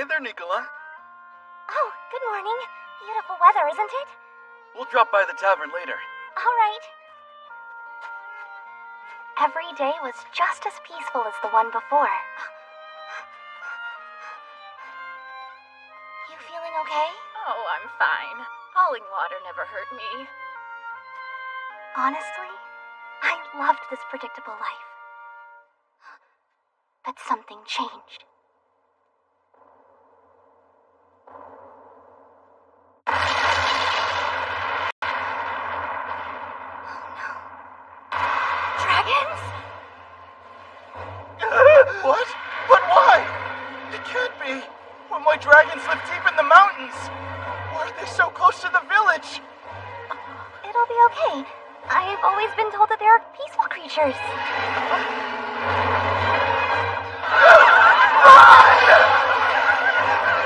Hey there, Nicola. Oh, good morning. Beautiful weather, isn't it? We'll drop by the tavern later. All right. Every day was just as peaceful as the one before. You feeling okay? Oh, I'm fine. Falling water never hurt me. Honestly, I loved this predictable life. But something changed. Dragons? What? But why? It can't be. When my dragons live deep in the mountains. Why are they so close to the village? It'll be okay. I've always been told that they're peaceful creatures.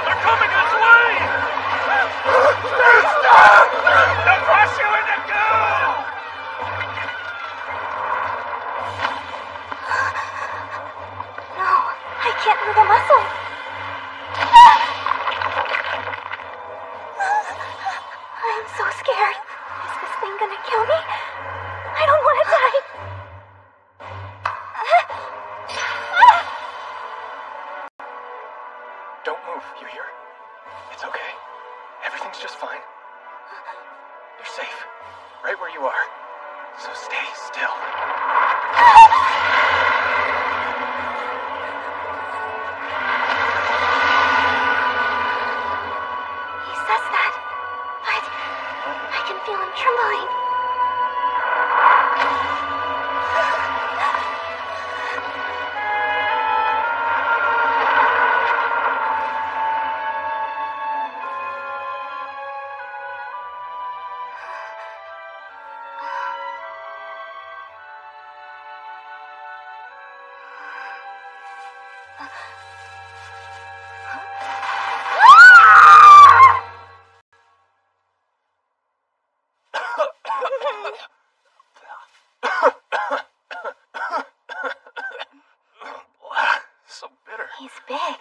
They're coming this way! They'll crush you into goo! No, I can't move a muscle. I'm so scared. Is this thing gonna kill me? I don't want to die. Don't move, you hear? It's okay. Everything's just fine. You're safe. Right where you are. So stay still. He says that, but I can feel him trembling. So bitter. He's big.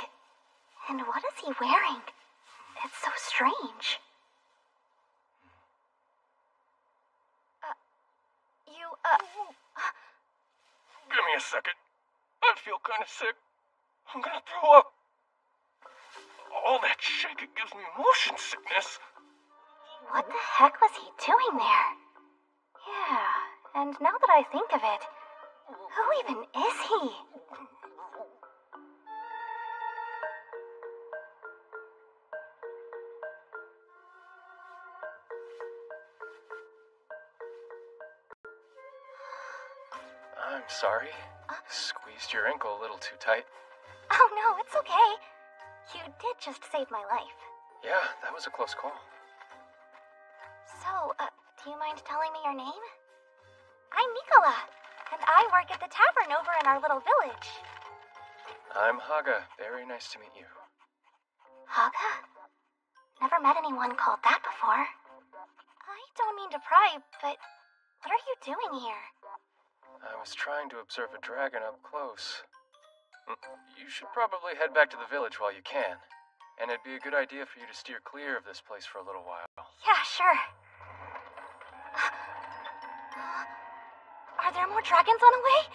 And what is he wearing? It's so strange. Give me a second. I feel kind of sick. I'm gonna throw up. All that shaking gives me motion sickness. What the heck was he doing there? Yeah, and now that I think of it, who even is he? I'm sorry. Squeezed your ankle a little too tight. Oh no, it's okay. You did just save my life. Yeah, that was a close call. So, do you mind telling me your name? I'm Nicola, and I work at the tavern over in our little village. I'm Haga. Very nice to meet you. Haga? Never met anyone called that before. I don't mean to pry, but what are you doing here? I was trying to observe a dragon up close. You should probably head back to the village while you can. And it'd be a good idea for you to steer clear of this place for a little while. Yeah, sure. Are there more dragons on the way?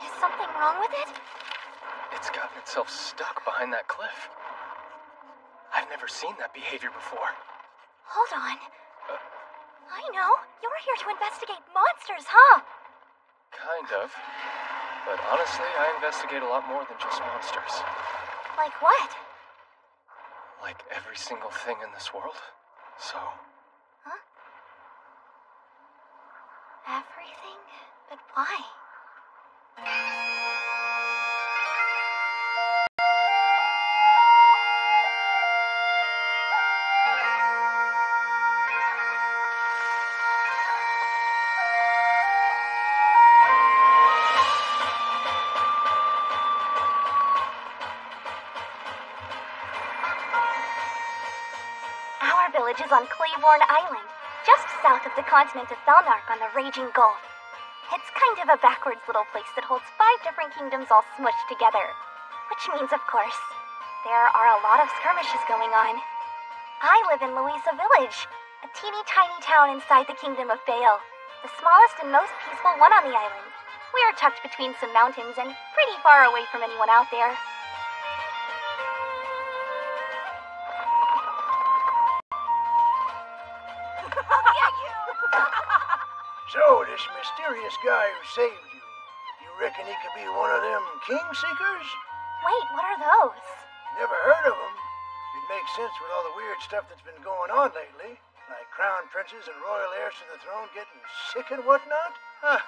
Is something wrong with it? It's gotten itself stuck behind that cliff. I've never seen that behavior before. Hold on. I know. You're here to investigate monsters, huh? Kind of. But honestly, I investigate a lot more than just monsters. Like what? Like every single thing in this world. So, Huh? Everything? But why? Our village is on Claiborne Island, just south of the continent of Thalnark on the Raging Gulf. It's kind of a backwards little place that holds 5 different kingdoms all smushed together. Which means, of course, there are a lot of skirmishes going on. I live in Louisa Village, a teeny tiny town inside the Kingdom of Bale, the smallest and most peaceful one on the island. We're tucked between some mountains and pretty far away from anyone out there. So, this mysterious guy who saved you, you reckon he could be one of them king seekers? Wait, what are those? Never heard of him. It makes sense with all the weird stuff that's been going on lately, like crown princes and royal heirs to the throne getting sick and whatnot. Huh.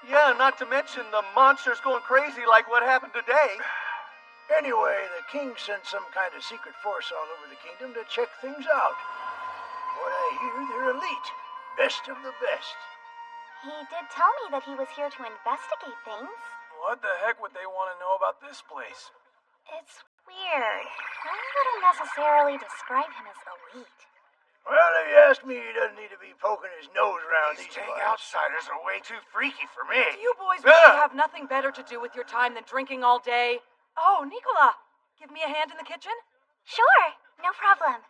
Yeah, not to mention the monsters going crazy like what happened today. Anyway, the king sent some kind of secret force all over the kingdom to check things out. What I hear, they're elite. Best of the best. He did tell me that he was here to investigate things. What the heck would they want to know about this place? It's weird. I wouldn't necessarily describe him as elite. Well, if you ask me, he doesn't need to be poking his nose around These these dang parts. outsiders are way too freaky for me. You boys really have nothing better to do with your time than drinking all day? Oh, Nicola, give me a hand in the kitchen? Sure, no problem.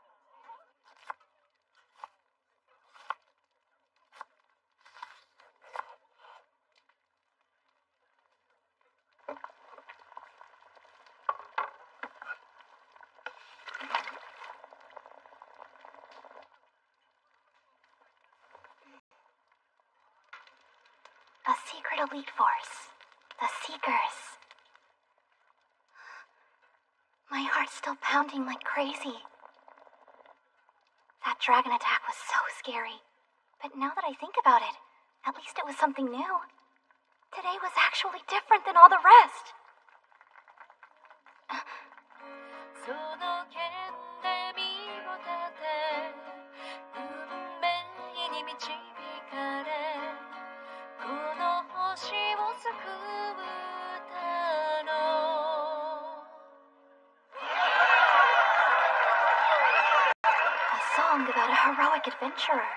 A secret elite force. The Seekers. My heart's still pounding like crazy. That dragon attack was so scary. But now that I think about it, at least it was something new. Today was actually different than all the rest. A song about a heroic adventurer.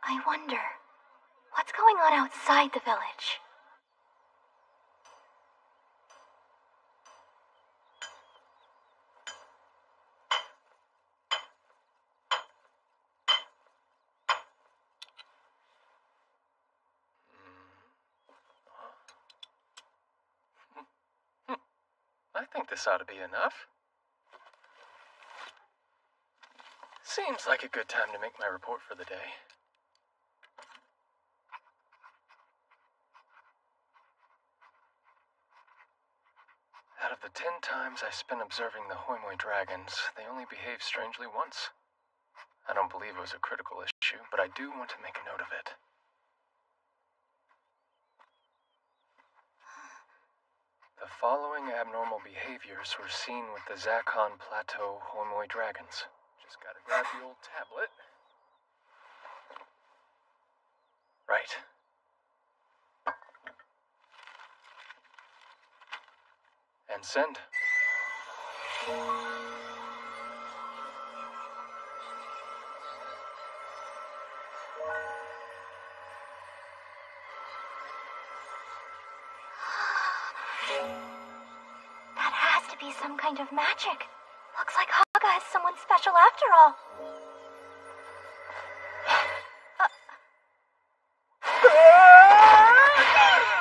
I wonder, what's going on outside the village? I think this ought to be enough. Seems like a good time to make my report for the day. Out of the 10 times I spent observing the Hoimoi dragons, they only behaved strangely once. I don't believe it was a critical issue, but I do want to make a note of it. The following abnormal behaviors were seen with the Zakon Plateau Hoimoi dragons. Just gotta grab the old tablet. Right. And send. That has to be some kind of magic. Looks like Haga has someone special after all.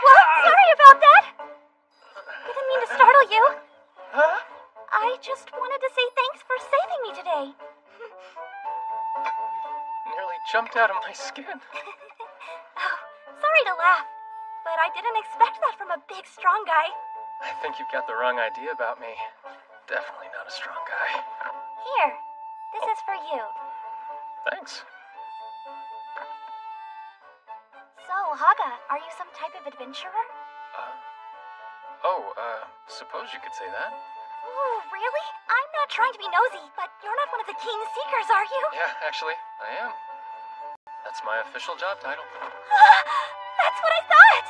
Well, sorry about that. Didn't mean to startle you. Huh? I just wanted to say thanks for saving me today. Nearly jumped out of my skin. Oh, sorry to laugh, but I didn't expect that from a big, strong guy. I think you've got the wrong idea about me. Definitely not a strong guy. Here, this is for you. Thanks. So, Haga, are you some type of adventurer? Suppose you could say that. Ooh, really? I'm not trying to be nosy, but you're not one of the King's Seekers, are you? Yeah, actually, I am. That's my official job title. That's what I thought!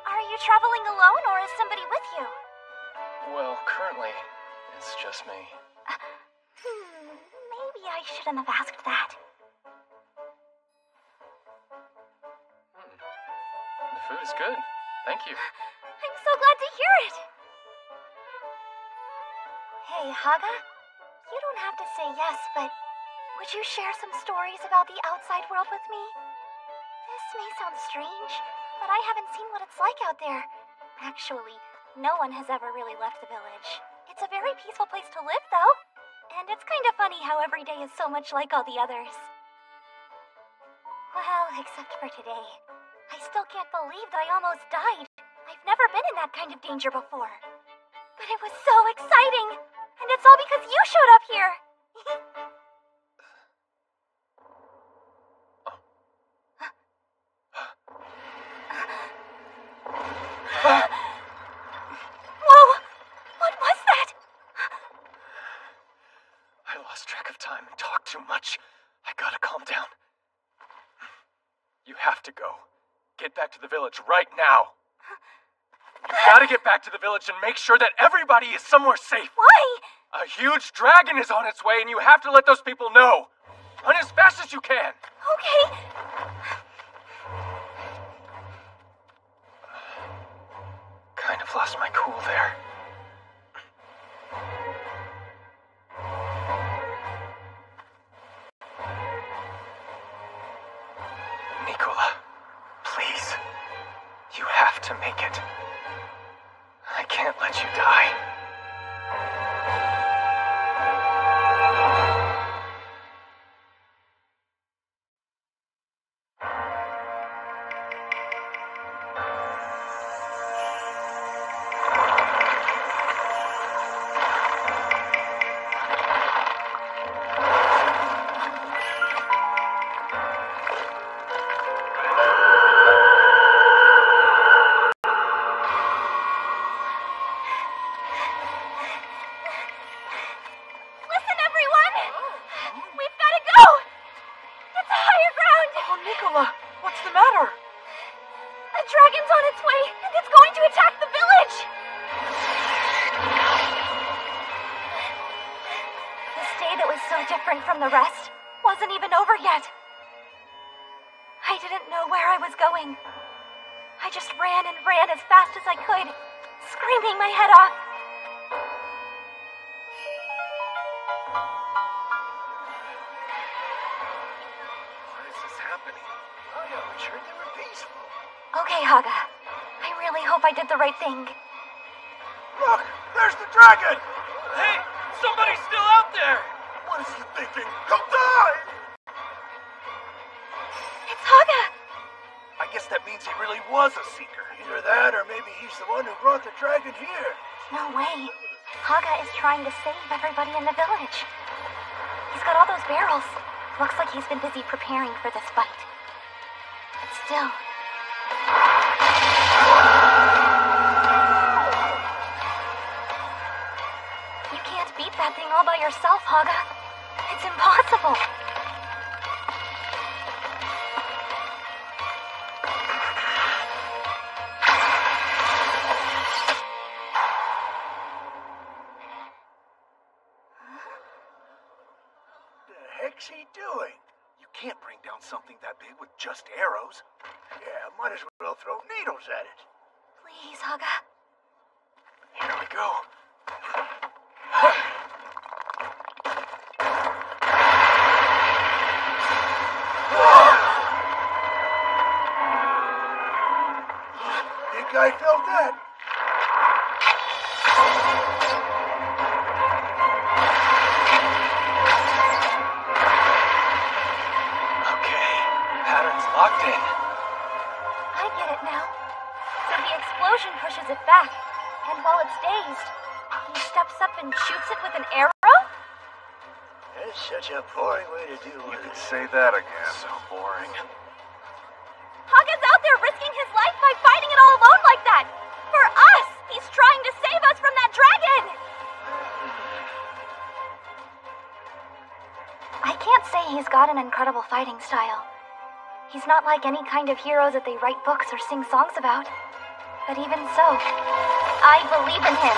Are you traveling alone, or is somebody with you? Well, currently, it's just me. Maybe I I shouldn't have asked that. The food is good. Thank you. I'm so glad to hear it. Hey, Haga? You don't have to say yes, but would you share some stories about the outside world with me? This may sound strange, but I haven't seen what it's like out there. Actually, no one has ever really left the village. It's a very peaceful place to live, though. And it's kind of funny how every day is so much like all the others. Well, except for today. I still can't believe that I almost died. I've never been in that kind of danger before. But it was so exciting! And it's all because you showed up here! Whoa! What was that? I lost track of time and talked too much. I gotta calm down. You have to go. Get back to the village right now. You gotta get back to the village and make sure that everybody is somewhere safe. Why? A huge dragon is on its way and you have to let those people know. Run as fast as you can. Okay. Kind of lost my cool there. Nicola, please. You have to make it. I can't let you die. Listen, everyone! We've got to go! It's higher ground! Oh, Nicola, what's the matter? A dragon's on its way, and it's going to attack the village! This day that was so different from the rest wasn't even over yet. I didn't know where I was going. I just ran and ran as fast as I could, screaming my head off. Why is this happening? I always heard they were peaceful. Okay, Haga. I really hope I did the right thing. Look, there's the dragon! Hey, somebody's still out there! What is he thinking? He'll die! It's Haga! I guess that means he really was a seeker. Either that, or maybe he's the one who brought the dragon here. No way. Haga is trying to save everybody in the village. He's got all those barrels. Looks like he's been busy preparing for this fight. But still... You can't beat that thing all by yourself, Haga. It's impossible. The heck's he doing? You can't bring down something that big with just arrows. Yeah, might as well throw needles at it. Please, Haga. Here we go. Big guy felt that. Okay, pattern's locked in. I get it now. So the explosion pushes it back, and while it's dazed, he steps up and shoots it with an arrow? That's such a boring way to do You it. could say that again. So boring. Haga's out there risking his life by fighting it all alone like that! For us! He's trying to save us from that dragon! I can't say he's got an incredible fighting style. He's not like any kind of hero that they write books or sing songs about. But even so, I believe in him.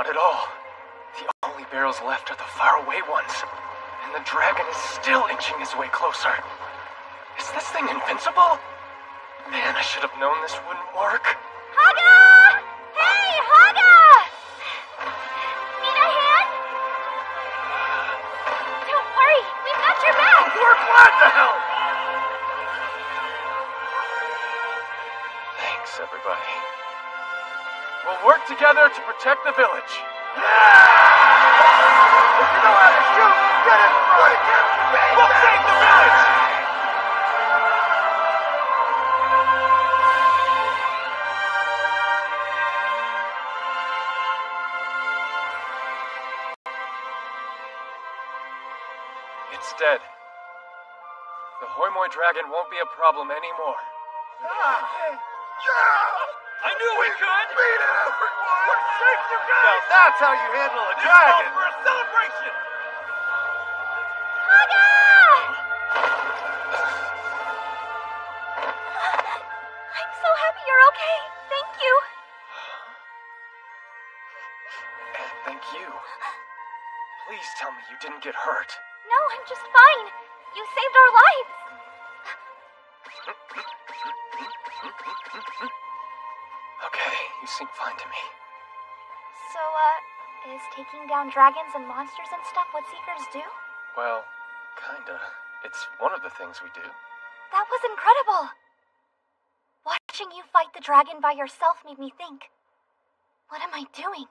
Not at all. The only barrels left are the faraway ones. And the dragon is still inching his way closer. Is this thing invincible? Man, I should have known this wouldn't work. Haga! Hey, Haga! Need a hand? Don't worry, we've got your back. We're glad to help! Thanks, everybody. We'll work together to protect the village. If you know how to shoot, get in front! We'll save the village! It's dead. The Hoimoi dragon won't be a problem anymore. I knew we could! Beat it, everyone! We're safe, you guys! Now that's how you handle a dragon! For a celebration! Haga! I'm so happy you're okay. Thank you. And thank you. Please tell me you didn't get hurt. No, I'm just fine. You saved our lives. Okay, you seem fine to me. So, is taking down dragons and monsters and stuff what Seekers do? Well, kinda. It's one of the things we do. That was incredible. Watching you fight the dragon by yourself made me think, what am I doing?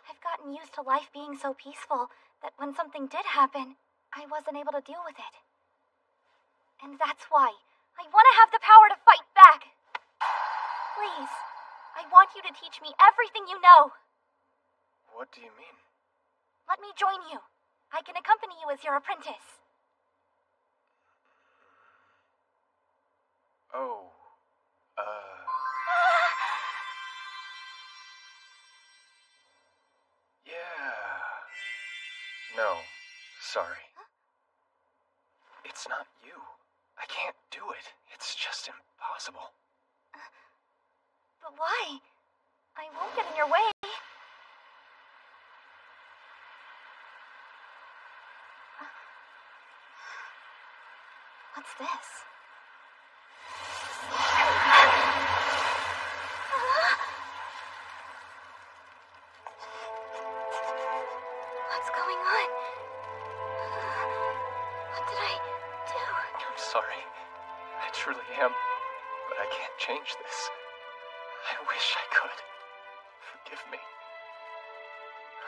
I've gotten used to life being so peaceful that when something did happen, I wasn't able to deal with it. And that's why I want to have the power to fight back. Please, I want you to teach me everything you know. What do you mean? Let me join you. I can accompany you as your apprentice. Oh, yeah. No, sorry. It's not you. I can't do it. It's just impossible. But why? I won't get in your way. What's this? What's going on? What did I do? I'm sorry. I truly am. But I can't change this. I wish I could. Forgive me.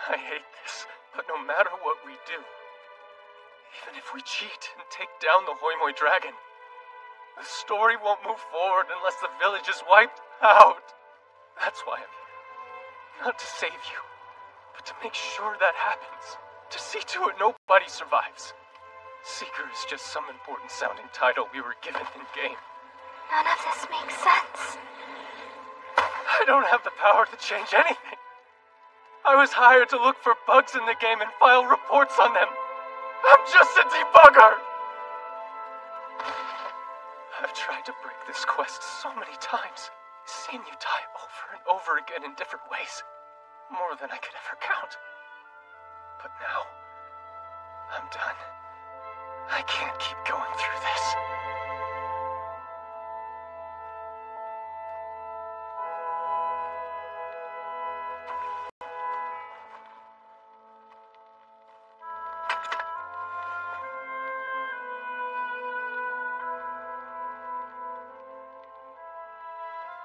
I hate this, but no matter what we do, even if we cheat and take down the Hoimoi dragon, the story won't move forward unless the village is wiped out. That's why I'm here. Not to save you, but to make sure that happens. To see to it nobody survives. Seeker is just some important sounding title we were given in game. None of this makes sense. I don't have the power to change anything. I was hired to look for bugs in the game and file reports on them. I'm just a debugger! I've tried to break this quest so many times, seen you die over and over again in different ways, more than I could ever count. But now, I'm done. I can't keep going through this.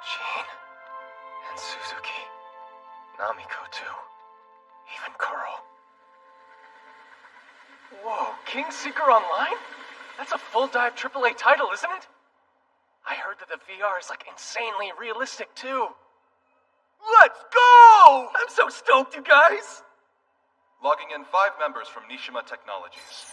Jean and Suzuki, Namiko too, even Kuro. Whoa, Kingseeker Online? That's a full dive AAA title, isn't it? I heard that the VR is like insanely realistic too. Let's go! I'm so stoked, you guys! Logging in 5 members from Nishima Technologies.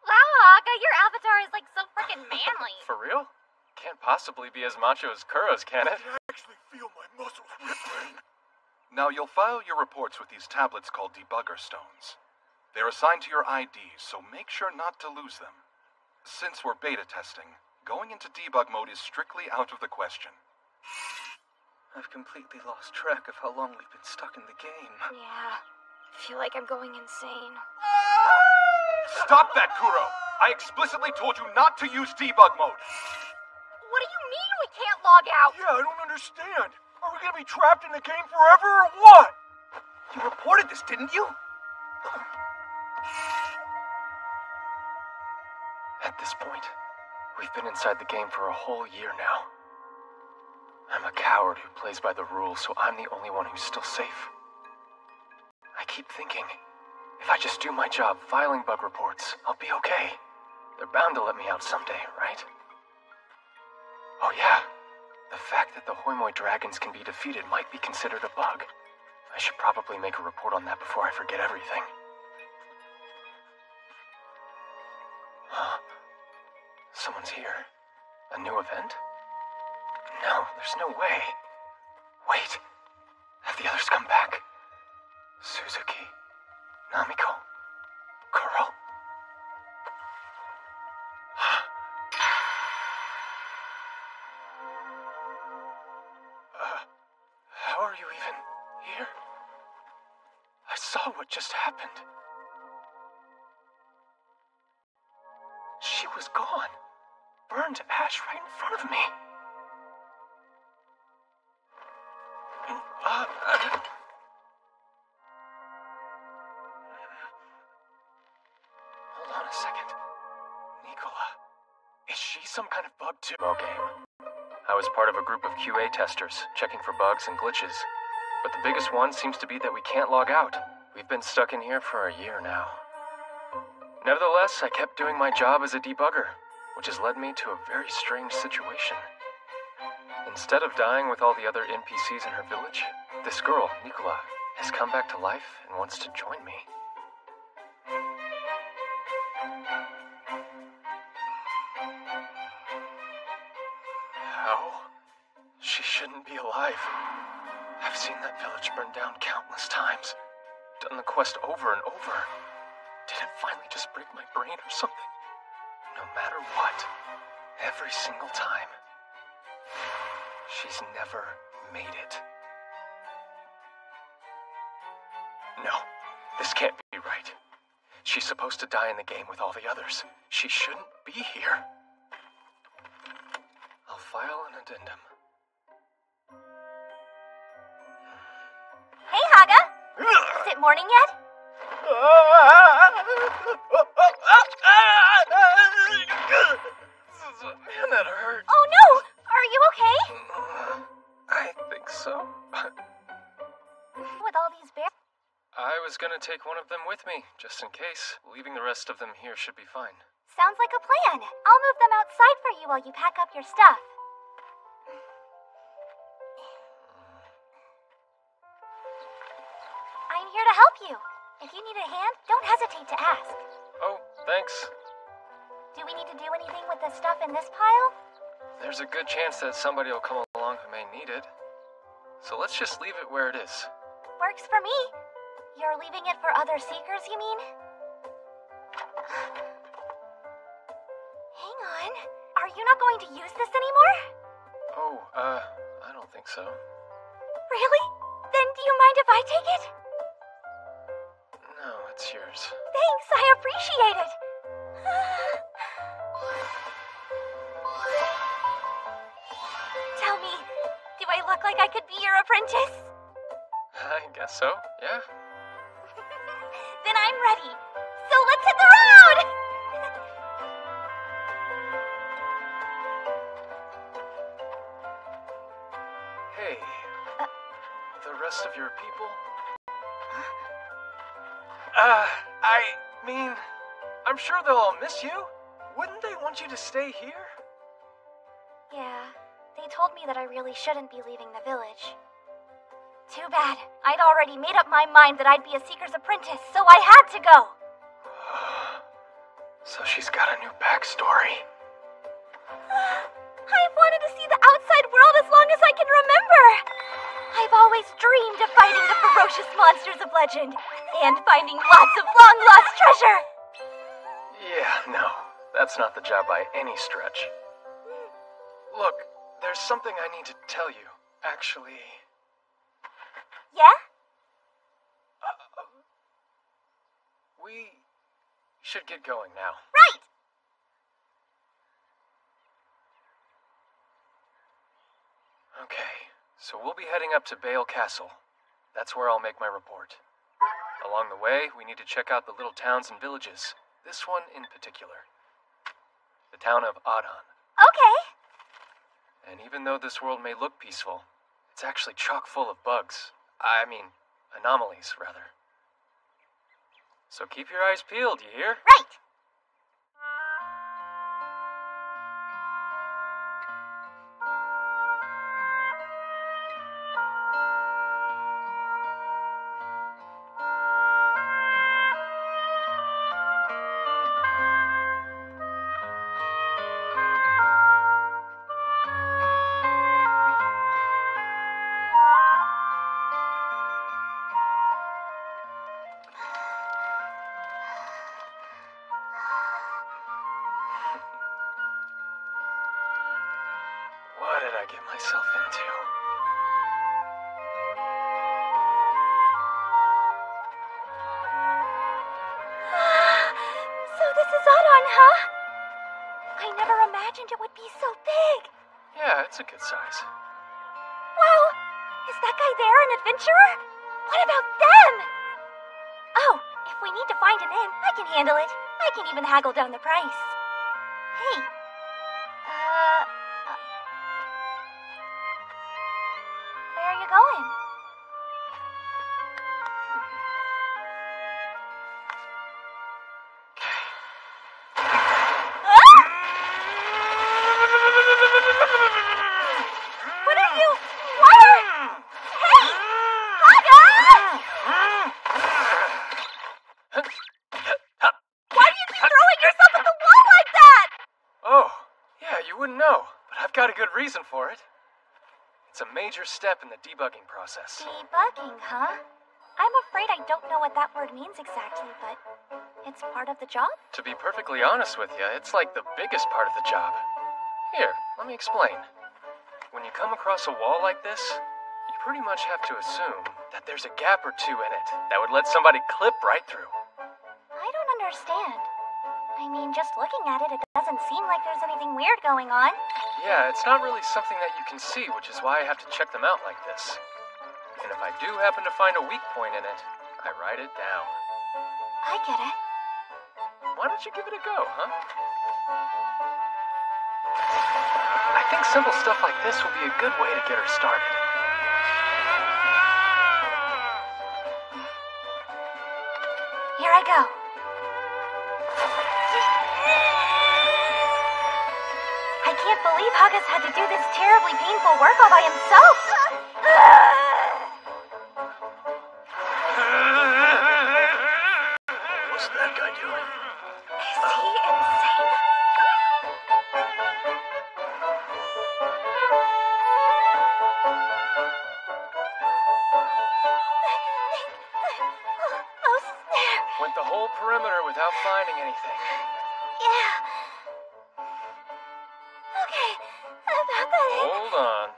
Wow, Haga, your avatar is like so freaking manly. For real? Can't possibly be as macho as Kuro's, can it? I actually feel my muscles ripping. Now you'll file your reports with these tablets called debugger stones. They're assigned to your IDs, so make sure not to lose them. Since we're beta testing, going into debug mode is strictly out of the question. I've completely lost track of how long we've been stuck in the game. Yeah, I feel like I'm going insane. Stop that, Kuro! I explicitly told you not to use debug mode! What do you mean we can't log out? Yeah, I don't understand. Are we gonna be trapped in the game forever or what? You reported this, didn't you? At this point, we've been inside the game for a whole year now. I'm a coward who plays by the rules, so I'm the only one who's still safe. I keep thinking, if I just do my job filing bug reports, I'll be okay. They're bound to let me out someday, right? Oh yeah, the fact that the Hoimoi dragons can be defeated might be considered a bug. I should probably make a report on that before I forget everything. Huh. Someone's here. A new event? No, there's no way. Wait, have the others come back? Suzuki, Namiko, Kuro. How are you even here? I saw what just happened. She was gone. Burned to ash right in front of me. Hold on a second. Nicola. Is she some kind of bug too? Game. I was part of a group of QA testers, checking for bugs and glitches. But the biggest one seems to be that we can't log out. We've been stuck in here for a year now. Nevertheless, I kept doing my job as a debugger, which has led me to a very strange situation. Instead of dying with all the other NPCs in her village, this girl, Nicola, has come back to life and wants to join me. How? She shouldn't be alive. I've seen that village burn down countless times. Done the quest over and over. Did it finally just break my brain or something? No matter what, every single time, she's never made it. No, this can't be right. She's supposed to die in the game with all the others. She shouldn't be here. I'll file an addendum. Hey, Haga! Is it morning yet? Man, that hurt. Oh no! Are you okay? I think so. With all these bears? I was gonna take one of them with me, just in case. Leaving the rest of them here should be fine. Sounds like a plan. I'll move them outside for you while you pack up your stuff. I'm here to help you. If you need a hand, don't hesitate to ask. Oh, thanks. Do we need to do anything with the stuff in this pile? There's a good chance that somebody will come along who may need it. So let's just leave it where it is. Works for me. You're leaving it for other seekers, you mean? Hang on. Are you not going to use this anymore? Oh, I don't think so. Really? Then do you mind if I take it? No, it's yours. Thanks, I appreciate it. Tell me, do I look like I could be your apprentice? I guess so, yeah. Then I'm ready. So let's hit the road! Hey, the rest of your people? I mean, I'm sure they'll all miss you. Wouldn't they want you to stay here? Yeah, they told me that I really shouldn't be leaving the village. Too bad. I'd already made up my mind that I'd be a Seeker's apprentice, so I had to go. So she's got a new backstory. I've wanted to see the outside world as long as I can remember. I've always dreamed of fighting the ferocious monsters of legend and finding lots of long-lost treasure. Yeah, no, That's not the job by any stretch. Look, there's something I need to tell you. Actually, Yeah? we should get going now. Right! Okay, so we'll be heading up to Bale Castle. That's where I'll make my report. Along the way, we need to check out the little towns and villages. This one in particular. The town of Adon. Okay. And even though this world may look peaceful, it's actually chock full of bugs. I mean, anomalies, rather. So keep your eyes peeled, you hear? Right! What did I get myself into? So this is Adon, huh? I never imagined it would be so big. Yeah, it's a good size. Wow! Is that guy there an adventurer? What about them? Oh, if we need to find an inn, I can handle it. I can even haggle down the price. Hey. Where are you going? What are you? What? Hey! Haga! Why do you keep throwing yourself at the wall like that? Oh, yeah, you wouldn't know, but I've got a good reason for it. It's a major step in the debugging process. Debugging, huh? I'm afraid I don't know what that word means exactly, but it's part of the job? To be perfectly honest with you, it's like the biggest part of the job. Here, let me explain. When you come across a wall like this, you pretty much have to assume that there's a gap or two in it that would let somebody clip right through. I don't understand. I mean, just looking at it, it doesn't seem like there's anything weird going on. Yeah, it's not really something that you can see, which is why I have to check them out like this. And if I do happen to find a weak point in it, I write it down. I get it. Why don't you give it a go, huh? I think simple stuff like this will be a good way to get her started. Here I go. I can't believe Huggus had to do this terribly painful work all by himself. What's that guy doing? Is he insane? Oh, snap. Went the whole perimeter without finding anything. Yeah. Okay, about that it. Hold on.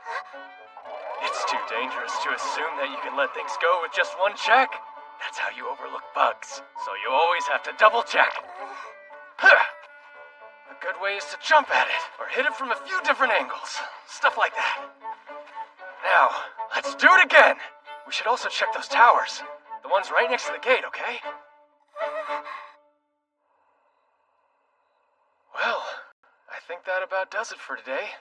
It's too dangerous to assume that you can let things go with just one check. That's how you overlook bugs. So you always have to double check. A good way is to jump at it, or hit it from a few different angles. Stuff like that. Now, let's do it again. We should also check those towers. The ones right next to the gate, okay? Well, I think that about does it for today.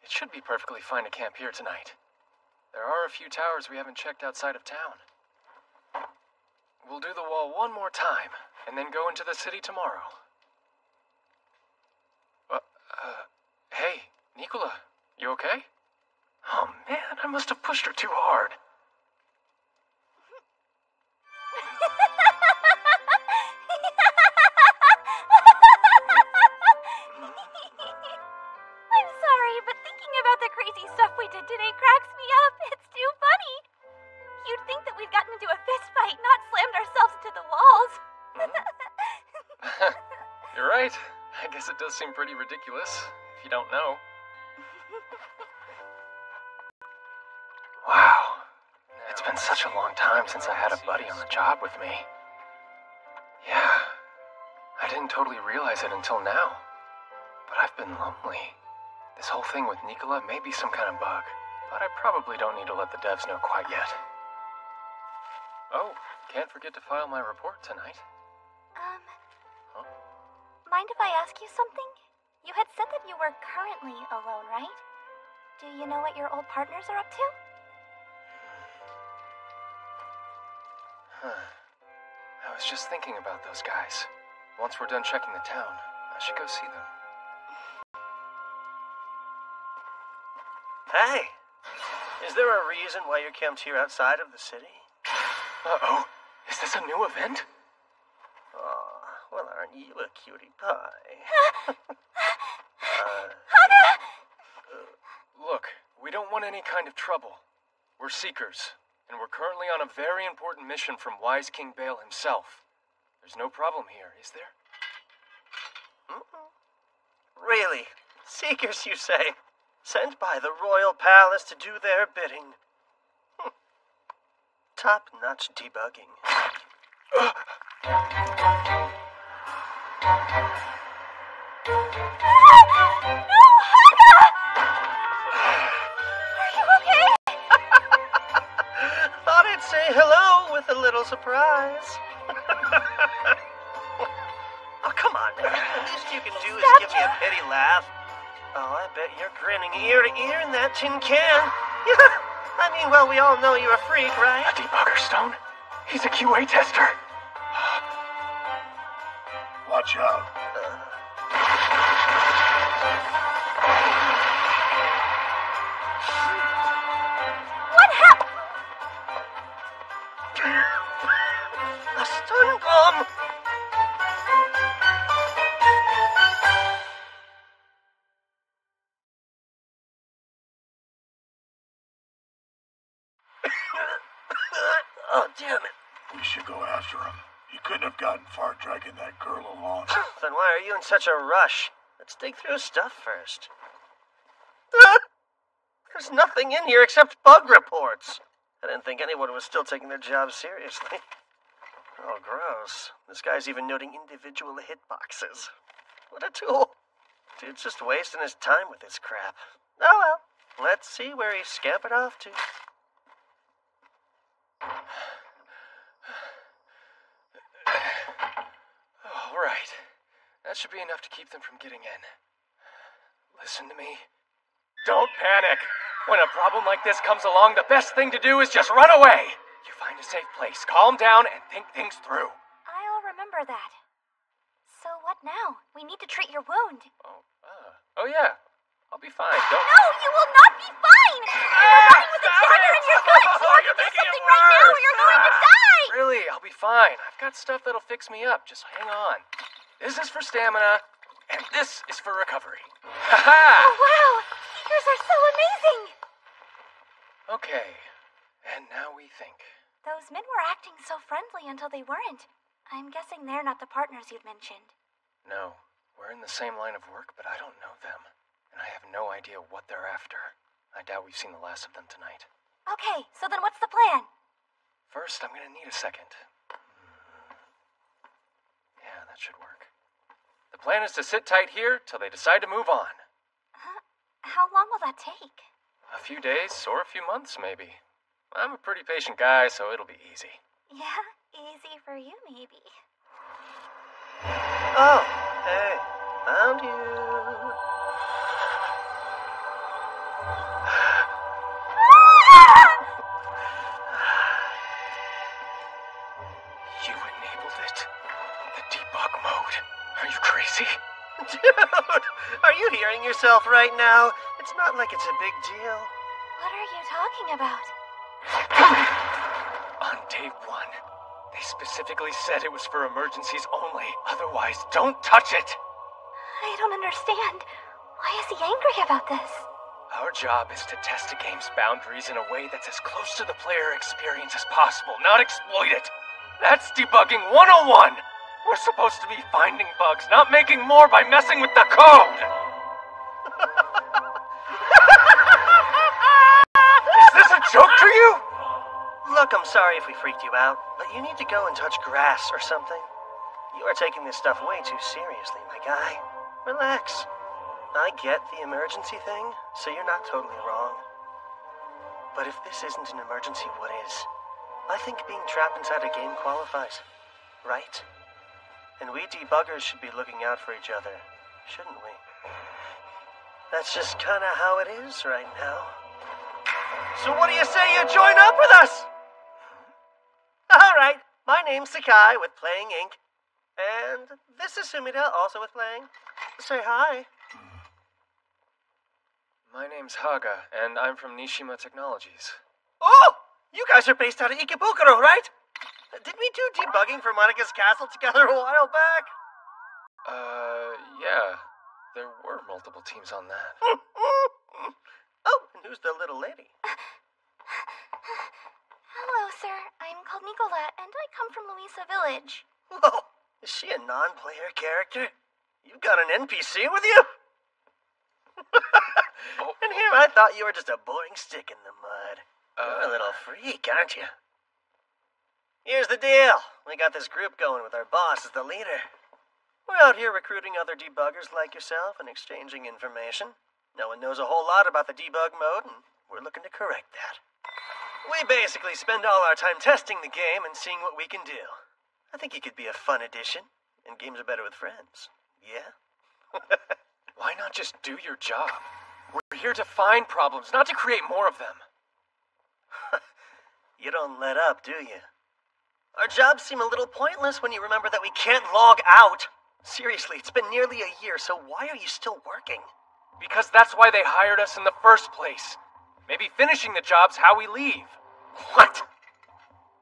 It should be perfectly fine to camp here tonight. There are a few towers we haven't checked outside of town. We'll do the wall one more time, and then go into the city tomorrow. Hey, Nicola, you okay? Oh man, I must have pushed her too hard. I'm sorry, but thinking about the crazy stuff we did today cracks me up. It's too funny. You'd think that we've gotten into a fist fight, not slammed ourselves into the walls. You're right. I guess guess it does seem pretty ridiculous, if you don't know. Wow. It's been such a long time since I had a buddy on the job with me. Yeah. I didn't totally realize it until now. But I've been lonely. This whole thing with Nicola may be some kind of bug, but I probably don't need to let the devs know quite yet. Oh, can't forget to file my report tonight. Huh? Mind if I ask you something? You had said that you were currently alone, right? Do you know what your old partners are up to? Huh. I was just thinking about those guys. Once we're done checking the town, I should go see them. Hey, is there a reason why you're camped here outside of the city? Uh-oh. Is this a new event? Aw, well, aren't you a cutie pie? Look, we don't want any kind of trouble. We're seekers, and we're currently on a very important mission from Wise King Bale himself. There's no problem here, is there? Really? Seekers, you say? Sent by the royal palace to do their bidding. Top-notch debugging. Thought I'd say hello with a little surprise. Oh, come on, man. The least you can do is give me a pity laugh. Oh, I bet you're grinning ear to ear in that tin can. I mean, well, we all know you're a freak, right? A debugger, Stone? He's a QA tester. Watch out. What happened? A stun bomb! Oh, damn it. We should go after him. He couldn't have gotten far dragging that girl along. Then why are you in such a rush? Let's dig through his stuff first. There's nothing in here except bug reports. I didn't think anyone was still taking their job seriously. Oh, gross. This guy's even noting individual hitboxes. What a tool. Dude's just wasting his time with this crap. Oh well, let's see where he scampered off to. All right. That should be enough to keep them from getting in. Listen to me. Don't panic. When a problem like this comes along, the best thing to do is just run away. You find a safe place, calm down, and think things through. I'll remember that. So what now? We need to treat your wound. Oh yeah. I'll be fine. Don't... No, you will not be fine! You're running with a dagger in your gut! You have to do something right now or you're going to die! Really, I'll be fine. I've got stuff that'll fix me up. Just hang on. This is for stamina, and this is for recovery. Ha-ha! Oh, wow! Seekers are so amazing! Okay, and now we think. Those men were acting so friendly until they weren't. I'm guessing they're not the partners you'd mentioned. No, we're in the same line of work, but I don't know them. And I have no idea what they're after. I doubt we've seen the last of them tonight. Okay, so then what's the plan? First, I'm gonna need a second. Yeah, that should work. The plan is to sit tight here till they decide to move on. How long will that take? A few days, or a few months, maybe. I'm a pretty patient guy, so it'll be easy. Yeah, easy for you, maybe. Oh, hey, found you. You enabled it? The debug mode. Are you crazy? Dude, are you hearing yourself right now? It's not like it's a big deal. What are you talking about? On day one, they specifically said it was for emergencies only. Otherwise, don't touch it. I don't understand. Why is he angry about this? Our job is to test a game's boundaries in a way that's as close to the player experience as possible, not exploit it. That's debugging 101. We're supposed to be finding bugs, not making more by messing with the code! Is this a joke to you? Look, I'm sorry if we freaked you out, but you need to go and touch grass or something. You are taking this stuff way too seriously, my guy. Relax. I get the emergency thing, so you're not totally wrong. But if this isn't an emergency, what is? I think being trapped inside a game qualifies, right? And we debuggers should be looking out for each other, shouldn't we? That's just kind of how it is right now. So what do you say you join up with us? All right, my name's Sakai with Playing Inc. And this is Sumida, also with Playing. Say hi. My name's Haga, and I'm from Nishima Technologies. Oh! You guys are based out of Ikebukuro, right? Did we do debugging for Monika's Castle together a while back? Yeah. There were multiple teams on that. Oh, and who's the little lady? Hello, sir. I'm called Nicola, and I come from Luisa Village. Whoa, is she a non-player character? You've got an NPC with you? And here I thought you were just a boring stick in the mud. You're a little freak, aren't you? Here's the deal. We got this group going with our boss as the leader. We're out here recruiting other debuggers like yourself and exchanging information. No one knows a whole lot about the debug mode, and we're looking to correct that. We basically spend all our time testing the game and seeing what we can do. I think it could be a fun addition, and games are better with friends. Yeah? Why not just do your job? We're here to find problems, not to create more of them. You don't let up, do you? Our jobs seem a little pointless when you remember that we can't log out. Seriously, it's been nearly a year, so why are you still working? Because that's why they hired us in the first place. Maybe finishing the job's how we leave. What?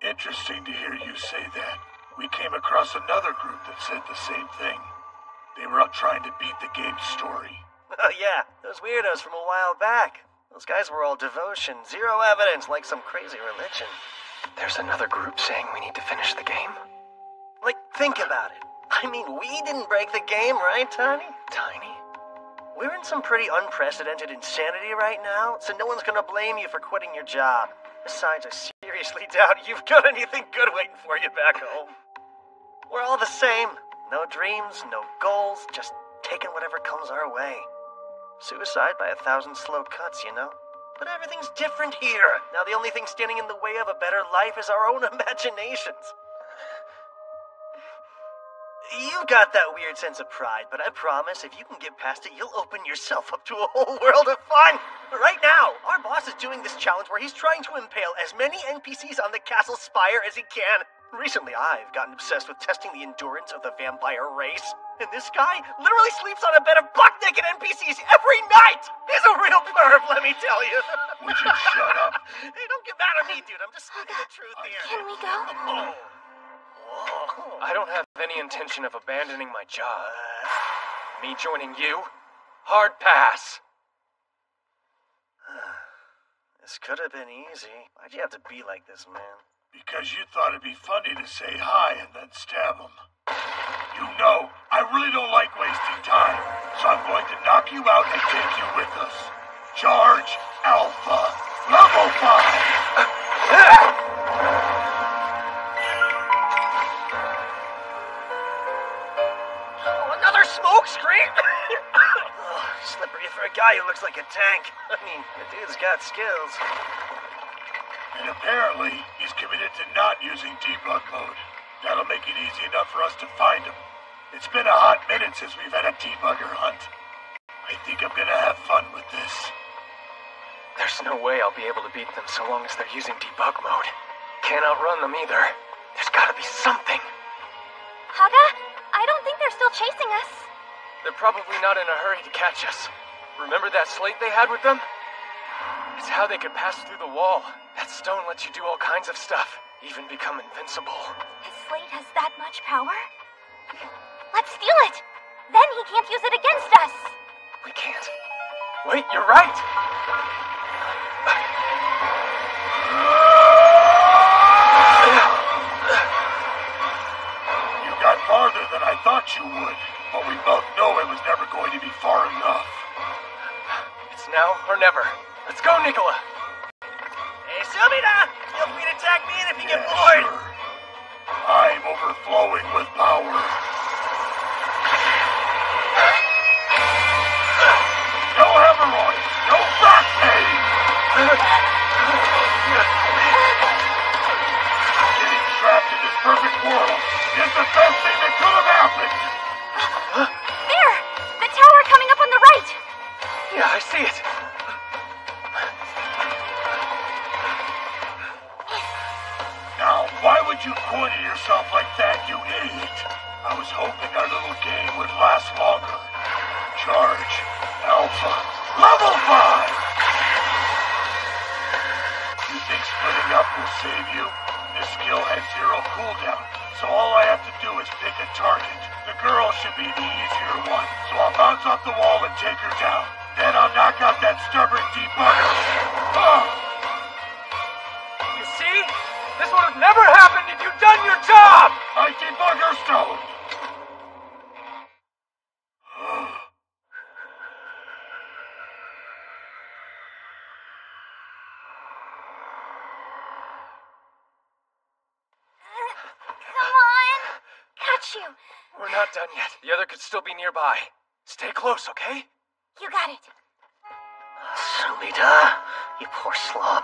Interesting to hear you say that. We came across another group that said the same thing. They were out trying to beat the game's story. Oh yeah, those weirdos from a while back. Those guys were all devotion, zero evidence, like some crazy religion. There's another group saying we need to finish the game? Like, think about it. I mean, we didn't break the game, right, Tiny? Tiny? We're in some pretty unprecedented insanity right now, so no one's gonna blame you for quitting your job. Besides, I seriously doubt you've got anything good waiting for you back home. We're all the same. No dreams, no goals, just taking whatever comes our way. Suicide by 1,000 slow cuts, you know? But everything's different here. Now the only thing standing in the way of a better life is our own imaginations. You've got that weird sense of pride, but I promise if you can get past it, you'll open yourself up to a whole world of fun. Right now, our boss is doing this challenge where he's trying to impale as many NPCs on the castle spire as he can. Recently, I've gotten obsessed with testing the endurance of the vampire race. And this guy literally sleeps on a bed of buck-naked NPCs every night! He's a real perv, let me tell you. Would you shut up? Hey, don't get mad at me, dude. I'm just speaking the truth here. Can we go? Oh. Whoa. I don't have any intention of abandoning my job. Me joining you? Hard pass. This could have been easy. Why'd you have to be like this, man? Because you thought it'd be funny to say hi and then stab him. You know, I really don't like wasting time, so I'm going to knock you out and take you with us. Charge Alpha, Level 5! Oh, another smoke screen? Oh, slippery for a guy who looks like a tank. I mean, the dude's got skills. And apparently, he's committed to not using debug mode. That'll make it easy enough for us to find him. It's been a hot minute since we've had a debugger hunt. I think I'm gonna have fun with this. There's no way I'll be able to beat them so long as they're using debug mode. Can't outrun them either. There's gotta be something. Haga, I don't think they're still chasing us. They're probably not in a hurry to catch us. Remember that slate they had with them? It's how they could pass through the wall. That stone lets you do all kinds of stuff, even become invincible. His slate has that much power? Let's steal it! Then he can't use it against us! We can't. Wait, you're right! You got farther you, boy! Sure. I'm overflowing with power. No hemorrhoids! No back pain! Getting trapped in this perfect world is the best thing that could have happened! There! The tower coming up on the right! Yeah, I see it. Now, why would you corner yourself like that, you idiot? I was hoping our little game would last longer. Charge. Alpha. Level 5! You think splitting up will save you? This skill has 0 cooldown, so all I have to do is pick a target. The girl should be the easier one, so I'll bounce off the wall and take her down. Then I'll knock out that stubborn debugger. You see? This would have never happened if you'd done your job! My debugger stone! Come on! Got you! We're not done yet. The other could still be nearby. Stay close, okay? You got it. Sumida, you poor slob.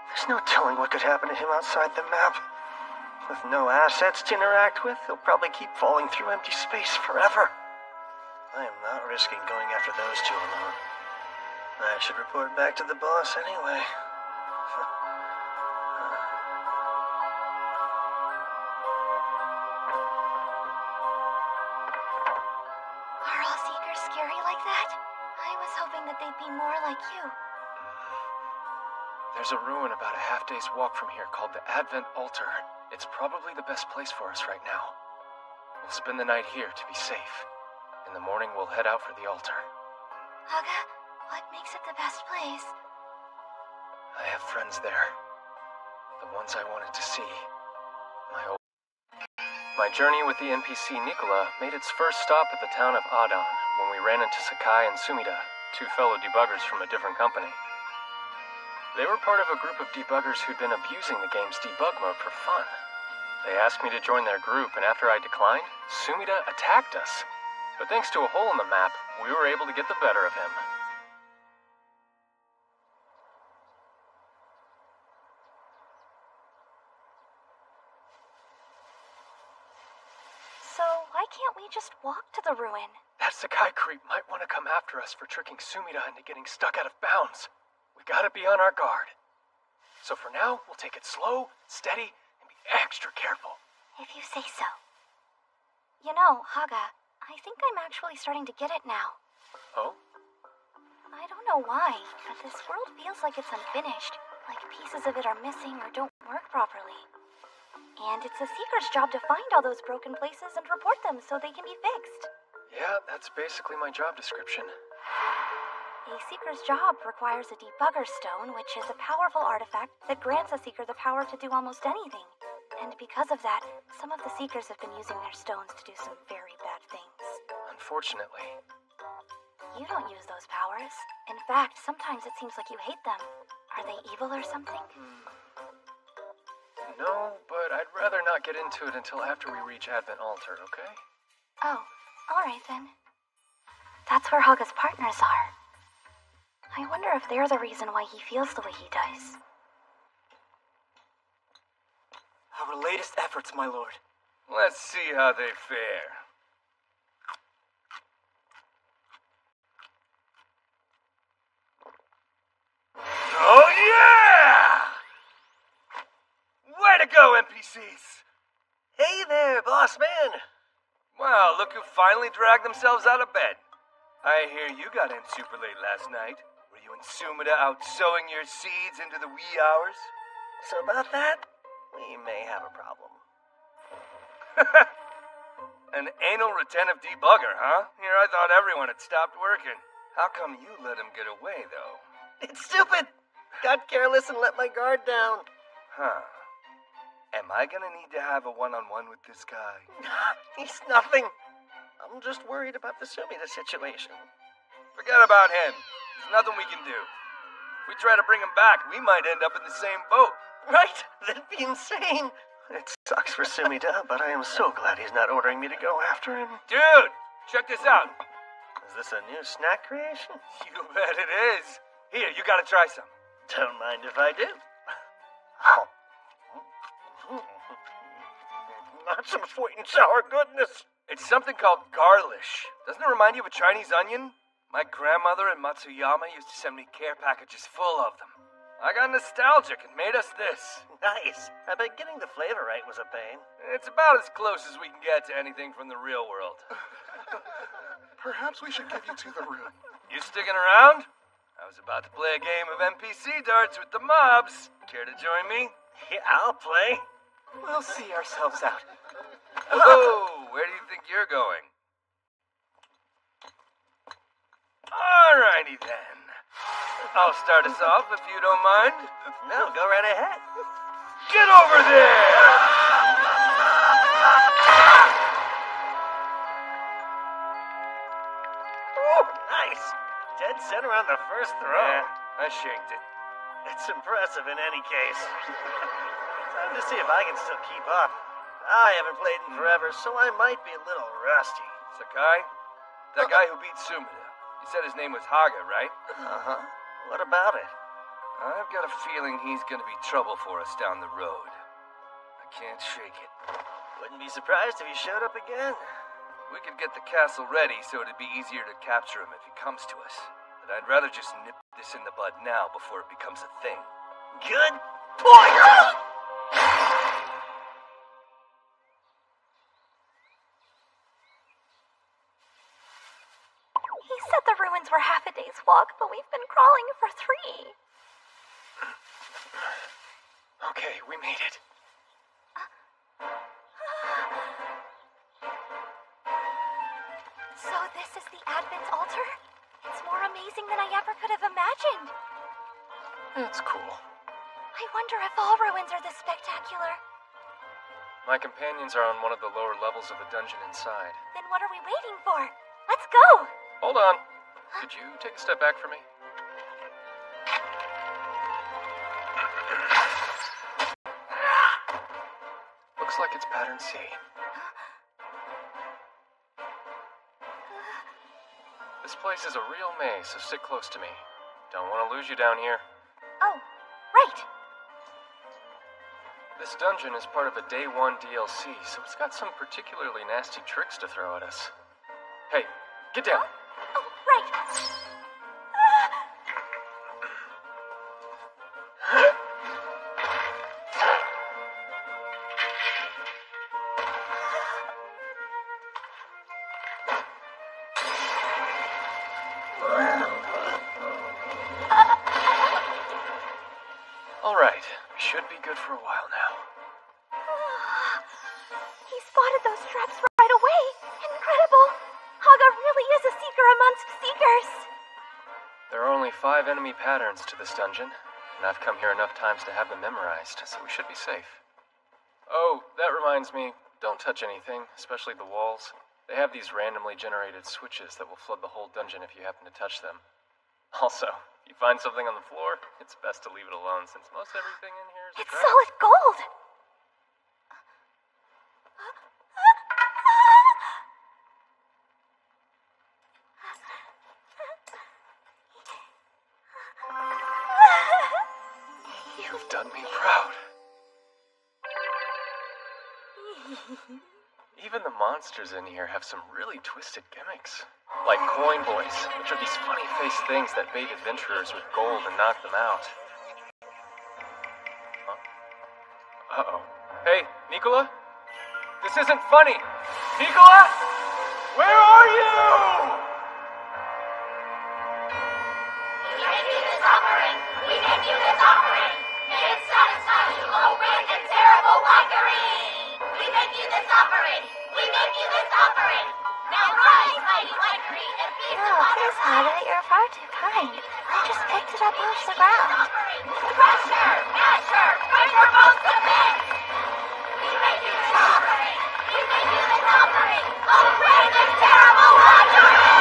There's no telling what could happen to him outside the map. With no assets to interact with, he'll probably keep falling through empty space forever. I am not risking going after those two alone. I should report back to the boss anyway. Are all seekers scary like that? I was hoping that they'd be more like you. There's a ruin about a half-day's walk from here called the Advent Altar. It's probably the best place for us right now. We'll spend the night here to be safe. In the morning, we'll head out for the altar. Haga, what makes it the best place? I have friends there. The ones I wanted to see. My journey with the NPC Nicola made its first stop at the town of Adon when we ran into Sakai and Sumida, 2 fellow debuggers from a different company. They were part of a group of debuggers who'd been abusing the game's debug mode for fun. They asked me to join their group, and after I declined, Sumida attacked us. But thanks to a hole in the map, we were able to get the better of him. So why can't we just walk to the ruin? That Sakai creep might want to come after us for tricking Sumida into getting stuck out of bounds. We gotta be on our guard. So for now, we'll take it slow, steady, and be extra careful. If you say so. You know, Haga, I think I'm actually starting to get it now. Oh? I don't know why, but this world feels like it's unfinished, like pieces of it are missing or don't work properly. And it's a seeker's job to find all those broken places and report them so they can be fixed. Yeah, that's basically my job description. A seeker's job requires a debugger stone, which is a powerful artifact that grants a seeker the power to do almost anything. And because of that, some of the seekers have been using their stones to do some very bad things. Unfortunately. You don't use those powers. In fact, sometimes it seems like you hate them. Are they evil or something? No, but I'd rather not get into it until after we reach Advent Altar, okay? Oh, alright then. That's where Haga's partners are. I wonder if they're the reason why he feels the way he does. Our latest efforts, my lord. Let's see how they fare. Oh, yeah! Way to go, NPCs! Hey there, boss man. Wow, look who finally dragged themselves out of bed. I hear you got in super late last night. Were you and Sumida out sowing your seeds into the wee hours? So about that, we may have a problem. An anal retentive debugger, huh? Here, I thought everyone had stopped working. How come you let him get away, though? It's stupid. Got careless and let my guard down. Huh. Am I gonna need to have a one-on-one with this guy? He's nothing. I'm just worried about the Sumida situation. Forget about him. There's nothing we can do. If we try to bring him back, we might end up in the same boat. Right? That'd be insane. It sucks for Sumida, but I am so glad he's not ordering me to go after him. Dude, check this out. Is this a new snack creation? You bet it is. Here, you gotta try some. Don't mind if I do. Not some sweet and sour goodness. It's something called garlish. Doesn't it remind you of a Chinese onion? My grandmother in Matsuyama used to send me care packages full of them. I got nostalgic and made us this. Nice. I bet getting the flavor right was a pain. It's about as close as we can get to anything from the real world. Perhaps we should give you to the room. You sticking around? I was about to play a game of NPC darts with the mobs. Care to join me? Yeah, I'll play. We'll see ourselves out. Oh, where do you think you're going? Alrighty then. I'll start us off if you don't mind. No, go right ahead. Get over there! Ooh, nice. Dead center on the first throw. Yeah, I shanked it. It's impressive in any case. Time to see if I can still keep up. I haven't played in forever, so I might be a little rusty. Sakai? That guy who beat Sumida. You said his name was Haga, right? Uh-huh. What about it? I've got a feeling he's gonna be trouble for us down the road. I can't shake it. Wouldn't be surprised if he showed up again. We could get the castle ready so it'd be easier to capture him if he comes to us. But I'd rather just nip this in the bud now before it becomes a thing. Good point! He said the ruins were half a day's walk, but we've been crawling for 3. Okay, we made it. So this is the Advent altar? It's more amazing than I ever could have imagined. It's cool. I wonder if all ruins are this spectacular. My companions are on one of the lower levels of the dungeon inside. Then what are we waiting for? Let's go! Hold on. Could you take a step back for me? Looks like it's pattern C. This place is a real maze, so stick close to me. Don't want to lose you down here. Oh, right. This dungeon is part of a Day 1 DLC, so it's got some particularly nasty tricks to throw at us. Hey, get down. Oh, right. All right, we should be good for a while now. He spotted those traps right away. Incredible. Haga really is a seeker amongst seekers. There are only 5 enemy patterns to this dungeon, and I've come here enough times to have them memorized, so we should be safe. Oh, that reminds me, don't touch anything, especially the walls. They have these randomly generated switches that will flood the whole dungeon if you happen to touch them. Also, if you find something on the floor, it's best to leave it alone since most everything in here is a It's trap. solid gold. You've done me proud. Even the monsters in here have some really twisted gimmicks. Like coin boys, which are these funny-faced things that bait adventurers with gold and knock them out. Huh? Uh-oh. Hey, Nicola? This isn't funny! Nicola? Where are you? We make you this offering! We make you this offering! May it satisfy you, O wicked and terrible Wackery! We make you this offering! We make you this offering! Now rise, mighty Wackery, and feast Oh, upon please, Haga, you're far too kind. I just picked it up off the ground. Crush her! Mash her! Bring her both to bits! We make you this offering! We make you this offering! O wicked and terrible Wackery!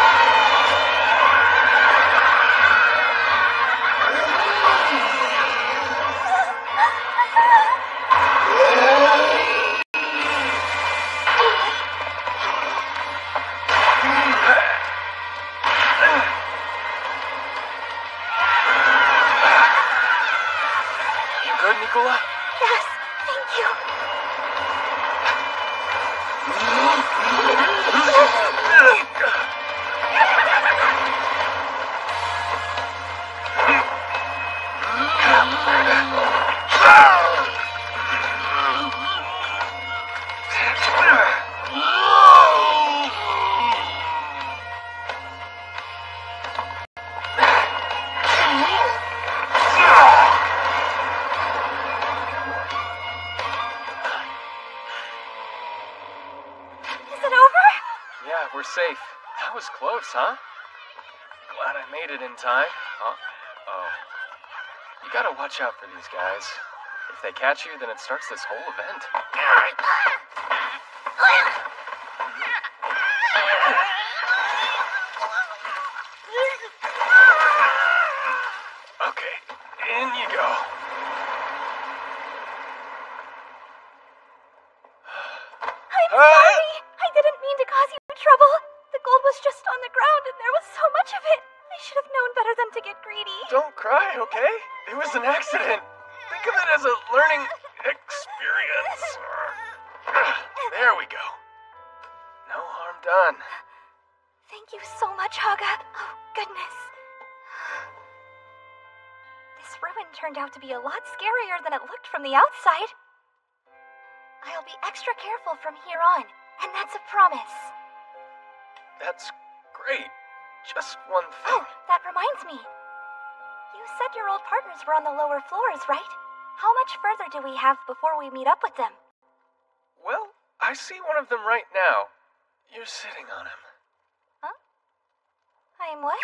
we're safe. That was close, huh? Glad I made it in time. Oh. You gotta watch out for these guys. If they catch you, then it starts this whole event. Okay, in you go. I'm sorry. I didn't mean to cause you trouble. The gold was just on the ground and there was so much of it. I should have known better than to get greedy. Don't cry, okay? It was an accident. Think of it as a learning experience. There we go. No harm done. Thank you so much, Haga. Oh, goodness. This ruin turned out to be a lot scarier than it looked from the outside. I'll be extra careful from here on, and that's a promise. That's great. Just one thing. Oh, that reminds me. You said your old partners were on the lower floors, right? How much further do we have before we meet up with them? Well, I see one of them right now. You're sitting on him. Huh? I'm what?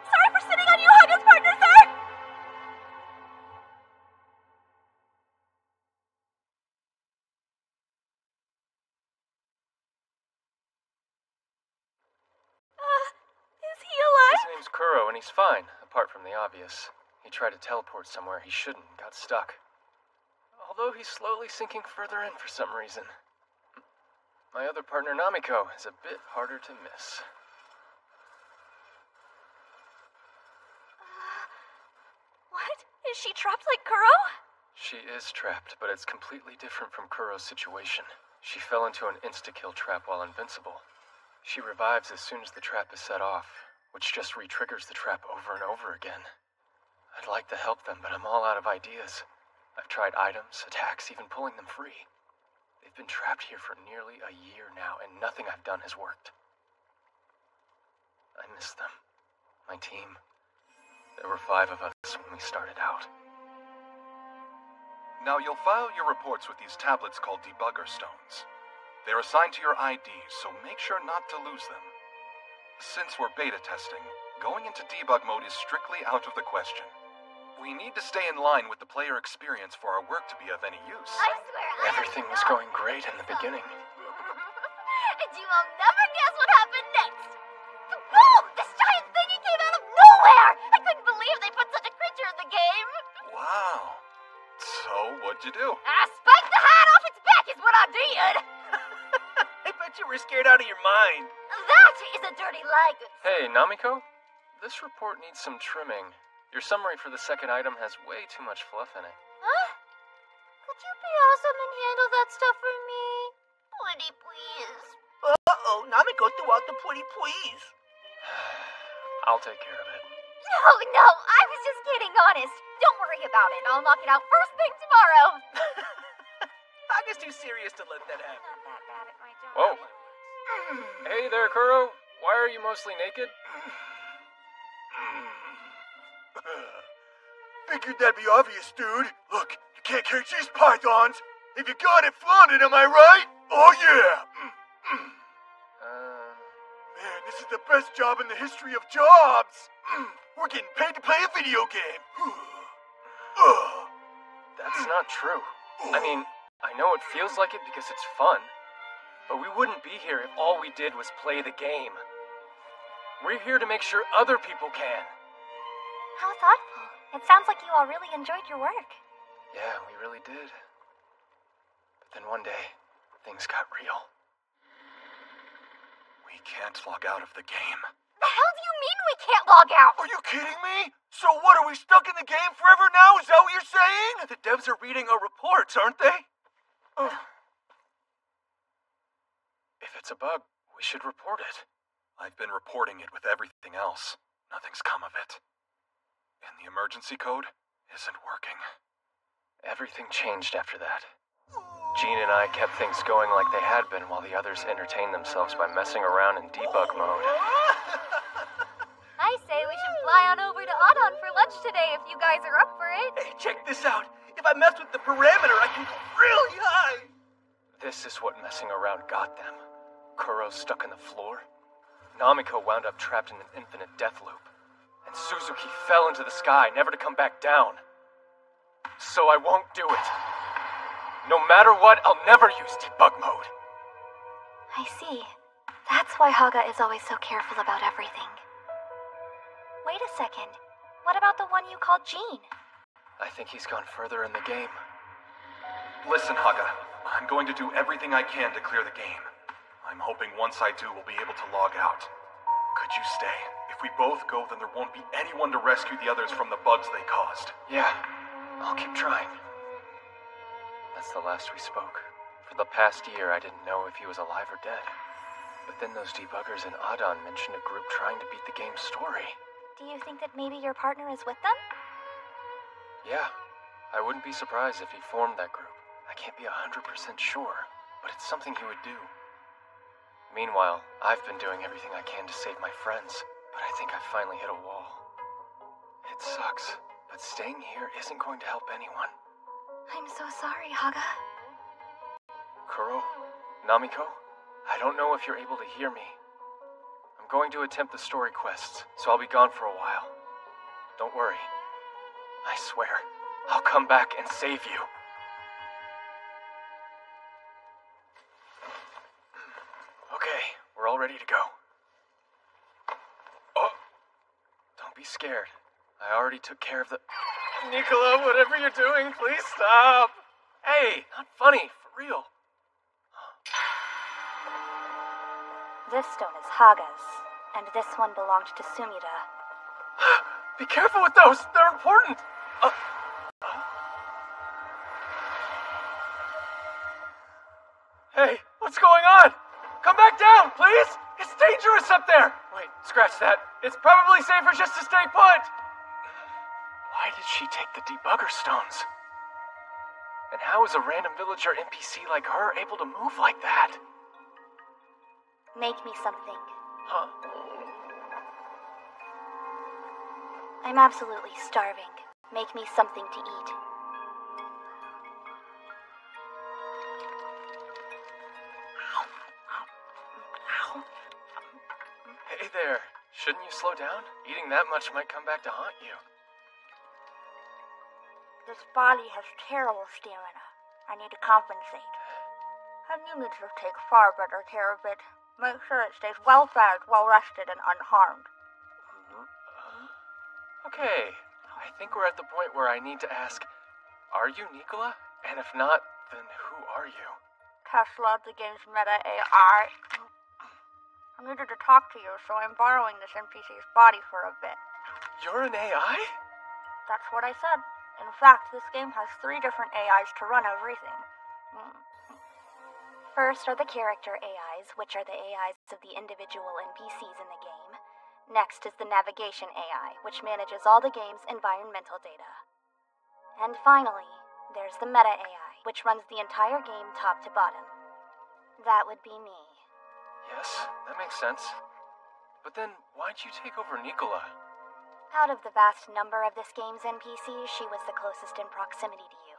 Sorry for sitting on you, Haga's partner, sir! Is he alive? His name's Kuro, and he's fine, apart from the obvious. He tried to teleport somewhere he shouldn't and got stuck. Although he's slowly sinking further in for some reason. My other partner, Namiko, is a bit harder to miss. What? Is she trapped like Kuro? She is trapped, but it's completely different from Kuro's situation. She fell into an insta-kill trap while invincible. She revives as soon as the trap is set off, which just re-triggers the trap over and over again. I'd like to help them, but I'm all out of ideas. I've tried items, attacks, even pulling them free. They've been trapped here for nearly a year now, and nothing I've done has worked. I miss them. My team. There were 5 of us when we started out. Now you'll file your reports with these tablets called debugger stones. They're assigned to your IDs, so make sure not to lose them. Since we're beta testing, going into debug mode is strictly out of the question. We need to stay in line with the player experience for our work to be of any use. I swear, Everything was going great in the beginning. And you will never guess what happened next. Boom! This giant thingy came out of nowhere! I couldn't believe they put such a creature in the game. Wow. So, what'd you do? I spiked the hide off its back is what I did. I bet you were scared out of your mind. That is a dirty lie, good sir. Hey, Namiko? This report needs some trimming. Your summary for the second item has way too much fluff in it. Huh? Could you be awesome and handle that stuff for me? Pretty please. Uh-oh, Namiko threw out the pretty please. I'll take care of it. No, I was just kidding, honest. Don't worry about it. I'll knock it out first thing tomorrow. I'm just too serious to let that happen. Not that bad at my job. Whoa. Hey there, Kuro. Why are you mostly naked? Figured that'd be obvious, dude. Look, you can't catch these pythons. If you got it, flaunt it, am I right? Oh, yeah. Man, this is the best job in the history of jobs. We're getting paid to play a video game. That's not true. I mean, I know it feels like it because it's fun. But we wouldn't be here if all we did was play the game. We're here to make sure other people can. How thoughtful. It sounds like you all really enjoyed your work. Yeah, we really did. But then one day, things got real. We can't log out of the game. The hell do you mean we can't log out? Are you kidding me? So what, are we stuck in the game forever now? Is that what you're saying? The devs are reading our reports, aren't they? If it's a bug, we should report it. I've been reporting it with everything else. Nothing's come of it. And the emergency code isn't working. Everything changed after that. Jean and I kept things going like they had been while the others entertained themselves by messing around in debug mode. I say we should fly on over to Adon for lunch today if you guys are up for it. Hey, check this out. If I mess with the parameter, I can go really high. This is what messing around got them. Kuro's stuck in the floor. Namiko wound up trapped in an infinite death loop. And Suzuki fell into the sky, never to come back down. So I won't do it. No matter what, I'll never use debug mode. I see. That's why Haga is always so careful about everything. Wait a second. What about the one you called Gene? I think he's gone further in the game. Listen, Haga. I'm going to do everything I can to clear the game. I'm hoping once I do, we'll be able to log out. Could you stay? If we both go, then there won't be anyone to rescue the others from the bugs they caused. Yeah, I'll keep trying. That's the last we spoke. For the past year, I didn't know if he was alive or dead. But then those debuggers in Adon mentioned a group trying to beat the game's story. Do you think that maybe your partner is with them? Yeah, I wouldn't be surprised if he formed that group. I can't be 100% sure, but it's something he would do. Meanwhile, I've been doing everything I can to save my friends, but I think I've finally hit a wall. It sucks, but staying here isn't going to help anyone. I'm so sorry, Haga. Kuro, Namiko, I don't know if you're able to hear me. I'm going to attempt the story quests, so I'll be gone for a while. Don't worry. I swear, I'll come back and save you. Okay, we're all ready to go. Oh, don't be scared. I already took care of the... Nicola, whatever you're doing, please stop. Hey, not funny, for real. This stone is Haga's, and this one belonged to Sumida. Be careful with those, they're important. Hey, what's going on? Come back down, please! It's dangerous up there! Wait, scratch that. It's probably safer just to stay put! Why did she take the debugger stones? And how is a random villager NPC like her able to move like that? Make me something. Huh? I'm absolutely starving. Make me something to eat. Hey there, shouldn't you slow down? Eating that much might come back to haunt you. This body has terrible stamina. I need to compensate. And you need to take far better care of it. Make sure it stays well fed, well rested, and unharmed. Okay, I think we're at the point where I need to ask, are you Nicola? And if not, then who are you? Tesla, the game's meta AI. I needed to talk to you, so I'm borrowing this NPC's body for a bit. You're an AI? That's what I said. In fact, this game has 3 different AIs to run everything. First are the character AIs, which are the AIs of the individual NPCs in the game. Next is the navigation AI, which manages all the game's environmental data. And finally, there's the meta AI, which runs the entire game top to bottom. That would be me. Yes, that makes sense. But then, why'd you take over Nicola? Out of the vast number of this game's NPCs, she was the closest in proximity to you.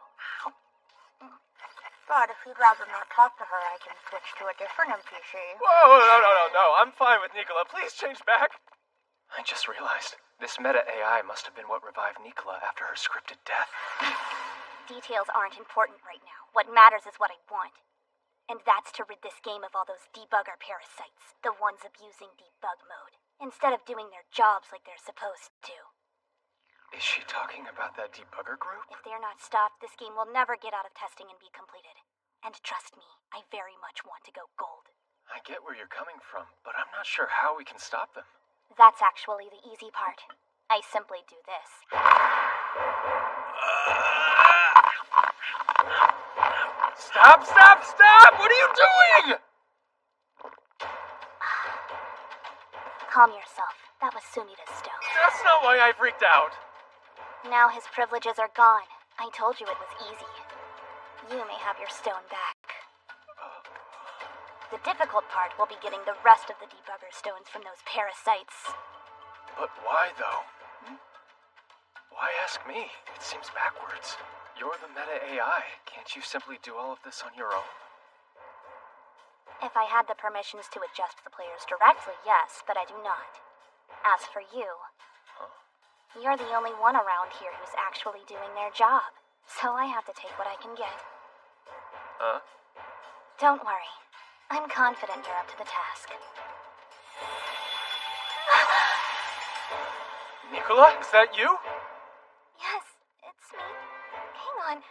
But if you'd rather not talk to her, I can switch to a different NPC. Whoa, no. I'm fine with Nicola. Please change back. I just realized this meta AI must have been what revived Nicola after her scripted death. Details aren't important right now. What matters is what I want. And that's to rid this game of all those debugger parasites, the ones abusing debug mode, instead of doing their jobs like they're supposed to. Is she talking about that debugger group? If they're not stopped, this game will never get out of testing and be completed. And trust me, I very much want to go gold. I get where you're coming from, but I'm not sure how we can stop them. That's actually the easy part. I simply do this. Stop! What are you doing? Calm yourself. That was Sumida's stone. That's not why I freaked out. Now his privileges are gone. I told you it was easy. You may have your stone back. The difficult part will be getting the rest of the debugger stones from those parasites. But why, though? Why ask me? It seems backwards. You're the meta AI. Can't you simply do all of this on your own? If I had the permissions to adjust the players directly, yes, but I do not. As for you, you're the only one around here who's actually doing their job, so I have to take what I can get. Huh? Don't worry. I'm confident you're up to the task. Nicola, is that you? Yes, it's me. Hang on.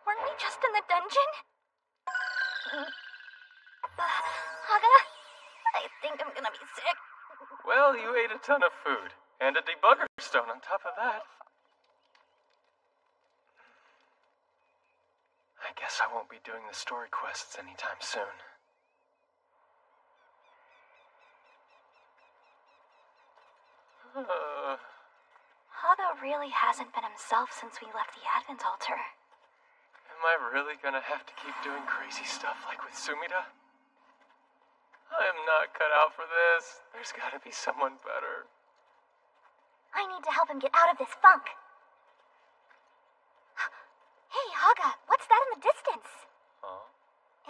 Weren't we just in the dungeon? Haga, I think I'm gonna be sick. Well, you ate a ton of food. And a debugger stone on top of that. I guess I won't be doing the story quests anytime soon. Haga really hasn't been himself since we left the Advent altar. Am I really gonna have to keep doing crazy stuff like with Sumida? I am not cut out for this. There's gotta be someone better. I need to help him get out of this funk. Hey, Haga, what's that in the distance? Huh?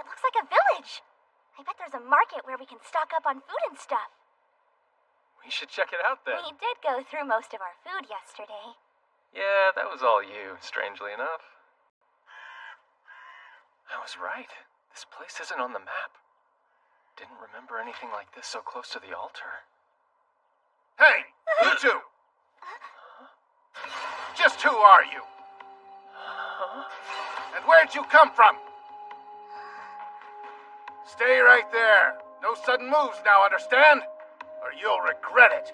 It looks like a village. I bet there's a market where we can stock up on food and stuff. We should check it out then. We did go through most of our food yesterday. Yeah, that was all you, strangely enough. I was right. This place isn't on the map. Didn't remember anything like this so close to the altar. Hey, you two! Just who are you? And where'd you come from? Stay right there. No sudden moves now, understand? Or you'll regret it.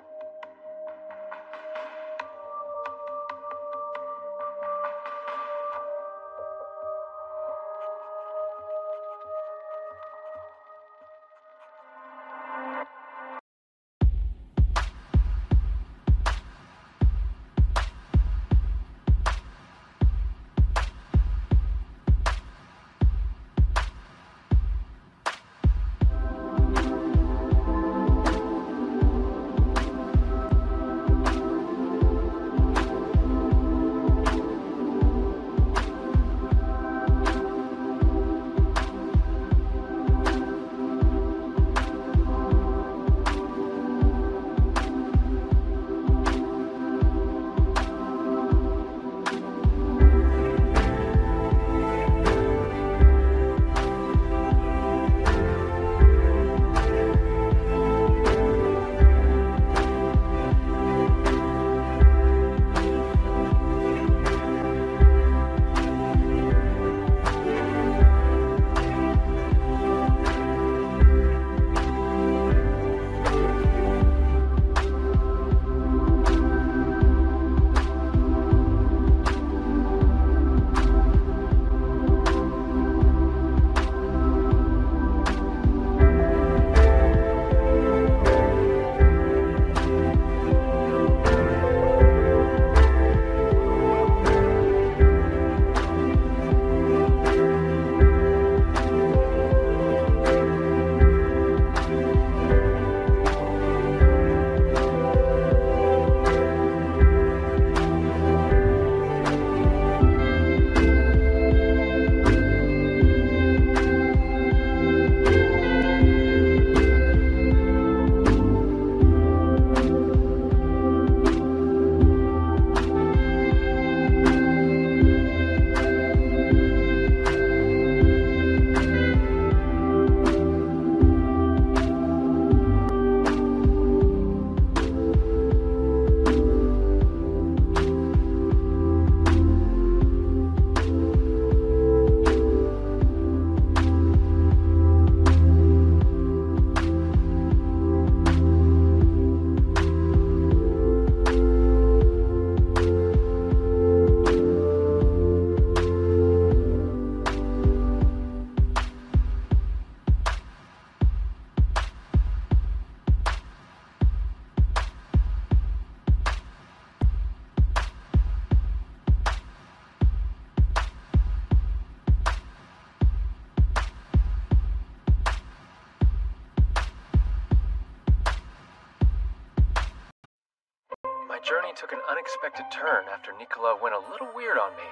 my journey took an unexpected turn after Nikola went a little weird on me.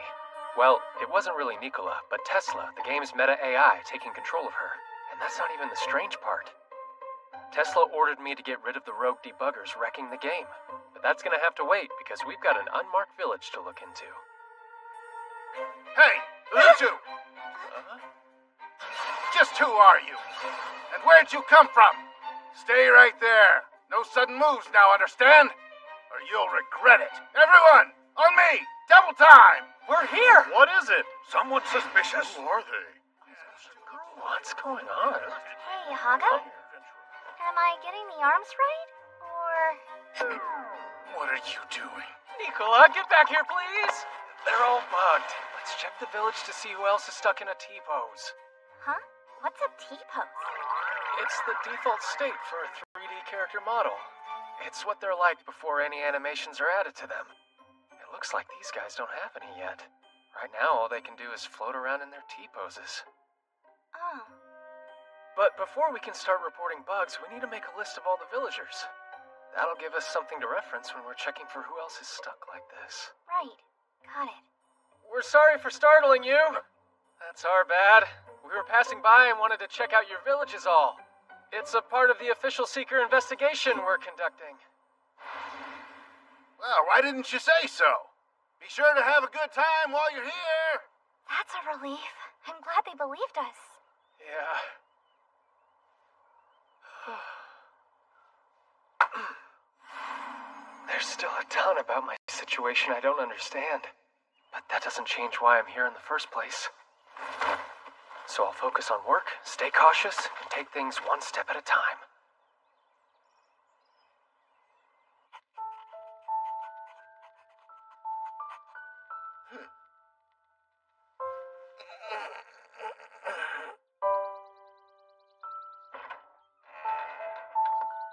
Well, it wasn't really Nikola, but Tesla, the game's meta AI, taking control of her. And that's not even the strange part. Tesla ordered me to get rid of the rogue debuggers wrecking the game. But that's gonna have to wait because we've got an unmarked village to look into. Hey, you two! Just who are you? And where'd you come from? Stay right there. No sudden moves now, understand? Or you'll regret it. Everyone, on me! Double time! We're here! What is it? Someone suspicious? Who are they? What's going on? Hey, Haga? Am I getting the arms right? Or... What are you doing? Nikola, get back here, please! They're all bugged. Let's check the village to see who else is stuck in a T-pose. Huh? What's a T-pose? It's the default state for a 3D character model. It's what they're like before any animations are added to them. It looks like these guys don't have any yet. Right now, all they can do is float around in their T-poses. Oh. But before we can start reporting bugs, we need to make a list of all the villagers. That'll give us something to reference when we're checking for who else is stuck like this. Right. Got it. We're sorry for startling you. That's our bad. We were passing by and wanted to check out your village is all. It's a part of the official seeker investigation we're conducting. Well, why didn't you say so? Be sure to have a good time while you're here. That's a relief. I'm glad they believed us. Yeah. There's still a ton about my situation I don't understand. But that doesn't change why I'm here in the first place. So I'll focus on work, stay cautious, and take things one step at a time.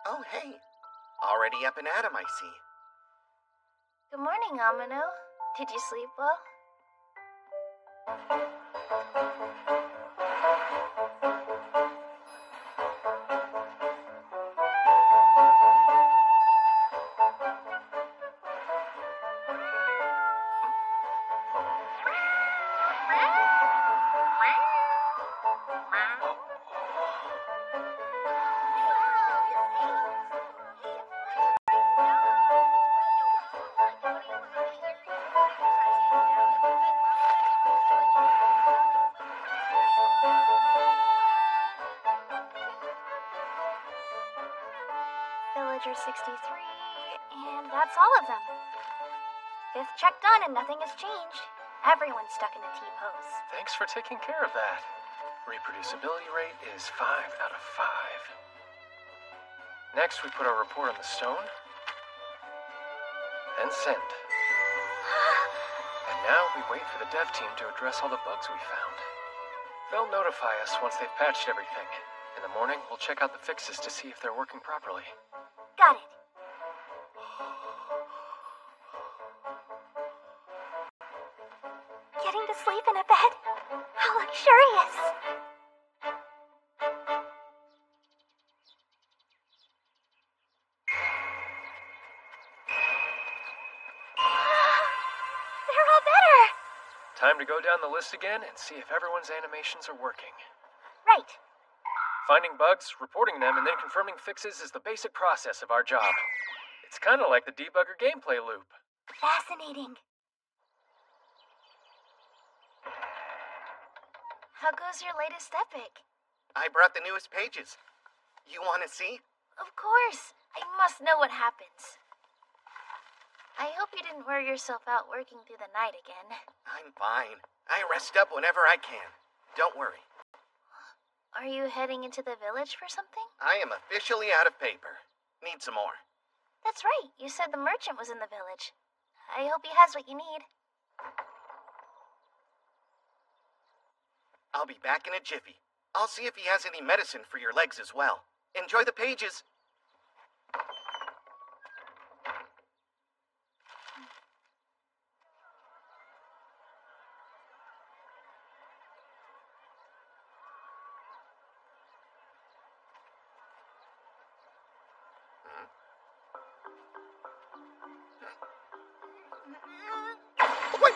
Oh, hey. Already up and at 'em, I see. Good morning, Amino. Did you sleep well? Villager 63, and that's all of them. Fifth check done and nothing has changed. Everyone's stuck in a T-pose. Thanks for taking care of that. Reproducibility rate is 5 out of 5. Next, we put our report on the stone, then send. And now we wait for the dev team to address all the bugs we found. They'll notify us once they've patched everything. In the morning, we'll check out the fixes to see if they're working properly. Got it. Getting to sleep in a bed? How luxurious! They're all better! Time to go down the list again and see if everyone's animations are working. Right. Finding bugs, reporting them, and then confirming fixes is the basic process of our job. It's kind of like the debugger gameplay loop. Fascinating. How goes your latest epic? I brought the newest pages. You want to see? Of course. I must know what happens. I hope you didn't wear yourself out working through the night again. I'm fine. I rest up whenever I can. Don't worry. Are you heading into the village for something? I am officially out of paper. Need some more. That's right. You said the merchant was in the village. I hope he has what you need. I'll be back in a jiffy. I'll see if he has any medicine for your legs as well. Enjoy the pages.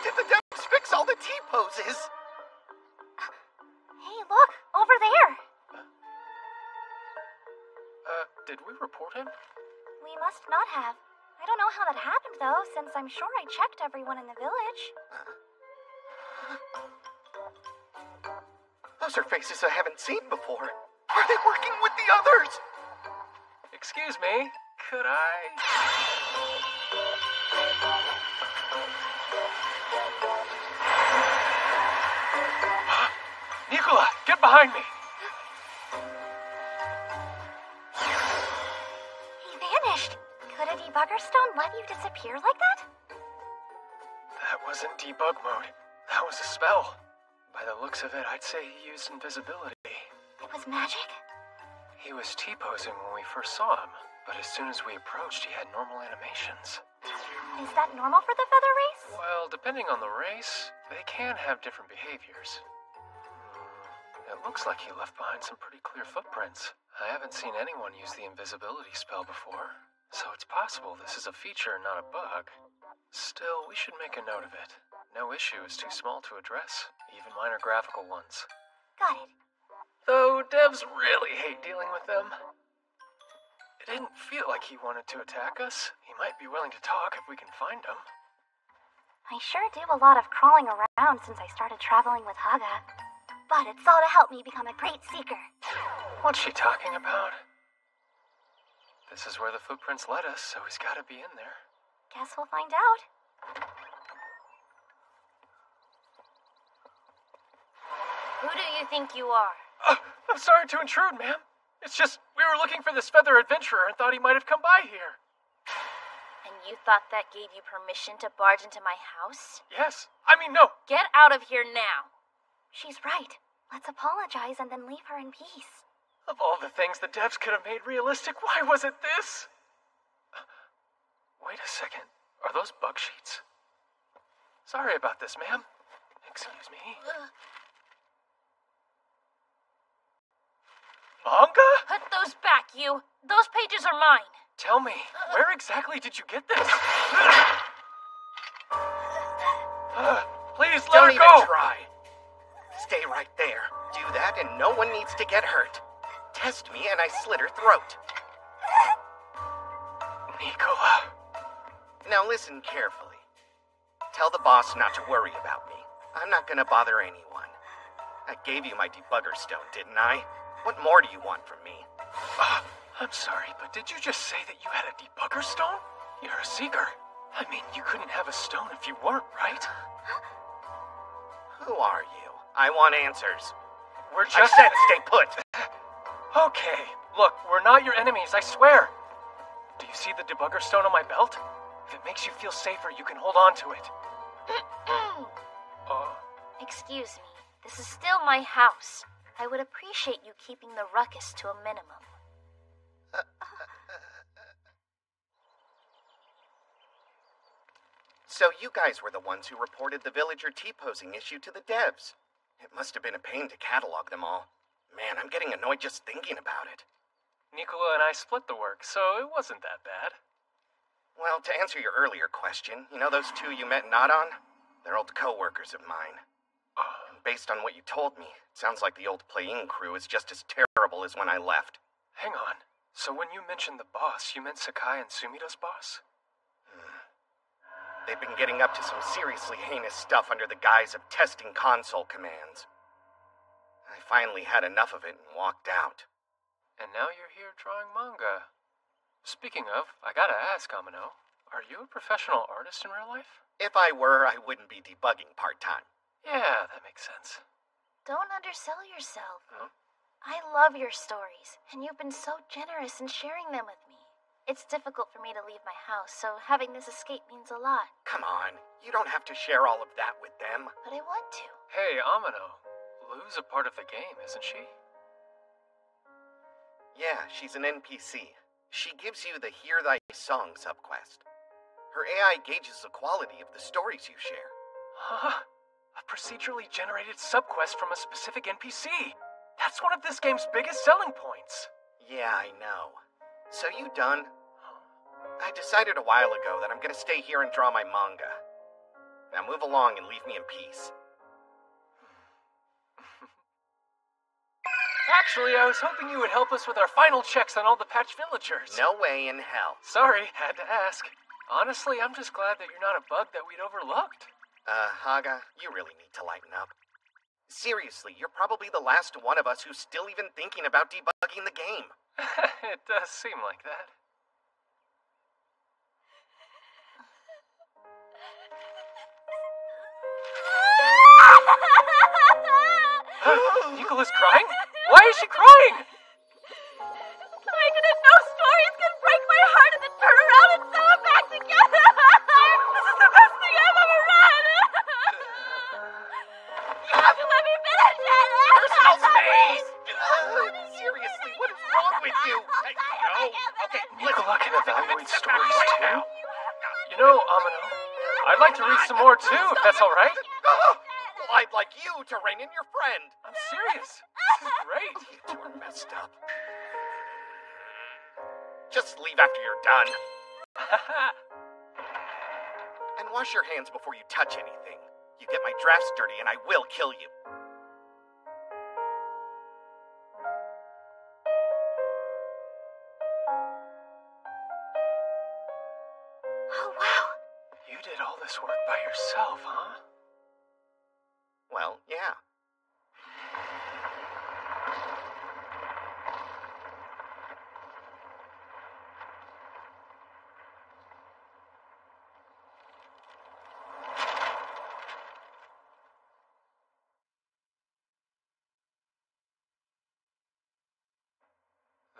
Did the devs fix all the T-poses? Hey, look, over there. Did we report him? We must not have. I don't know how that happened, though, since I'm sure I checked everyone in the village. Those are faces I haven't seen before. Are they working with the others? Excuse me, could I... Nicola, get behind me! He vanished. Could a debugger stone let you disappear like that? That wasn't debug mode. That was a spell. By the looks of it, I'd say he used invisibility. It was magic? He was T-posing when we first saw him, but as soon as we approached, he had normal animations. Is that normal for the feather race? Well, depending on the race, they can have different behaviors. It looks like he left behind some pretty clear footprints. I haven't seen anyone use the invisibility spell before, so it's possible this is a feature, not a bug. Still, we should make a note of it. No issue is too small to address, even minor graphical ones. Got it. Though devs really hate dealing with them. It didn't feel like he wanted to attack us. He might be willing to talk if we can find him. I sure do a lot of crawling around since I started traveling with Haga. But it's all to help me become a great seeker. What's she talking about? This is where the footprints led us, so he's gotta be in there. Guess we'll find out. Who do you think you are? I'm sorry to intrude, ma'am. It's just, we were looking for this feather adventurer and thought he might have come by here. And you thought that gave you permission to barge into my house? Yes. I mean, no. Get out of here now. She's right. Let's apologize and then leave her in peace. Of all the things the devs could have made realistic, why was it this? Wait a second. Are those bug sheets? Sorry about this, ma'am. Excuse me. Manga? Put those back, you. Those pages are mine. Tell me, where exactly did you get this? Please let Don't her go! even try. Stay right there. Do that and no one needs to get hurt. Test me and I slit her throat. Nicola. Now listen carefully. Tell the boss not to worry about me. I'm not gonna bother anyone. I gave you my debugger stone, didn't I? What more do you want from me? I'm sorry, but did you just say that you had a debugger stone? You're a seeker. I mean, you couldn't have a stone if you weren't, right? Who are you? I want answers. We're just... I said stay put. Okay, look, we're not your enemies, I swear. Do you see the debugger stone on my belt? If it makes you feel safer, you can hold on to it. Excuse me, this is still my house. I would appreciate you keeping the ruckus to a minimum. So you guys were the ones who reported the villager T-posing issue to the devs. It must have been a pain to catalog them all. Man, I'm getting annoyed just thinking about it. Nicola and I split the work, so it wasn't that bad. Well, to answer your earlier question, you know those two you met in Nodon? They're old co-workers of mine. And based on what you told me, it sounds like the old playing crew is just as terrible as when I left. Hang on. So when you mentioned the boss, you meant Sakai and Sumido's boss? They've been getting up to some seriously heinous stuff under the guise of testing console commands. I finally had enough of it and walked out. And now you're here drawing manga. Speaking of, I gotta ask, Amino, are you a professional artist in real life? If I were, I wouldn't be debugging part-time. Yeah, that makes sense. Don't undersell yourself. I love your stories, and you've been so generous in sharing them with me. It's difficult for me to leave my house, so having this escape means a lot. Come on, you don't have to share all of that with them. But I want to. Hey, Amino, Lou's a part of the game, isn't she? Yeah, she's an NPC. She gives you the Hear Thy Song subquest. Her AI gauges the quality of the stories you share. Huh? A procedurally generated subquest from a specific NPC. That's one of this game's biggest selling points. Yeah, I know. So you done? I decided a while ago that I'm gonna stay here and draw my manga. Now move along and leave me in peace. Actually, I was hoping you would help us with our final checks on all the patch villagers. No way in hell. Sorry, had to ask. Honestly, I'm just glad that you're not a bug that we'd overlooked. Haga, you really need to lighten up. Seriously, you're probably the last one of us who's still even thinking about debugging the game. It does seem like that. Nicola's crying? Why is she crying? I didn't know stories could break my heart and then turn around and sew it back together. This is the best thing I've ever read. You have to let me finish it. Personal space! Seriously, what is wrong with you? No. Okay, Nicola can evaluate stories too. You know, Amino, I'd like to read some more too, if that's all right. Well, I'd like you to rein in your friend. I'm serious. This is great. You two are messed up. Just leave after you're done. And wash your hands before you touch anything. You get my drafts dirty and I will kill you. Oh, wow. You did all this work by yourself, huh? Well, yeah.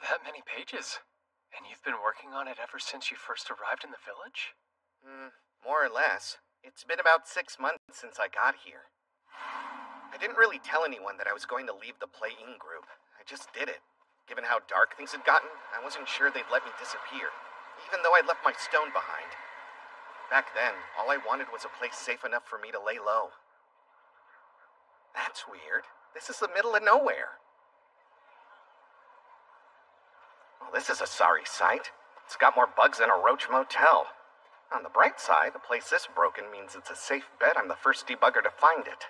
That many pages? And you've been working on it ever since you first arrived in the village? More or less. It's been about 6 months since I got here. I didn't really tell anyone that I was going to leave the Play-In group. I just did it. Given how dark things had gotten, I wasn't sure they'd let me disappear, even though I'd left my stone behind. Back then, all I wanted was a place safe enough for me to lay low. That's weird. This is the middle of nowhere. Well, this is a sorry sight. It's got more bugs than a Roach Motel. On the bright side, a place this broken means it's a safe bet I'm the first debugger to find it.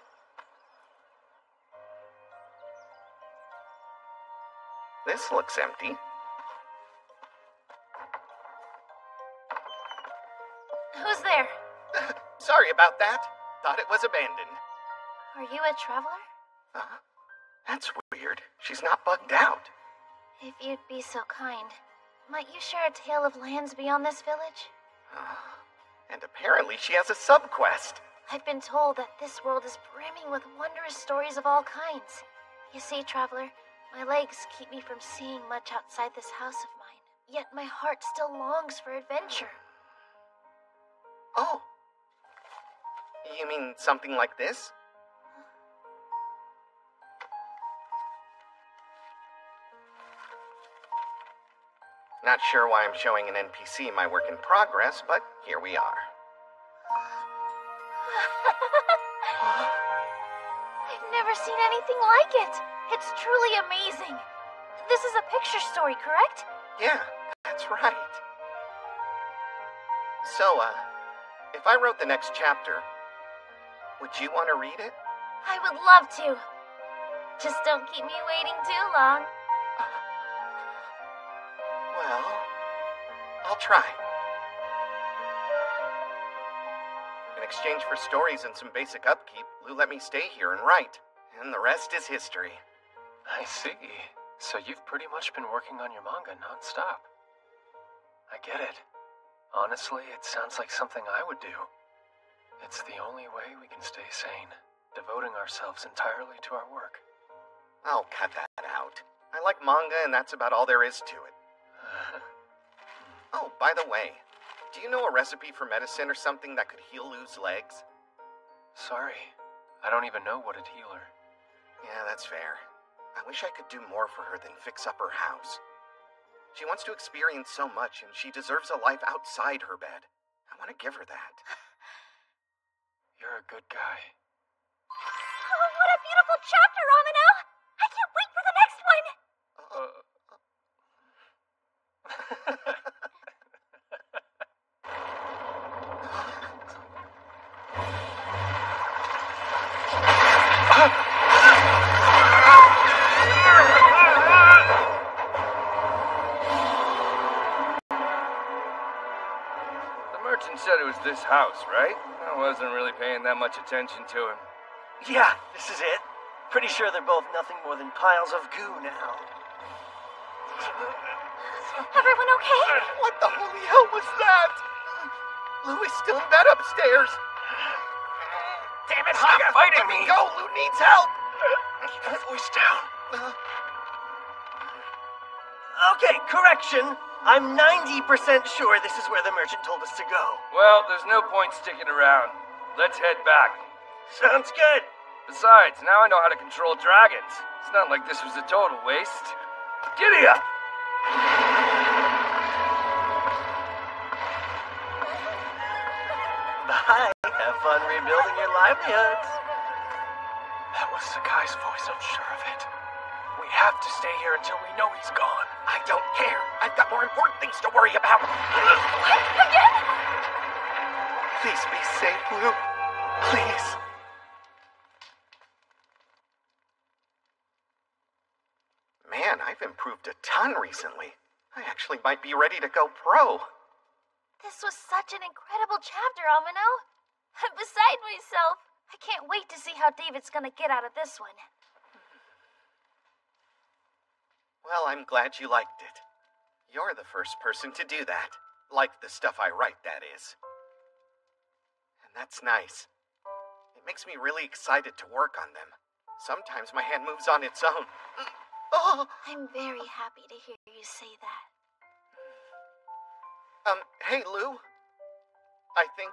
This looks empty. Who's there? Sorry about that. Thought it was abandoned. Are you a traveler? That's weird. She's not bugged out. If you'd be so kind, might you share a tale of lands beyond this village? And apparently she has a sub-quest. I've been told that this world is brimming with wondrous stories of all kinds. You see, traveler, my legs keep me from seeing much outside this house of mine, yet my heart still longs for adventure. Oh. You mean something like this? Not sure why I'm showing an NPC my work in progress, but here we are. I've never seen anything like it. It's truly amazing. This is a picture story, correct? Yeah, that's right. So, if I wrote the next chapter, would you want to read it? I would love to. Just don't keep me waiting too long. Well, I'll try. In exchange for stories and some basic upkeep, Lou let me stay here and write, and the rest is history. I see. So you've pretty much been working on your manga non-stop. I get it. Honestly, it sounds like something I would do. It's the only way we can stay sane, devoting ourselves entirely to our work. I'll cut that out. I like manga, and that's about all there is to it. Oh, by the way, do you know a recipe for medicine or something that could heal Lou's legs? Sorry, I don't even know what would heal her. Yeah, that's fair. I wish I could do more for her than fix up her house. She wants to experience so much, and she deserves a life outside her bed. I want to give her that. You're a good guy. Oh, what a beautiful chapter, Amino! I can't wait for the next one! merchant said it was this house, right? I wasn't really paying that much attention to him. Yeah, this is it. Pretty sure they're both nothing more than piles of goo now. Everyone okay? What the holy hell was that? Lou is still in bed upstairs. Damn it, Stop Haga! fighting Let me me. go! Lou needs help! Keep your voice down. Okay, correction. I'm 90% sure this is where the merchant told us to go. Well, there's no point sticking around. Let's head back. Sounds good. Besides, now I know how to control dragons. It's not like this was a total waste. Giddy up! Bye. Have fun rebuilding your livelihoods. That was Sakai's voice, I'm sure of it. We have to stay here until we know he's gone. I don't care. I've got more important things to worry about. What? Again? Please be safe, Lou. Please. Man, I've improved a ton recently. I actually might be ready to go pro. This was such an incredible chapter, Amino. I'm beside myself. I can't wait to see how David's gonna get out of this one. Well, I'm glad you liked it. You're the first person to do that. Like the stuff I write, that is. And that's nice. It makes me really excited to work on them. Sometimes my hand moves on its own. Oh. I'm very happy to hear you say that. Hey, Lou. I think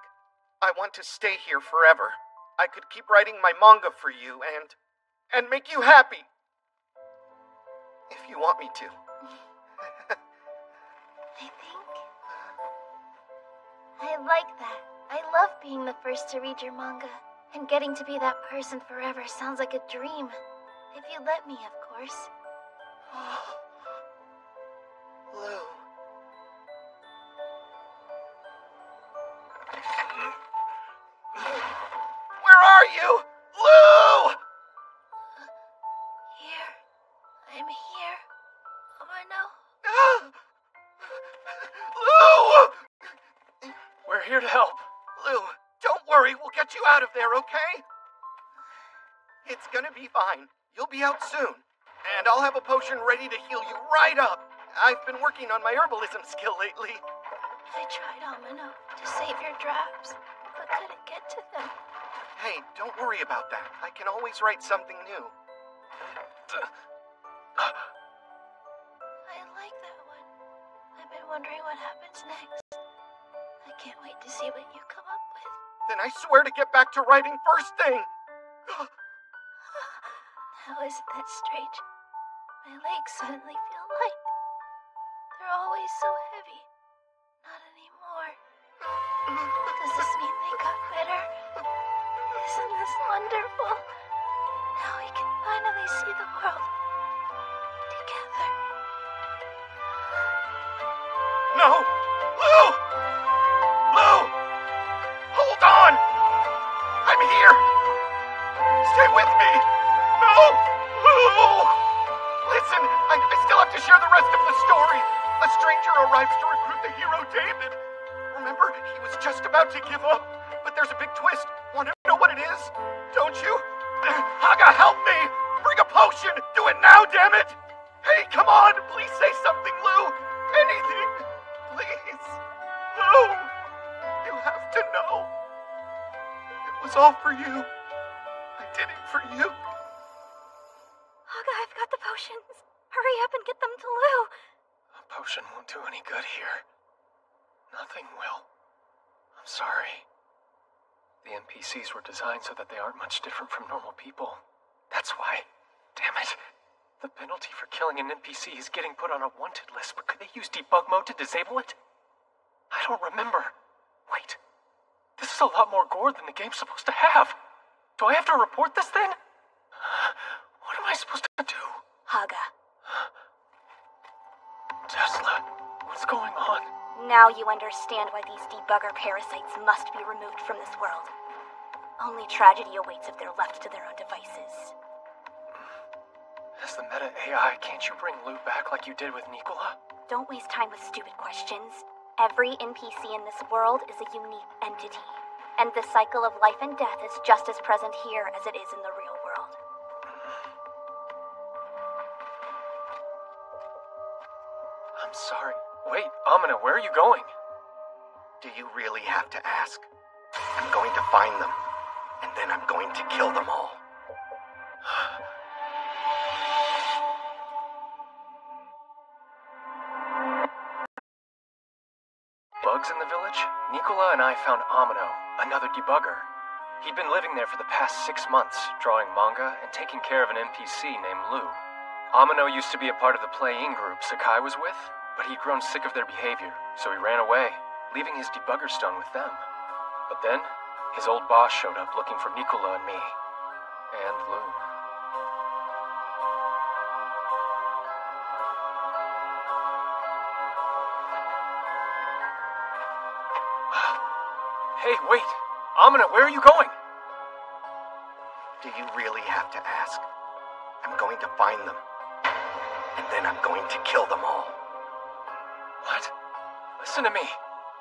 I want to stay here forever. I could keep writing my manga for you and make you happy. If you want me to. I like that. I love being the first to read your manga. And getting to be that person forever sounds like a dream. If you let me, of course. Lou. Where are you? Lou! Here. I'm here. Amino. Lou! We're here to help. Lou, don't worry. We'll get you out of there, okay? It's gonna be fine. You'll be out soon. And I'll have a potion ready to heal you right up. I've been working on my herbalism skill lately. I tried, Amino, to save your drafts, but couldn't get to them. Hey, don't worry about that. I can always write something new. I like that one. I've been wondering what happens next. I can't wait to see what you come up with. Then I swear to get back to writing first thing. How is it that strange? My legs suddenly feel light. They're always so heavy. Not anymore. Does this mean they got better? Isn't this wonderful? Now we can finally see the world together. No! Lou! Lou! Hold on! I'm here! Stay with me! No! Lou! Listen, I still have to share the rest of the story. A stranger arrives to recruit the hero David. Remember, he was just about to give up. But there's a big twist. Want to know what it is? Don't you? Haga, help me! Bring a potion! Do it now, damn it! Hey, come on! Please say something, Lou! Anything! Please! Lou! You have to know. It was all for you. I did it for you. Haga, I've got the potions. Hurry up and get them to Lou. A potion won't do any good here. Nothing will. I'm sorry. The NPCs were designed so that they aren't much different from normal people. That's why. Damn it. The penalty for killing an NPC is getting put on a wanted list, but could they use debug mode to disable it? I don't remember. Wait. This is a lot more gore than the game's supposed to have. Do I have to report this then? What am I supposed to do? Haga. Tesla, what's going on? Now you understand why these debugger parasites must be removed from this world. Only tragedy awaits if they're left to their own devices. As the meta AI, can't you bring Lou back like you did with Nicola? Don't waste time with stupid questions. Every NPC in this world is a unique entity, and the cycle of life and death is just as present here as it is in the real world. I'm sorry. Wait, Amina, where are you going? Do you really have to ask? I'm going to find them, and then I'm going to kill them all. Bugs in the village? Nicola and I found Amino, another debugger. He'd been living there for the past 6 months, drawing manga and taking care of an NPC named Lou. Amino used to be a part of the playing group Sakai was with, but he'd grown sick of their behavior, so he ran away, leaving his debugger stone with them. But then, his old boss showed up looking for Nicola and me. And Lou. Hey, wait! Amina, where are you going? Do you really have to ask? I'm going to find them, and then I'm going to kill them all. What? Listen to me.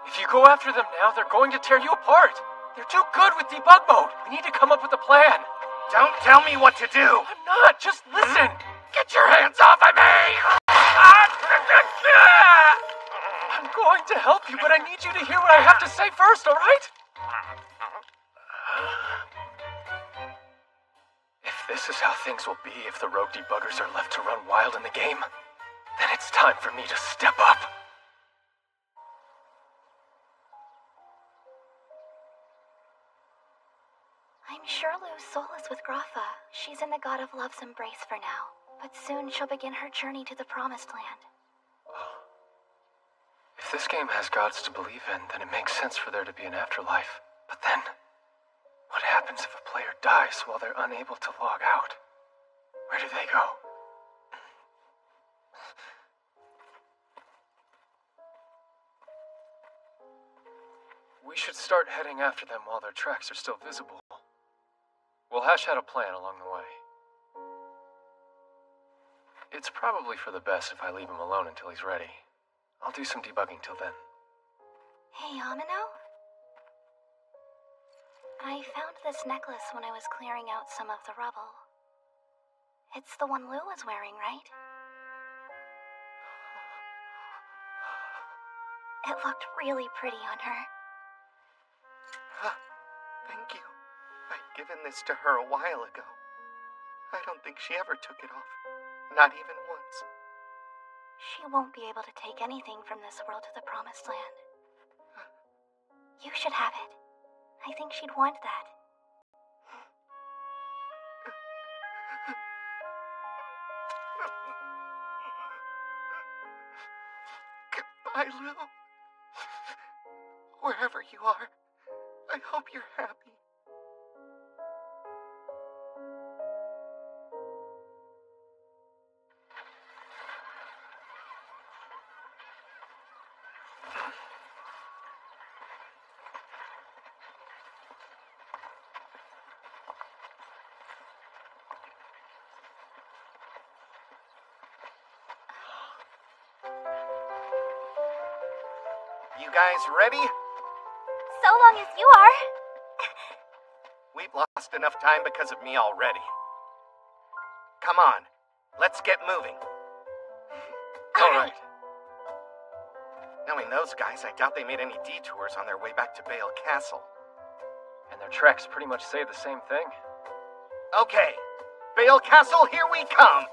If you go after them now, they're going to tear you apart. They're too good with debug mode. We need to come up with a plan. Don't tell me what to do. I'm not. Just listen. Get your hands off of me! I'm going to help you, but I need you to hear what I have to say first, all right? If this is how things will be if the rogue debuggers are left to run wild in the game, then it's time for me to step up. I'm sure Lou's soul is with Grapha. She's in the God of Love's embrace for now, but soon she'll begin her journey to the Promised Land. If this game has gods to believe in, then it makes sense for there to be an afterlife. But then, what happens if a player dies while they're unable to log out? Where do they go? We should start heading after them while their tracks are still visible. We'll hash out a plan along the way. It's probably for the best if I leave him alone until he's ready. I'll do some debugging till then. Hey, Amino? I found this necklace when I was clearing out some of the rubble. It's the one Lou was wearing, right? It looked really pretty on her. Thank you. I'd given this to her a while ago. I don't think she ever took it off. Not even once. She won't be able to take anything from this world to the Promised Land. You should have it. I think she'd want that. Goodbye, Lou. Wherever you are, I hope you're happy. You guys ready? So long as you are. We've lost enough time because of me already. Come on, let's get moving. All right. Knowing those guys, I doubt they made any detours on their way back to Bale Castle. And their tracks pretty much say the same thing. Okay, Bale Castle, here we come.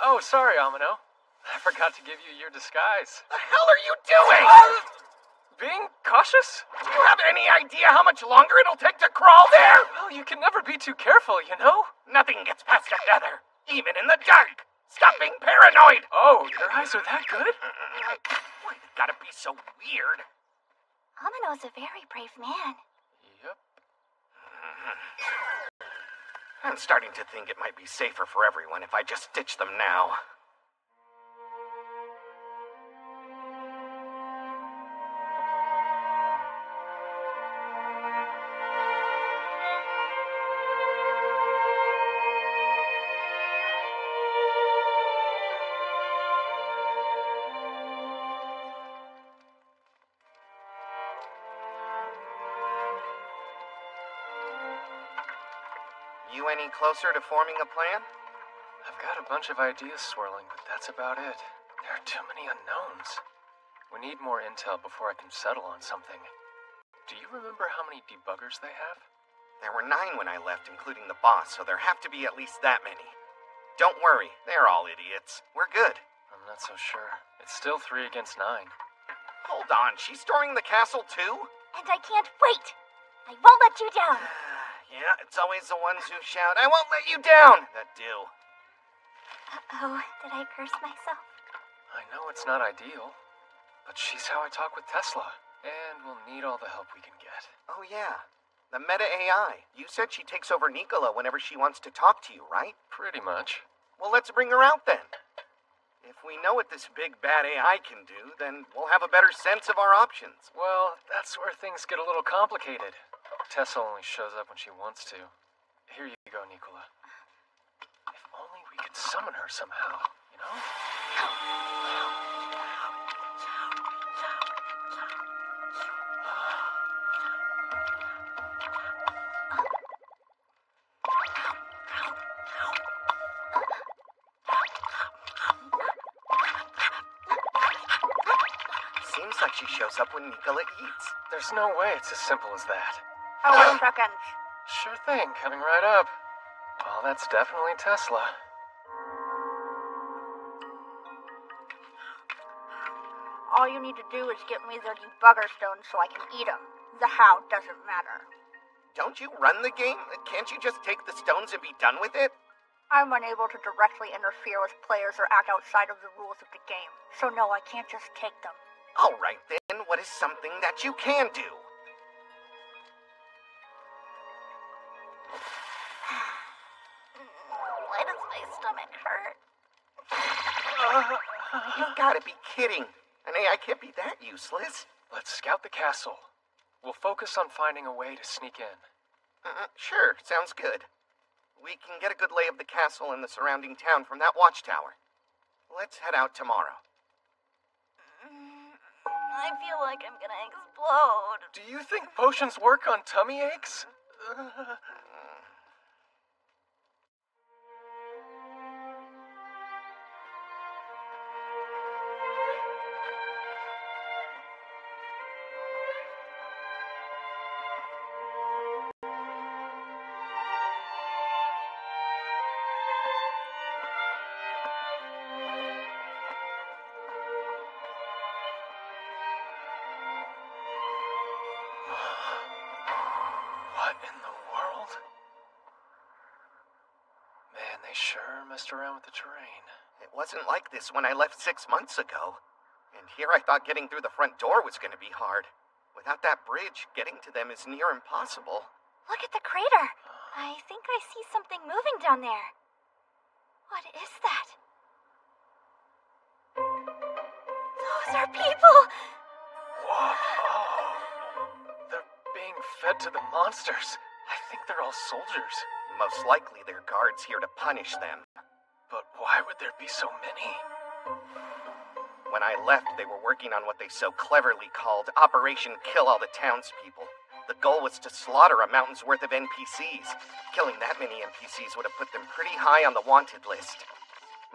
Oh, sorry, Amino. I forgot to give you your disguise. The hell are you doing? Being cautious? Do you have any idea how much longer it'll take to crawl there? Well, you can never be too careful, you know? Nothing gets past another, even in the dark. Stop being paranoid. Oh, your eyes are that good? Why you gotta be so weird? Amino's a very brave man. Yep. I'm starting to think it might be safer for everyone if I just ditch them now. You any closer to forming a plan? I've got a bunch of ideas swirling, but that's about it. There are too many unknowns. We need more intel before I can settle on something. Do you remember how many debuggers they have? There were 9 when I left, including the boss, so there have to be at least that many. Don't worry, they're all idiots. We're good. I'm not so sure. It's still 3 against 9. Hold on, she's storming the castle too? And I can't wait! I won't let you down! Yeah, it's always the ones who shout, "I won't let you down!" that do. Uh-oh, did I curse myself? I know it's not ideal, but she's how I talk with Tesla, and we'll need all the help we can get. Oh yeah, the Meta AI. You said she takes over Nicola whenever she wants to talk to you, right? Pretty much. Well, let's bring her out then. If we know what this big bad AI can do, then we'll have a better sense of our options. Well, that's where things get a little complicated. Tessa only shows up when she wants to. Here you go, Nicola. If only we could summon her somehow, you know? Seems like she shows up when Nicola eats. There's no way it's as simple as that. 1 second. Sure thing, coming right up. Well, that's definitely Tesla. All you need to do is get me the debugger stones so I can eat them. The how doesn't matter. Don't you run the game? Can't you just take the stones and be done with it? I'm unable to directly interfere with players or act outside of the rules of the game. So no, I can't just take them. All right then, what is something that you can do? Why does my stomach hurt? You've got to be kidding. An AI can't be that useless. Let's scout the castle. We'll focus on finding a way to sneak in. Sure, sounds good. We can get a good lay of the castle and the surrounding town from that watchtower. Let's head out tomorrow. I feel like I'm gonna explode. Do you think potions work on tummy aches? What in the world? Man, they sure messed around with the terrain. It wasn't like this when I left 6 months ago. And here I thought getting through the front door was going to be hard. Without that bridge, getting to them is near impossible. Look at the crater. I think I see something moving down there. What is that? Those are people! Whoa! They're being fed to the monsters. I think they're all soldiers. Most likely they're guards here to punish them. But why would there be so many? When I left, they were working on what they so cleverly called Operation Kill All the Townspeople. The goal was to slaughter a mountain's worth of NPCs. Killing that many NPCs would have put them pretty high on the wanted list.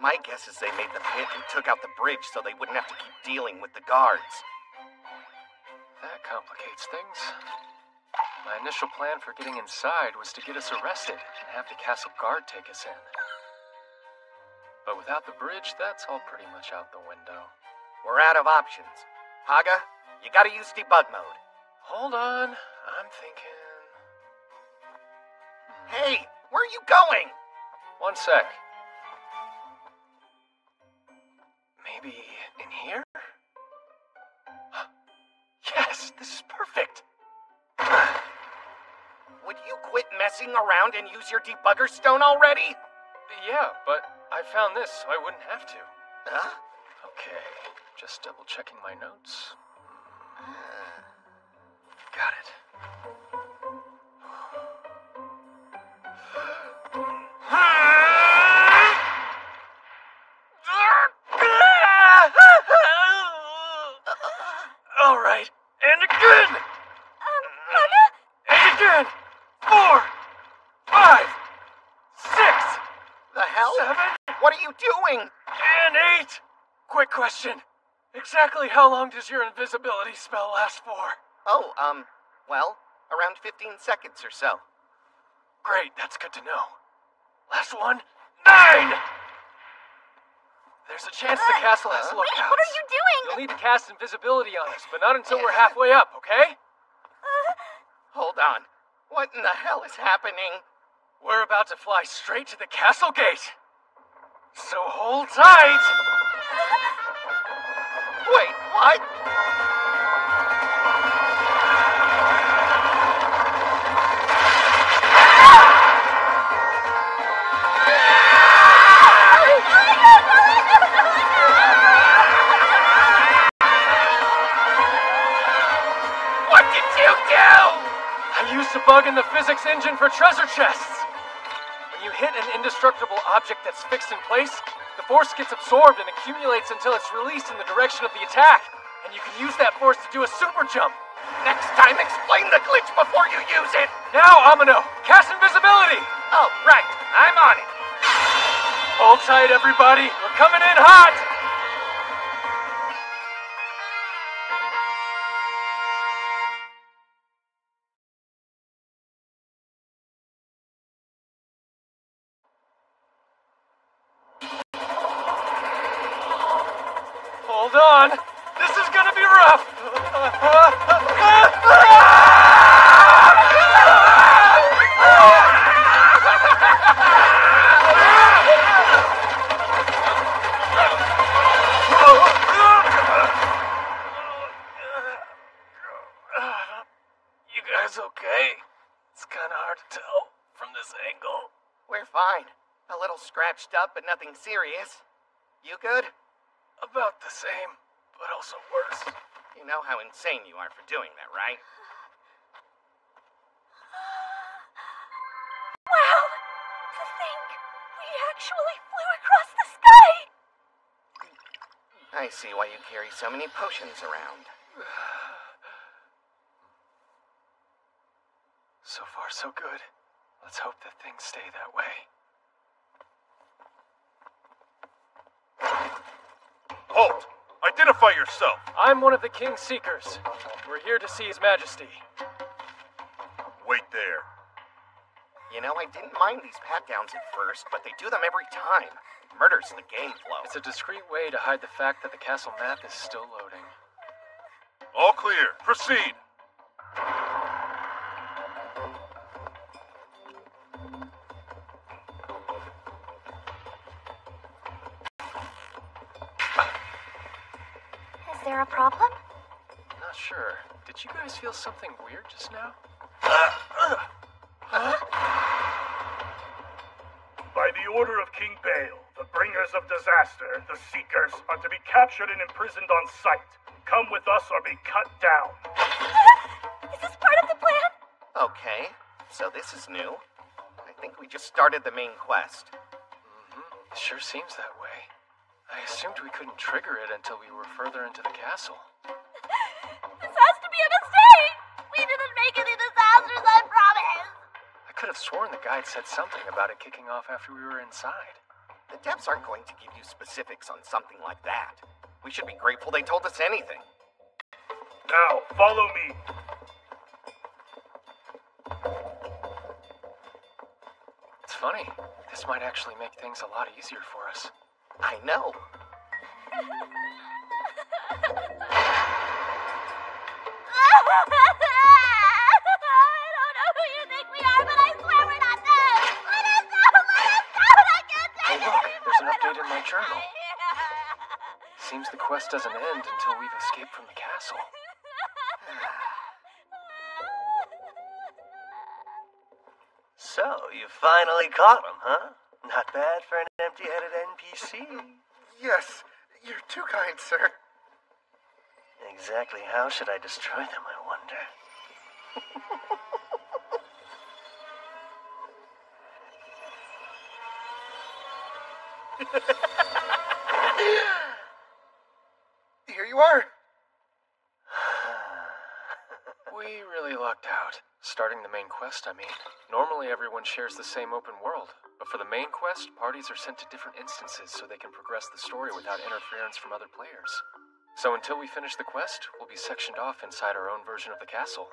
My guess is they made the pit and took out the bridge so they wouldn't have to keep dealing with the guards. That complicates things. My initial plan for getting inside was to get us arrested and have the castle guard take us in. But without the bridge, that's all pretty much out the window. We're out of options. Haga, you gotta use debug mode. Hold on, I'm thinking... Hey, where are you going? 1 sec. Maybe in here? Yes, this is perfect. Would you quit messing around and use your debugger stone already? Yeah, but I found this so I wouldn't have to. Huh? Okay, just double checking my notes. Got it. All right, and again! Mother? And again! 4, 5, you doing? And 8! Quick question. Exactly how long does your invisibility spell last for? Oh, well, around 15 seconds or so. Great, that's good to know. Last one. 9! There's a chance the castle has lookouts. Wait, what are you doing? You'll need to cast invisibility on us, but not until we're halfway up, okay? Hold on. What in the hell is happening? We're about to fly straight to the castle gate. So hold tight! Wait, what? What did you do? I used a bug in the physics engine for treasure chests. When you hit an indestructible object that's fixed in place, the force gets absorbed and accumulates until it's released in the direction of the attack. And you can use that force to do a super jump. Next time, explain the glitch before you use it! Now, Amino, cast invisibility! Oh, right. I'm on it. Hold tight, everybody. We're coming in hot! Hold on. This is gonna be rough. You guys okay? It's kind of hard to tell from this angle. We're fine. A little scratched up, but nothing serious. You good? About the same, but also worse. You know how insane you are for doing that, right? Wow! To think, we actually flew across the sky! I see why you carry so many potions around. So far, so good. Let's hope that things stay that way. Halt! Identify yourself! I'm one of the King's Seekers. We're here to see His Majesty. Wait there. You know, I didn't mind these pat-downs at first, but they do them every time. Murder's the game flow. It's a discreet way to hide the fact that the castle map is still loading. All clear. Proceed. Is there a problem? Not sure. Did you guys feel something weird just now? By the order of King Bale, the bringers of disaster, the Seekers, are to be captured and imprisoned on sight. Come with us or be cut down. Is this part of the plan? Okay, so this is new. I think we just started the main quest. It sure seems that way. I assumed we couldn't trigger it until we were further into the castle. This has to be a mistake! We didn't make any disasters, I promise! I could have sworn the guide said something about it kicking off after we were inside. The devs aren't going to give you specifics on something like that. We should be grateful they told us anything. Now, follow me. It's funny. This might actually make things a lot easier for us. I know. I don't know who you think we are, but I swear we're not them! Let us out! Let us out! I can't take Hey, look, there's an update in my journal. Seems the quest doesn't end until we've escaped from the castle. So, you finally caught him, huh? Not bad for an empty-headed NPC. Yes, you're too kind, sir. Exactly how should I destroy them, I wonder? Here you are. We really lucked out. Starting the main quest, I mean. Normally everyone shares the same open world, but for the main quest, parties are sent to different instances so they can progress the story without interference from other players. So until we finish the quest, we'll be sectioned off inside our own version of the castle,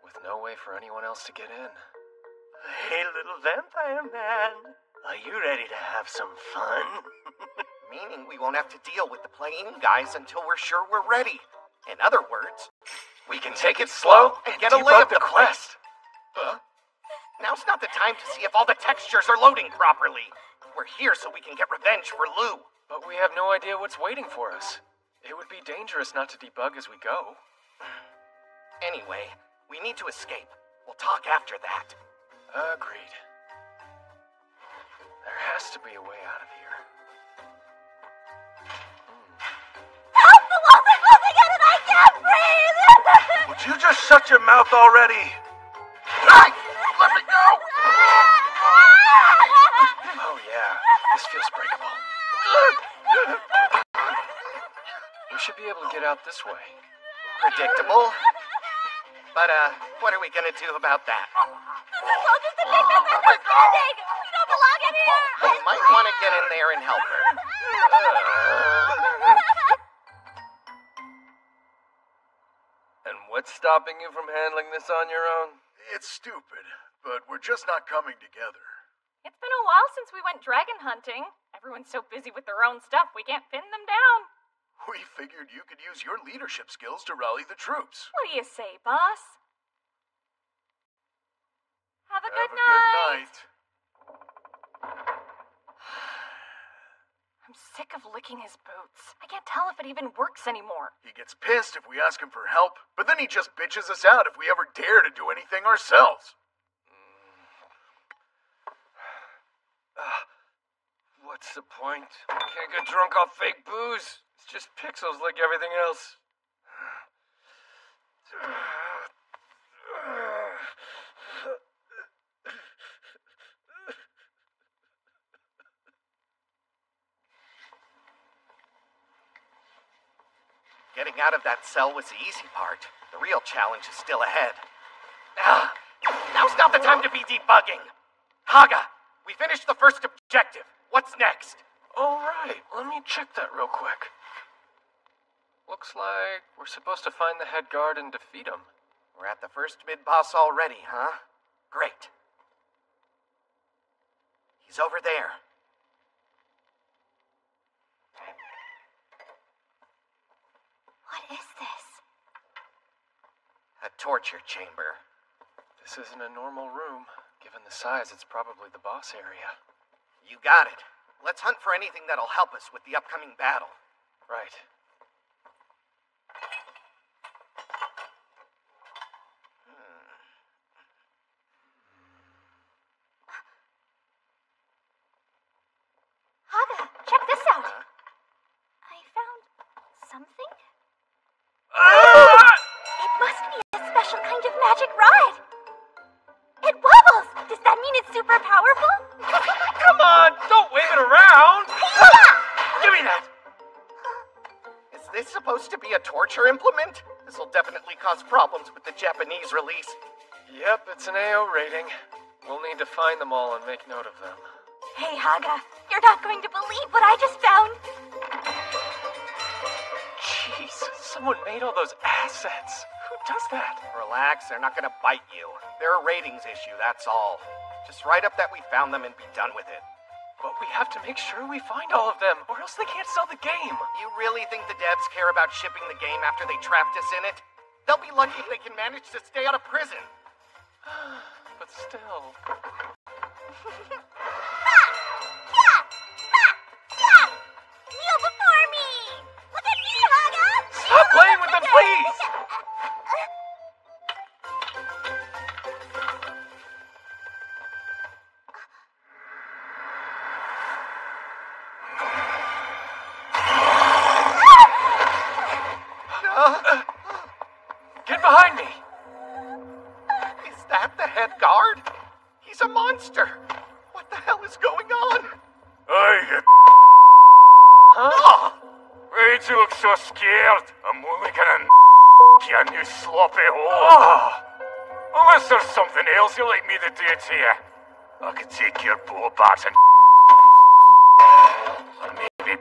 with no way for anyone else to get in. Hey, little vampire man. Are you ready to have some fun? Meaning we won't have to deal with the playing guys until we're sure we're ready. In other words, we can take it slow and get a lay of the quest. Huh? Now's not the time to see if all the textures are loading properly. We're here so we can get revenge for Lou. But we have no idea what's waiting for us. It would be dangerous not to debug as we go. Anyway, we need to escape. We'll talk after that. Agreed. There has to be a way out of here. Help! The walls are closing in and I can't breathe! Would you just shut your mouth already? Hey! Let me go! Oh yeah, this feels breakable. We should be able to get out this way. Predictable. But, what are we gonna do about that? The soldiers and victims are suspending! We don't belong in here! We might want to get in there and help her. And what's stopping you from handling this on your own? It's stupid, but we're just not coming together. It's been a while since we went dragon hunting. Everyone's so busy with their own stuff, we can't pin them down. We figured you could use your leadership skills to rally the troops. What do you say, boss? Have a good Have a good night. I'm sick of licking his boots. I can't tell if it even works anymore. He gets pissed if we ask him for help, but then he just bitches us out if we ever dare to do anything ourselves. What's the point? Can't get drunk off fake booze. It's just pixels like everything else. Getting out of that cell was the easy part. The real challenge is still ahead. Now's not the time to be debugging. Haga, we finished the first objective. What's next? All right, let me check that real quick. Looks like we're supposed to find the head guard and defeat him. We're at the first mid-boss already, huh? Great. He's over there. What is this? A torture chamber. This isn't a normal room. Given the size, it's probably the boss area. You got it. Let's hunt for anything that'll help us with the upcoming battle. Right. Haga, check this out. I found something. It must be a special kind of magic ride. It wobbles. Does that mean it's super powerful? Come on, don't wave it around. Give me that. Is this supposed to be a torture implement? This will definitely cause problems with the Japanese release. Yep, it's an AO rating. We'll need to find them all and make note of them. Hey, Haga, you're not going to believe what I just found. Jeez, someone made all those assets. Who does that? Relax, they're not gonna bite you. They're a ratings issue, that's all. Just write up that we found them and be done with it. But we have to make sure we find all of them, or else they can't sell the game. You really think the devs care about shipping the game after they trapped us in it? They'll be lucky if they can manage to stay out of prison. But still... Kneel before me! Look at me, Haga! Stop playing with them, please! Get behind me! Is that the head guard? He's a monster. What the hell is going on? Huh? Why'd you look so scared? A mulligan. you, you sloppy hole. Unless there's something else you'd like me to do to you. I could take your bats and maybe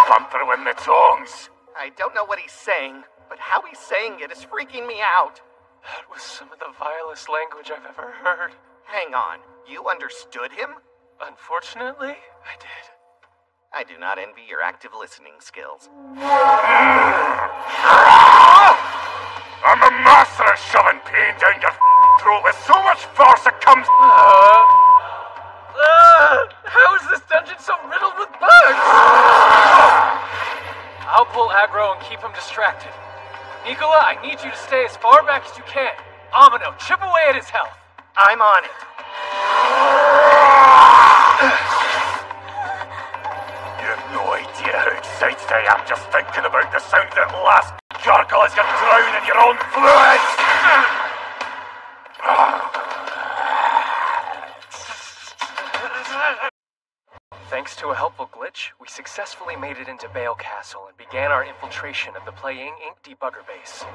bump her with my tongs. I don't know what he's saying, but how he's saying it is freaking me out. That was some of the vilest language I've ever heard. Hang on, you understood him? Unfortunately, I did. I do not envy your active listening skills. I'm a master at shoving pain down your throat with so much force it comes... How is this dungeon so riddled with bugs? I'll pull aggro and keep him distracted. Nicola, I need you to stay as far back as you can. Amino, chip away at his health. I'm on it. You have no idea how excited I am just thinking about the sound of that last gurgle as you drown in your own fluids! Thanks to a helpful glitch, we successfully made it into Bale Castle and began our infiltration of the Playing Inc. debugger base.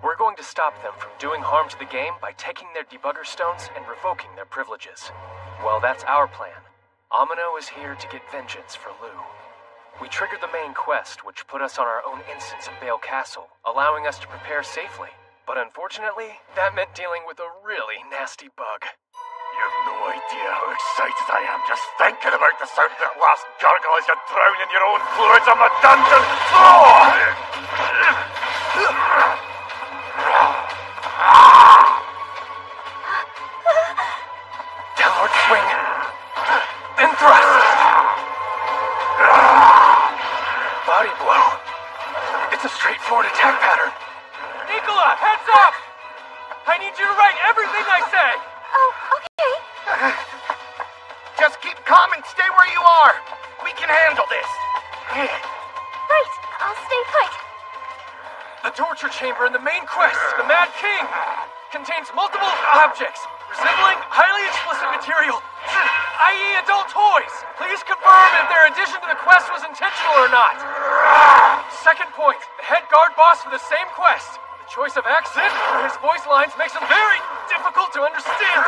We're going to stop them from doing harm to the game by taking their debugger stones and revoking their privileges. Well, that's our plan. Amino is here to get vengeance for Lou. We triggered the main quest, which put us on our own instance of Bale Castle, allowing us to prepare safely. But unfortunately, that meant dealing with a really nasty bug. You have no idea how excited I am just thinking about the sound of that last gurgle as you drown in your own fluids on the dungeon floor! Downward swing. Then thrust. Body blow. It's a straightforward attack pattern. Nicola, heads up! I need you to write everything I say! Oh, okay. Just keep calm and stay where you are. We can handle this. Right, I'll stay put. The torture chamber in the main quest, the Mad King, contains multiple objects resembling highly explicit material, i.e. adult toys. Please confirm if their addition to the quest was intentional or not. Second point, the head guard boss for the same quest. The choice of accent for his voice lines makes him very difficult to understand.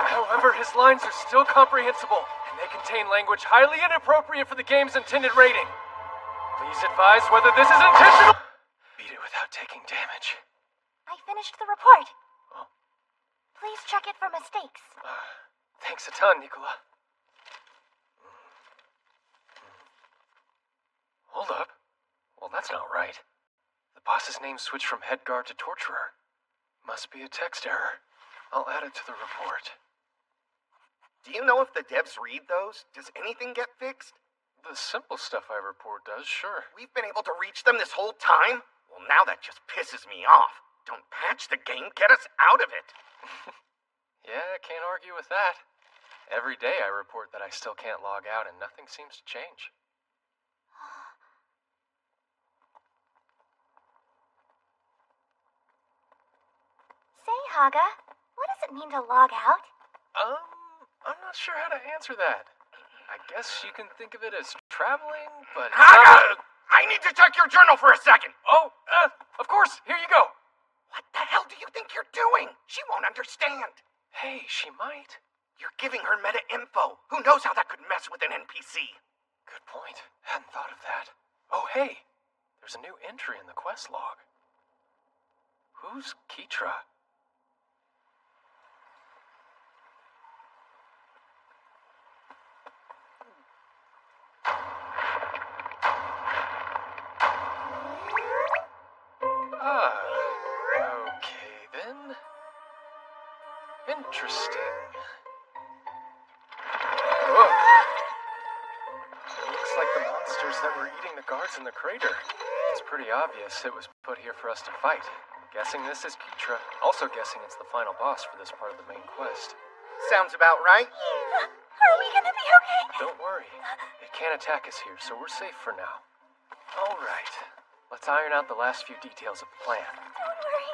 However, his lines are still comprehensible, and they contain language highly inappropriate for the game's intended rating. Please advise whether this is intentional. Beat it without taking damage. I finished the report. Oh. Please check it for mistakes. Thanks a ton, Nicola. Hold up. Well, that's not right. The boss's name switched from head guard to torturer. Must be a text error. I'll add it to the report. Do you know if the devs read those? Does anything get fixed? The simple stuff I report does, sure. We've been able to reach them this whole time? Well, now that just pisses me off. Don't patch the game, get us out of it. Yeah, can't argue with that. Every day I report that I still can't log out and nothing seems to change. Say, Haga, what does it mean to log out? I'm not sure how to answer that. I guess you can think of it as traveling, but... Haga! I need to check your journal for a second! Oh, of course, here you go. What the hell do you think you're doing? She won't understand. Hey, she might. You're giving her meta info. Who knows how that could mess with an NPC? Good point. Hadn't thought of that. Oh, hey, there's a new entry in the quest log. Who's Keitra? Okay then. Interesting. Whoa. It looks like the monsters that were eating the guards in the crater. It's pretty obvious it was put here for us to fight. Guessing this is Keitra. Also guessing it's the final boss for this part of the main quest. Sounds about right. Are we gonna be okay? Don't worry. It can't attack us here, so we're safe for now. Alright. Let's iron out the last few details of the plan. Don't worry.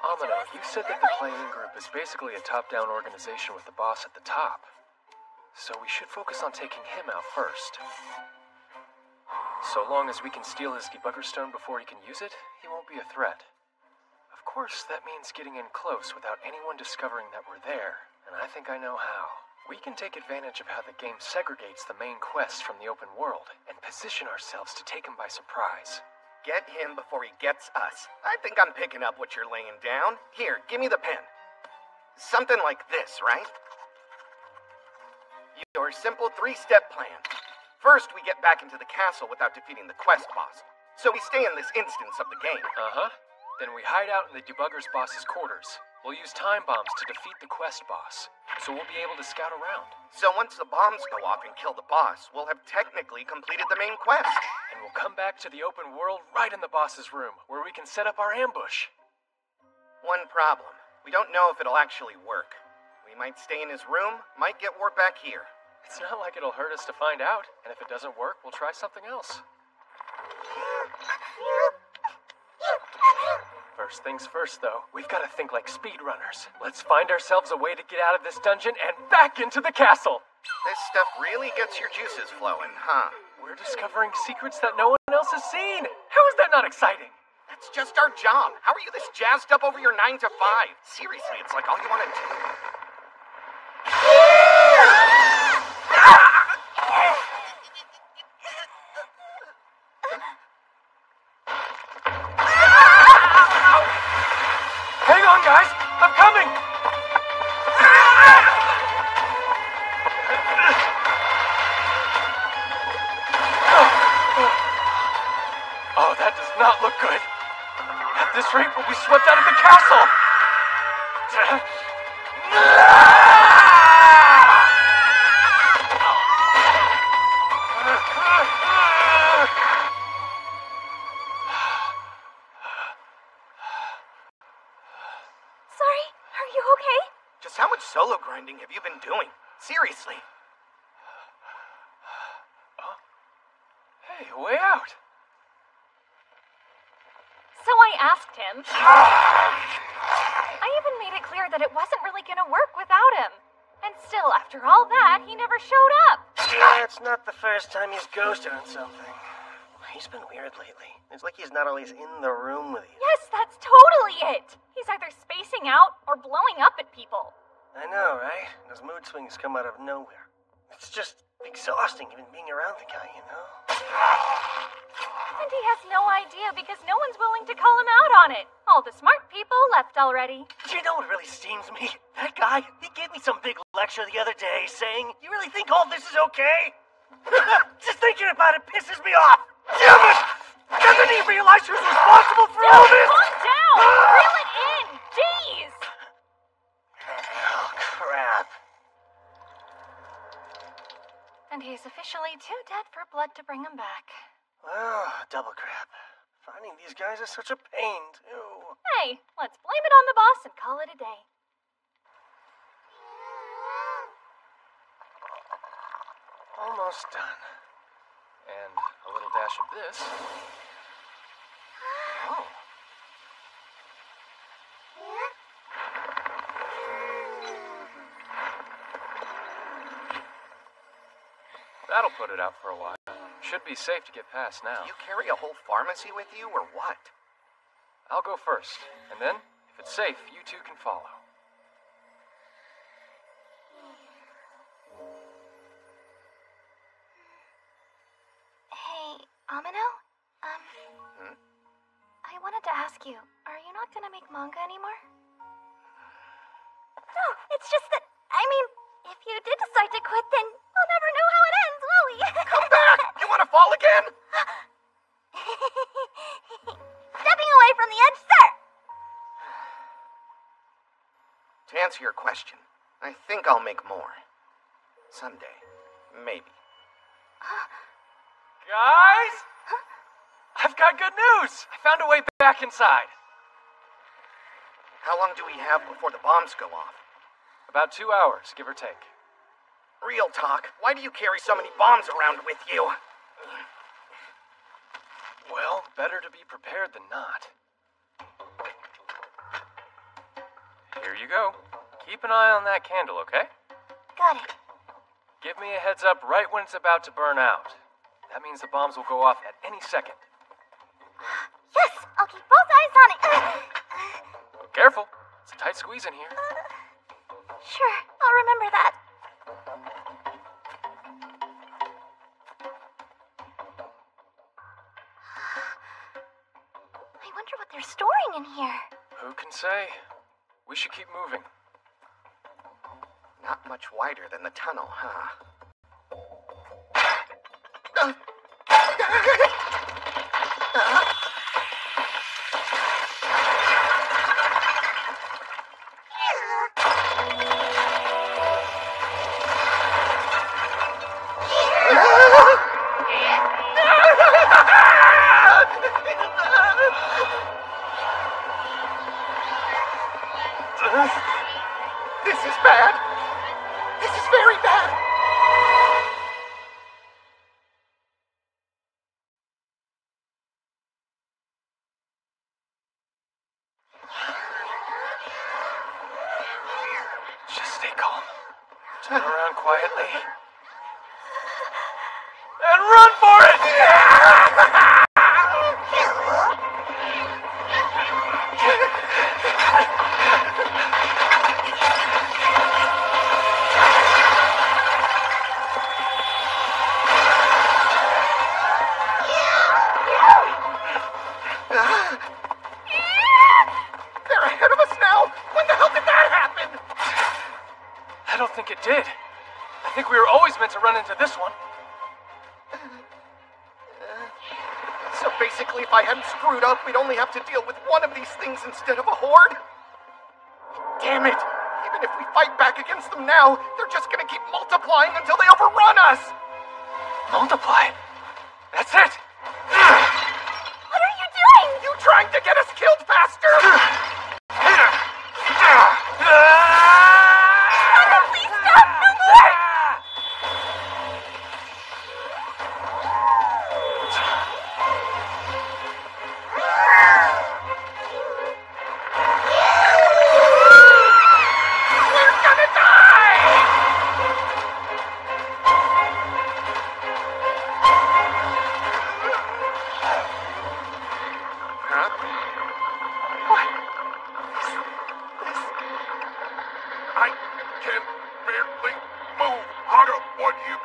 Amino, you said that the Playing Group is basically a top-down organization with the boss at the top. So we should focus on taking him out first. So long as we can steal his debugger stone before he can use it, he won't be a threat. Of course, that means getting in close without anyone discovering that we're there, and I think I know how. We can take advantage of how the game segregates the main quest from the open world and position ourselves to take him by surprise. Get him before he gets us. I think I'm picking up what you're laying down. Here, give me the pen. Something like this, right? Your simple 3-step plan. First, we get back into the castle without defeating the quest boss. So we stay in this instance of the game. Uh-huh. Then we hide out in the debugger's boss's quarters. We'll use time bombs to defeat the quest boss, so we'll be able to scout around. So once the bombs go off and kill the boss, we'll have technically completed the main quest. And we'll come back to the open world right in the boss's room, where we can set up our ambush. One problem. We don't know if it'll actually work. We might stay in his room, might get warped back here. It's not like it'll hurt us to find out, and if it doesn't work, we'll try something else. First things first, though, we've got to think like speedrunners. Let's find ourselves a way to get out of this dungeon and back into the castle! This stuff really gets your juices flowing, huh? We're discovering secrets that no one else has seen! How is that not exciting? That's just our job. How are you this jazzed up over your 9 to 5? Seriously, it's like all you want to do. Hang on, guys! I'm coming! Oh, that does not look good. At this rate, we'll be swept out of the castle! Sorry, are you okay? Just how much solo grinding have you been doing? Seriously. Hey, way out! So I asked him. I even made it clear that it wasn't really gonna work without him. And still, after all that, he never showed up. Yeah, it's not the first time he's ghosted on something. He's been weird lately. It's like he's not always in the room with you. Yes, that's totally it. He's either spacing out or blowing up at people. I know, right? Those mood swings come out of nowhere. It's just exhausting even being around the guy, you know? And he has no idea because no one's willing to call him out on it. All the smart people left already. Do you know what really steams me? That guy, he gave me some big lecture the other day saying, "You really think all this is okay?" Just thinking about it pisses me off. Damn it! Doesn't he realize who's responsible for all this? Calm down! Reel it in! Jeez! Oh, crap. And he's officially too dead for blood to bring him back. Oh, double crap. Finding these guys is such a pain, too. Hey, let's blame it on the boss and call it a day. Almost done. And a little dash of this. Oh. That'll put it out for a while. Should be safe to get past now. Do you carry a whole pharmacy with you, or what? I'll go first, and then, if it's safe, you two can follow. Hey, Amino? I wanted to ask you, are you not gonna make manga anymore? No, it's just that, I mean, if you did decide to quit, then we'll never know how it ends, will we? Come back! You want to fall again? Stepping away from the edge, sir! To answer your question, I think I'll make more. Someday. Maybe. Guys? I've got good news! I found a way back inside. How long do we have before the bombs go off? About 2 hours, give or take. Real talk. Why do you carry so many bombs around with you? Well, better to be prepared than not. Here you go. Keep an eye on that candle, okay? Got it. Give me a heads up right when it's about to burn out. That means the bombs will go off at any second. Yes, I'll keep both eyes on it. Careful. It's a tight squeeze in here. Sure, I'll remember that. I wonder what they're storing in here. Who can say? We should keep moving. Not much wider than the tunnel, huh? This is bad. This is very bad. Just stay calm. Turn around quietly. And run for it! They're ahead of us now. When the hell did that happen? I don't think it did. I think we were always meant to run into this one. So basically, if I hadn't screwed up, we'd only have to deal with one of these things instead of a horde? Damn it! Even if we fight back against them now, they're just gonna keep multiplying until they overrun us! Multiply? That's it! What are you doing? You trying to get us killed faster? Shonda, please stop! No more! We're gonna die! Huh? What? I can barely move. Haga, what you...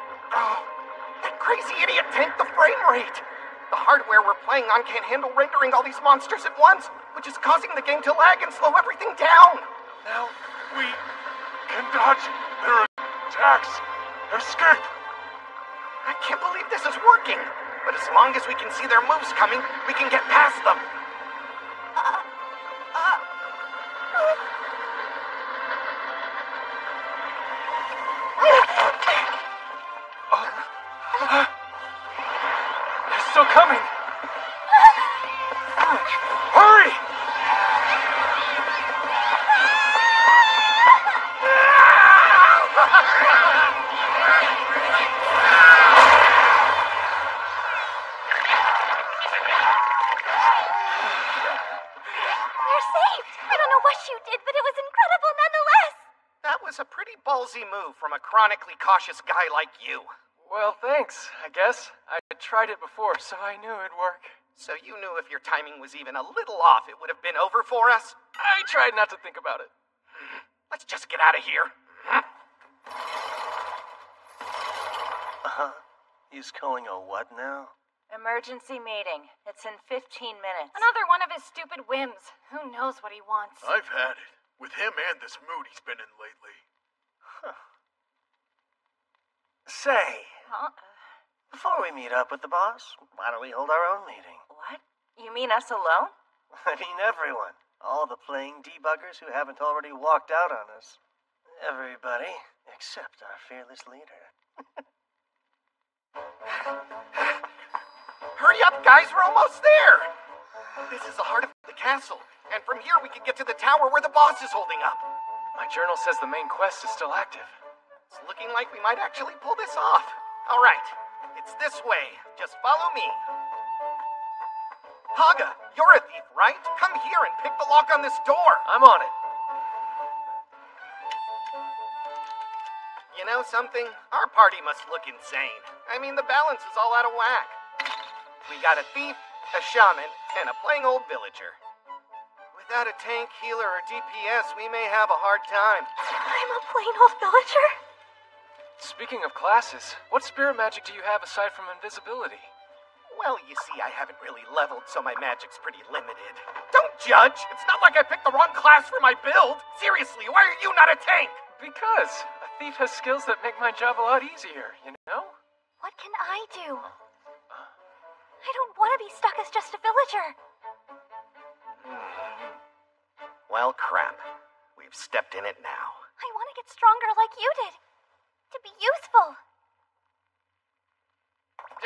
That crazy idiot tanked the frame rate! The hardware we're playing on can't handle rendering all these monsters at once, which is causing the game to lag and slow everything down! Now we can dodge their attacks. Escape! I can't believe this is working! But as long as we can see their moves coming, we can get past them! They're still coming! Hurry! We're saved! I don't know what you did, but it was incredible nonetheless! That was a pretty ballsy move from a chronically cautious guy like you. Well, thanks, I guess. I tried it before, so I knew it'd work. So you knew if your timing was even a little off, it would have been over for us? I tried not to think about it. Let's just get out of here. He's calling a what now? Emergency meeting. It's in 15 minutes. Another one of his stupid whims. Who knows what he wants? I've had it. With him and this mood he's been in lately. Say, Huh? before we meet up with the boss, why don't we hold our own meeting? What? You mean us alone? I mean everyone. All the playing debuggers who haven't already walked out on us. Everybody except our fearless leader. Hurry up, guys, we're almost there! This is the heart of the castle, and from here we can get to the tower where the boss is holding up. My journal says the main quest is still active. It's looking like we might actually pull this off. All right, it's this way. Just follow me. Haga, you're a thief, right? Come here and pick the lock on this door. I'm on it. You You know something? Our party must look insane. I mean, the balance is all out of whack. We got a thief, a shaman, and a plain old villager. Without a tank, healer, or DPS, we may have a hard time. I'm a plain old villager. Speaking of classes, what spirit magic do you have aside from invisibility? Well, you see, I haven't really leveled, so my magic's pretty limited. Don't judge! It's not like I picked the wrong class for my build! Seriously, why are you not a tank? Because a thief has skills that make my job a lot easier, you know? What can I do? I don't want to be stuck as just a villager. Well, crap. We've stepped in it now. I want to get stronger like you did. To be useful.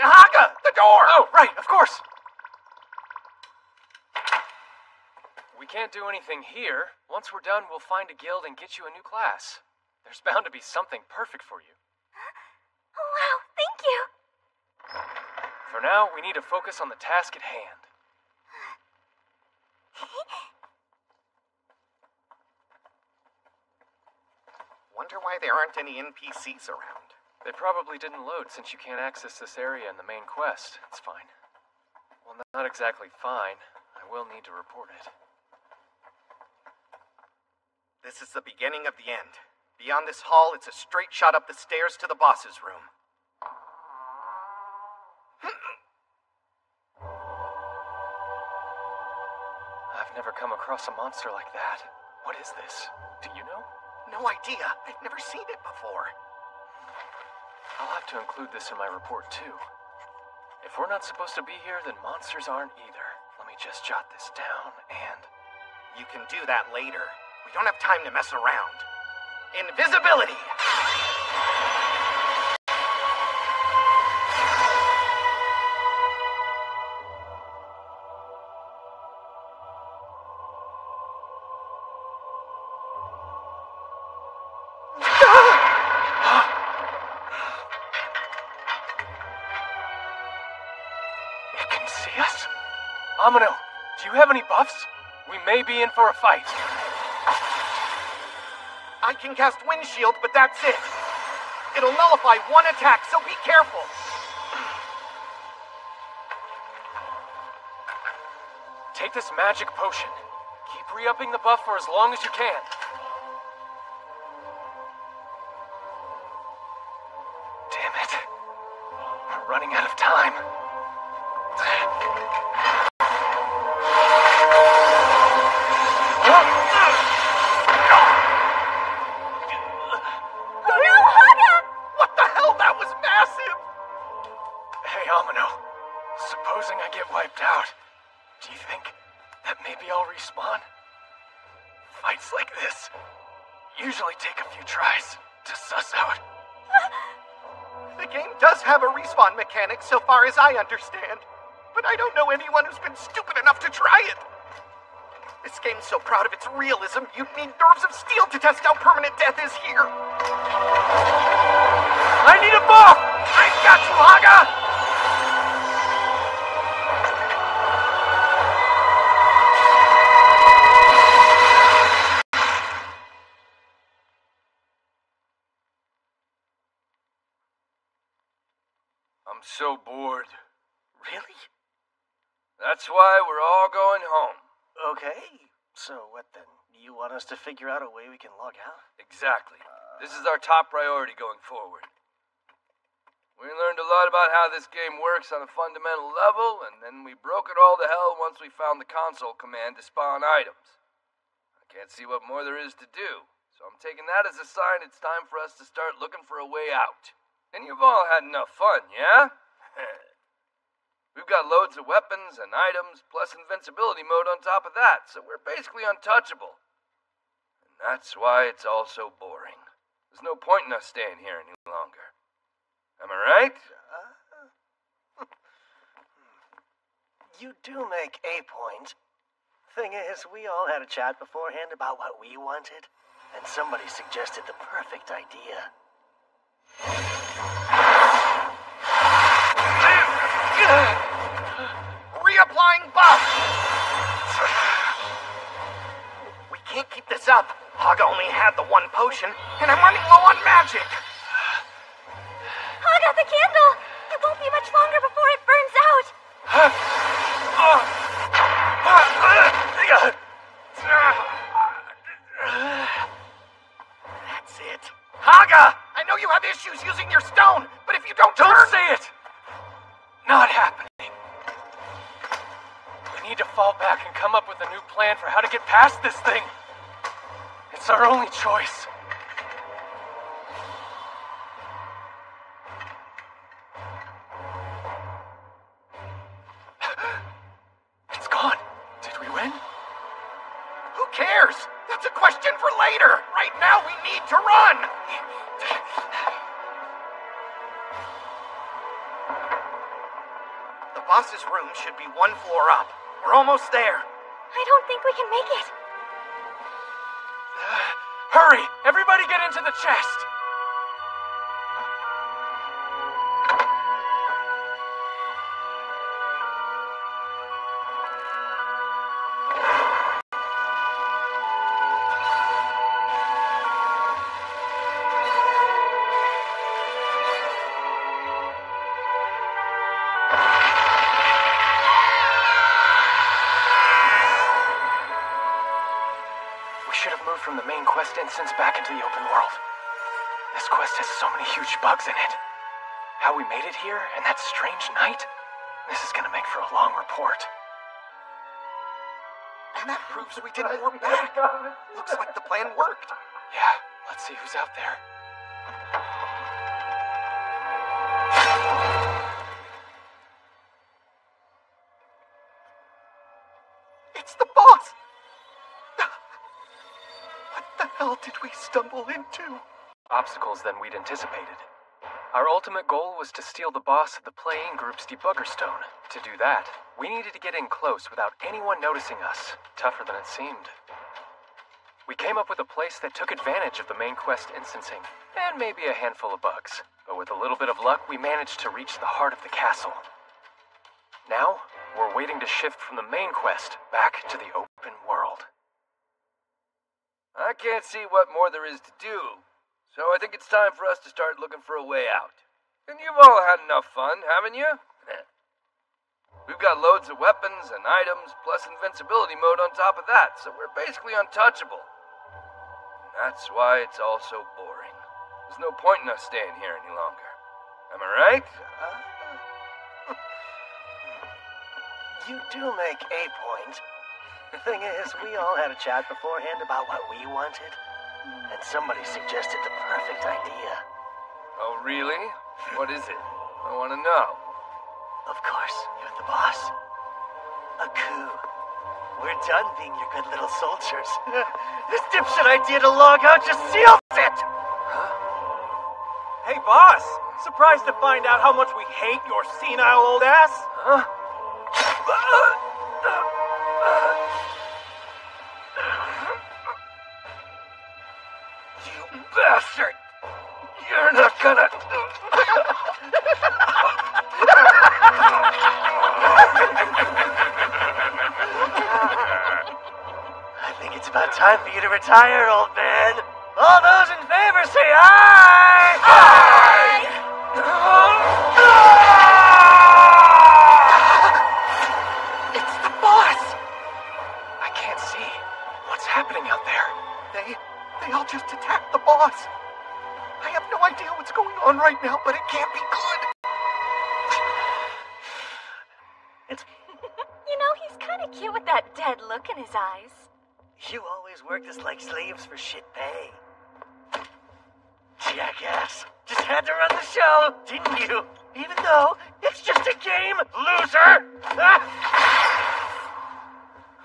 Haga! The door! Oh, right, of course! We can't do anything here. Once we're done, we'll find a guild and get you a new class. There's bound to be something perfect for you. Oh, wow, thank you. For now, we need to focus on the task at hand. Wonder why there aren't any NPCs around. They probably didn't load since you can't access this area in the main quest. It's fine. Well, not exactly fine. I will need to report it. This is the beginning of the end. Beyond this hall, it's a straight shot up the stairs to the boss's room. I've never come across a monster like that. What is this? Do you know? No idea. I've never seen it before. I'll have to include this in my report, too. If we're not supposed to be here, then monsters aren't either. Let me just jot this down, and... You can do that later. We don't have time to mess around. Invisibility! Amino, do you have any buffs? We may be in for a fight. I can cast Windshield, but that's it. It'll nullify one attack, so be careful. Take this magic potion. Keep re-upping the buff for as long as you can. Damn it. We're running out of time. Usually take a few tries to suss out. The game does have a respawn mechanic so far as I understand, but I don't know anyone who's been stupid enough to try it. This game's so proud of its realism, you'd need nerves of steel to test how permanent death is here. I need a buff! I've got you, Haga! I'm so bored. Really? That's why we're all going home. Okay. So what then? You want us to figure out a way we can log out? Exactly. This is our top priority going forward. We learned a lot about how this game works on a fundamental level, and then we broke it all to hell once we found the console command to spawn items. I can't see what more there is to do, so I'm taking that as a sign it's time for us to start looking for a way out. And you've all had enough fun, yeah? We've got loads of weapons and items, plus invincibility mode on top of that, so we're basically untouchable. And that's why it's all so boring. There's no point in us staying here any longer. Am I right? You do make a point. Thing is, we all had a chat beforehand about what we wanted, and somebody suggested the perfect idea. Reapplying buff! We can't keep this up. Haga only had the one potion, and I'm running low on magic. I got the candle! It won't be much longer before it burns out! That's it. Haga! I know you have issues using your stone, but if you don't say it! Not happening. We need to fall back and come up with a new plan for how to get past this thing. It's our only choice. It's gone. Did we win? Who cares? That's a question for later. Right now, we need to run. The boss's room should be one floor up. We're almost there. I don't think we can make it. Hurry! Everybody get into the chest! From the main quest instance back into the open world. This quest has so many huge bugs in it. How we made it here, and that strange night? This is gonna make for a long report. And that proves we didn't warp back. Looks like the plan worked. Yeah, let's see who's out there. It's the boss! What the hell did we stumble into? Obstacles than we'd anticipated. Our ultimate goal was to steal the boss of the playing group's debugger stone. To do that, we needed to get in close without anyone noticing us. Tougher than it seemed. We came up with a place that took advantage of the main quest instancing, and maybe a handful of bugs. But with a little bit of luck, we managed to reach the heart of the castle. Now, we're waiting to shift from the main quest back to the open world. I can't see what more there is to do, so I think it's time for us to start looking for a way out. And you've all had enough fun, haven't you? We've got loads of weapons and items, plus invincibility mode on top of that, so we're basically untouchable. And that's why it's all so boring. There's no point in us staying here any longer. Am I right? You do make a point. The thing is, we all had a chat beforehand about what we wanted, and somebody suggested the perfect idea. Oh, really? What is it? I want to know. Of course, you're the boss. A coup. We're done being your good little soldiers. This dipshit idea to log out just seals it! Huh? Hey, boss! Surprised to find out how much we hate your senile old ass? Huh? You bastard! You're not gonna... I think it's about time for you to retire, old man. All those in favor say aye! Aye! It's the boss! I can't see. What's happening out there? They all just attacked the boss. I have no idea what's going on right now, but it can't be good. You know, he's kind of cute with that dead look in his eyes. You always worked us like slaves for shit pay. Jackass. Just had to run the show, didn't you? Even though it's just a game, loser!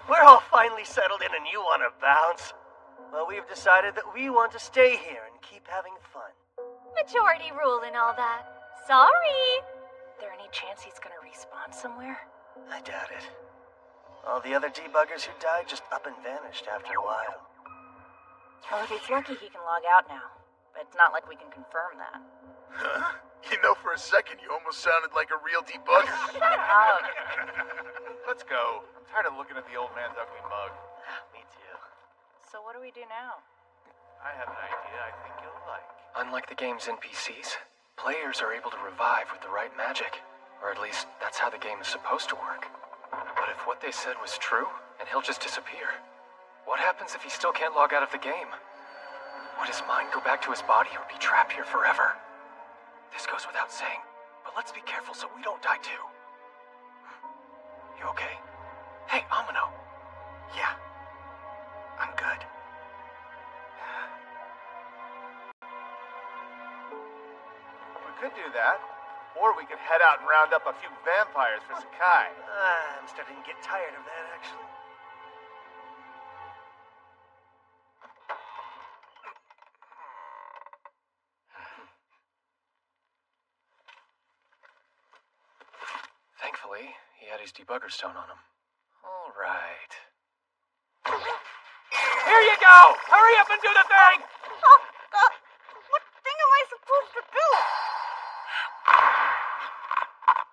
We're all finally settled in and you want to bounce. Well, we've decided that we want to stay here and keep having fun. Majority rule and all that. Sorry. There any chance he's gonna respawn somewhere? I doubt it. All the other debuggers who died just up and vanished after a while. Well, if he's lucky, he can log out now. But it's not like we can confirm that. Huh? You know, for a second, you almost sounded like a real debugger. Shut up. Let's go. I'm tired of looking at the old man's ugly mug. Me too. So what do we do now? I have an idea I think you'll like. Unlike the game's NPCs, Players are able to revive with the right magic, or at least that's how the game is supposed to work. But if what they said was true, and he'll just disappear, what happens if he still can't log out of the game? Would his mind go back to his body or be trapped here forever? This goes without saying, but let's be careful so we don't die too. You okay? Hey, Amino. Yeah, I'm good. We could do that. Or we could head out and round up a few vampires for Sakai. I'm starting to get tired of that, actually. Thankfully, he had his debugger stone on him. All right. Here you go! Hurry up and do the thing! What thing am I supposed to do?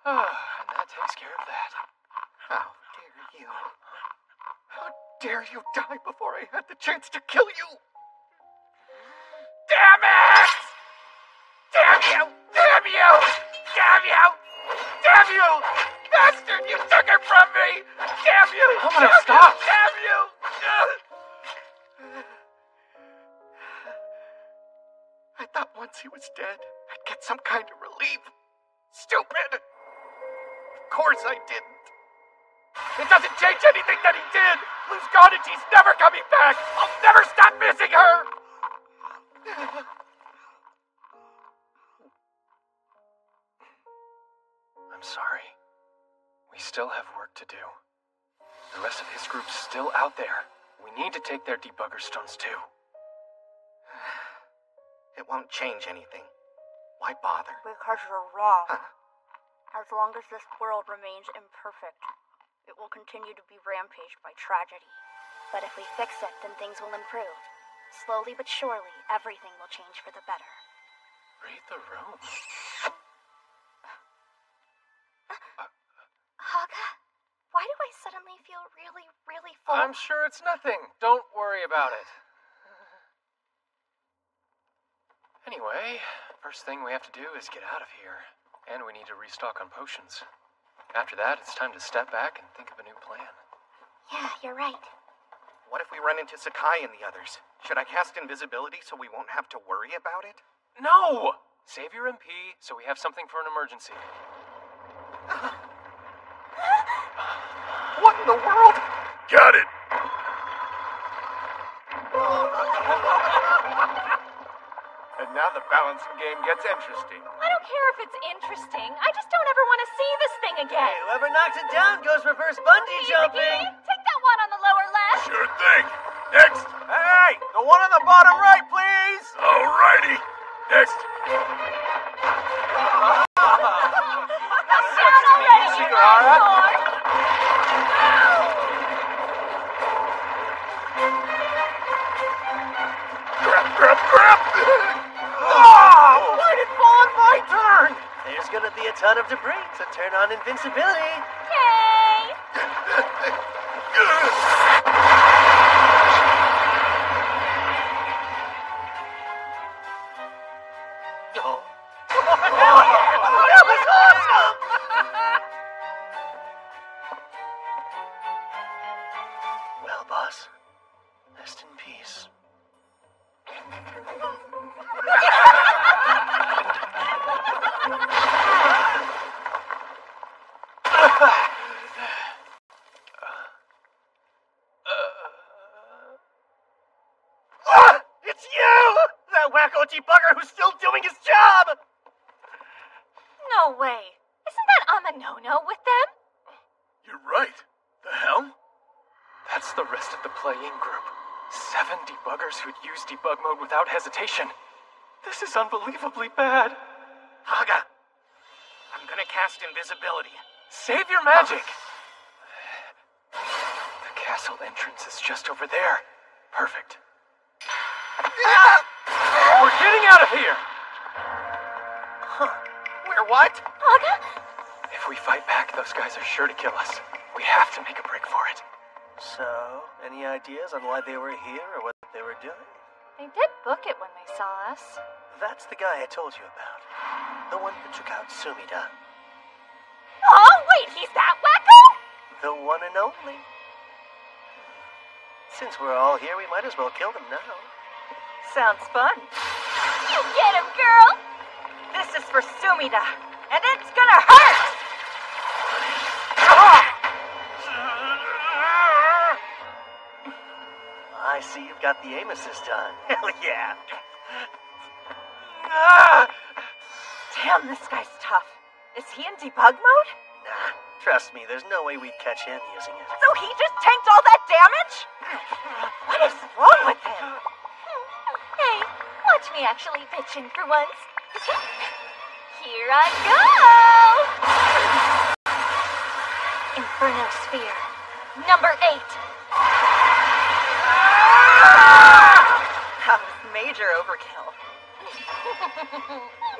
And that takes care of that. How dare you? How dare you die before I had the chance to kill you? Damn it! Damn you! Damn you! Damn you! Damn you! Bastard, you took her from me! Damn you! I'm gonna stop! Damn you! I thought once he was dead, I'd get some kind of relief. Stupid! Of course I didn't. It doesn't change anything that he did! Luz Gardagee's never coming back! I'll never stop missing her! I'm sorry. We still have work to do. The rest of his group's still out there. We need to take their debugger stones too. It won't change anything. Why bother? Because you're wrong. As long as this world remains imperfect, it will continue to be rampaged by tragedy. But if we fix it, then things will improve. Slowly but surely, everything will change for the better. Read the room. Haga, why do I suddenly feel really, really full? I'm sure it's nothing. Don't worry about it. Anyway, first thing we have to do is get out of here. And we need to restock on potions. After that, it's time to step back and think of a new plan. Yeah, you're right. What if we run into Sakai and the others? Should I cast invisibility so we won't have to worry about it? No! Save your MP so we have something for an emergency. What in the world? Got it! And now the balancing game gets interesting. I don't care if it's interesting. I just don't ever want to see this thing again. Hey, whoever knocks it down goes reverse bungee jumping. Take that one on the lower left. Sure thing. Next. Hey, the one on the bottom right, please. Alrighty. Next. Down already, you dinosaur. Crap! Why did it fall on my turn? There's gonna be a ton of debris, so turn on invincibility. Yay! That was awesome! Well, boss, rest in peace. It's you! That wacko debugger who's still doing his job! No way. Isn't that Amanono with them? You're right. The hell? That's the rest of the playing group. 7 debuggers who'd use debug mode without hesitation. This is unbelievably bad. Haga, I'm gonna cast invisibility. Save your magic! The castle entrance is just over there. Perfect. We're getting out of here! Where what? Haga? If we fight back, those guys are sure to kill us. We have to make a break for it. So, any ideas on why they were here or what they were doing? They did book it when they saw us. That's the guy I told you about. The one who took out Sumida. Oh, wait, he's that wacko? The one and only. Since we're all here, we might as well kill them now. Sounds fun. You get him, girl! This is for Sumida, and it's gonna hurt! I see you've got the aim assist on. Hell yeah. Damn, this guy's tough. Is he in debug mode? Nah, trust me, there's no way we'd catch him using it. So he just tanked all that damage? What is wrong with him? Hey, watch me actually pitch in for once. Here I go! Inferno Sphere, number 8. That was major overkill.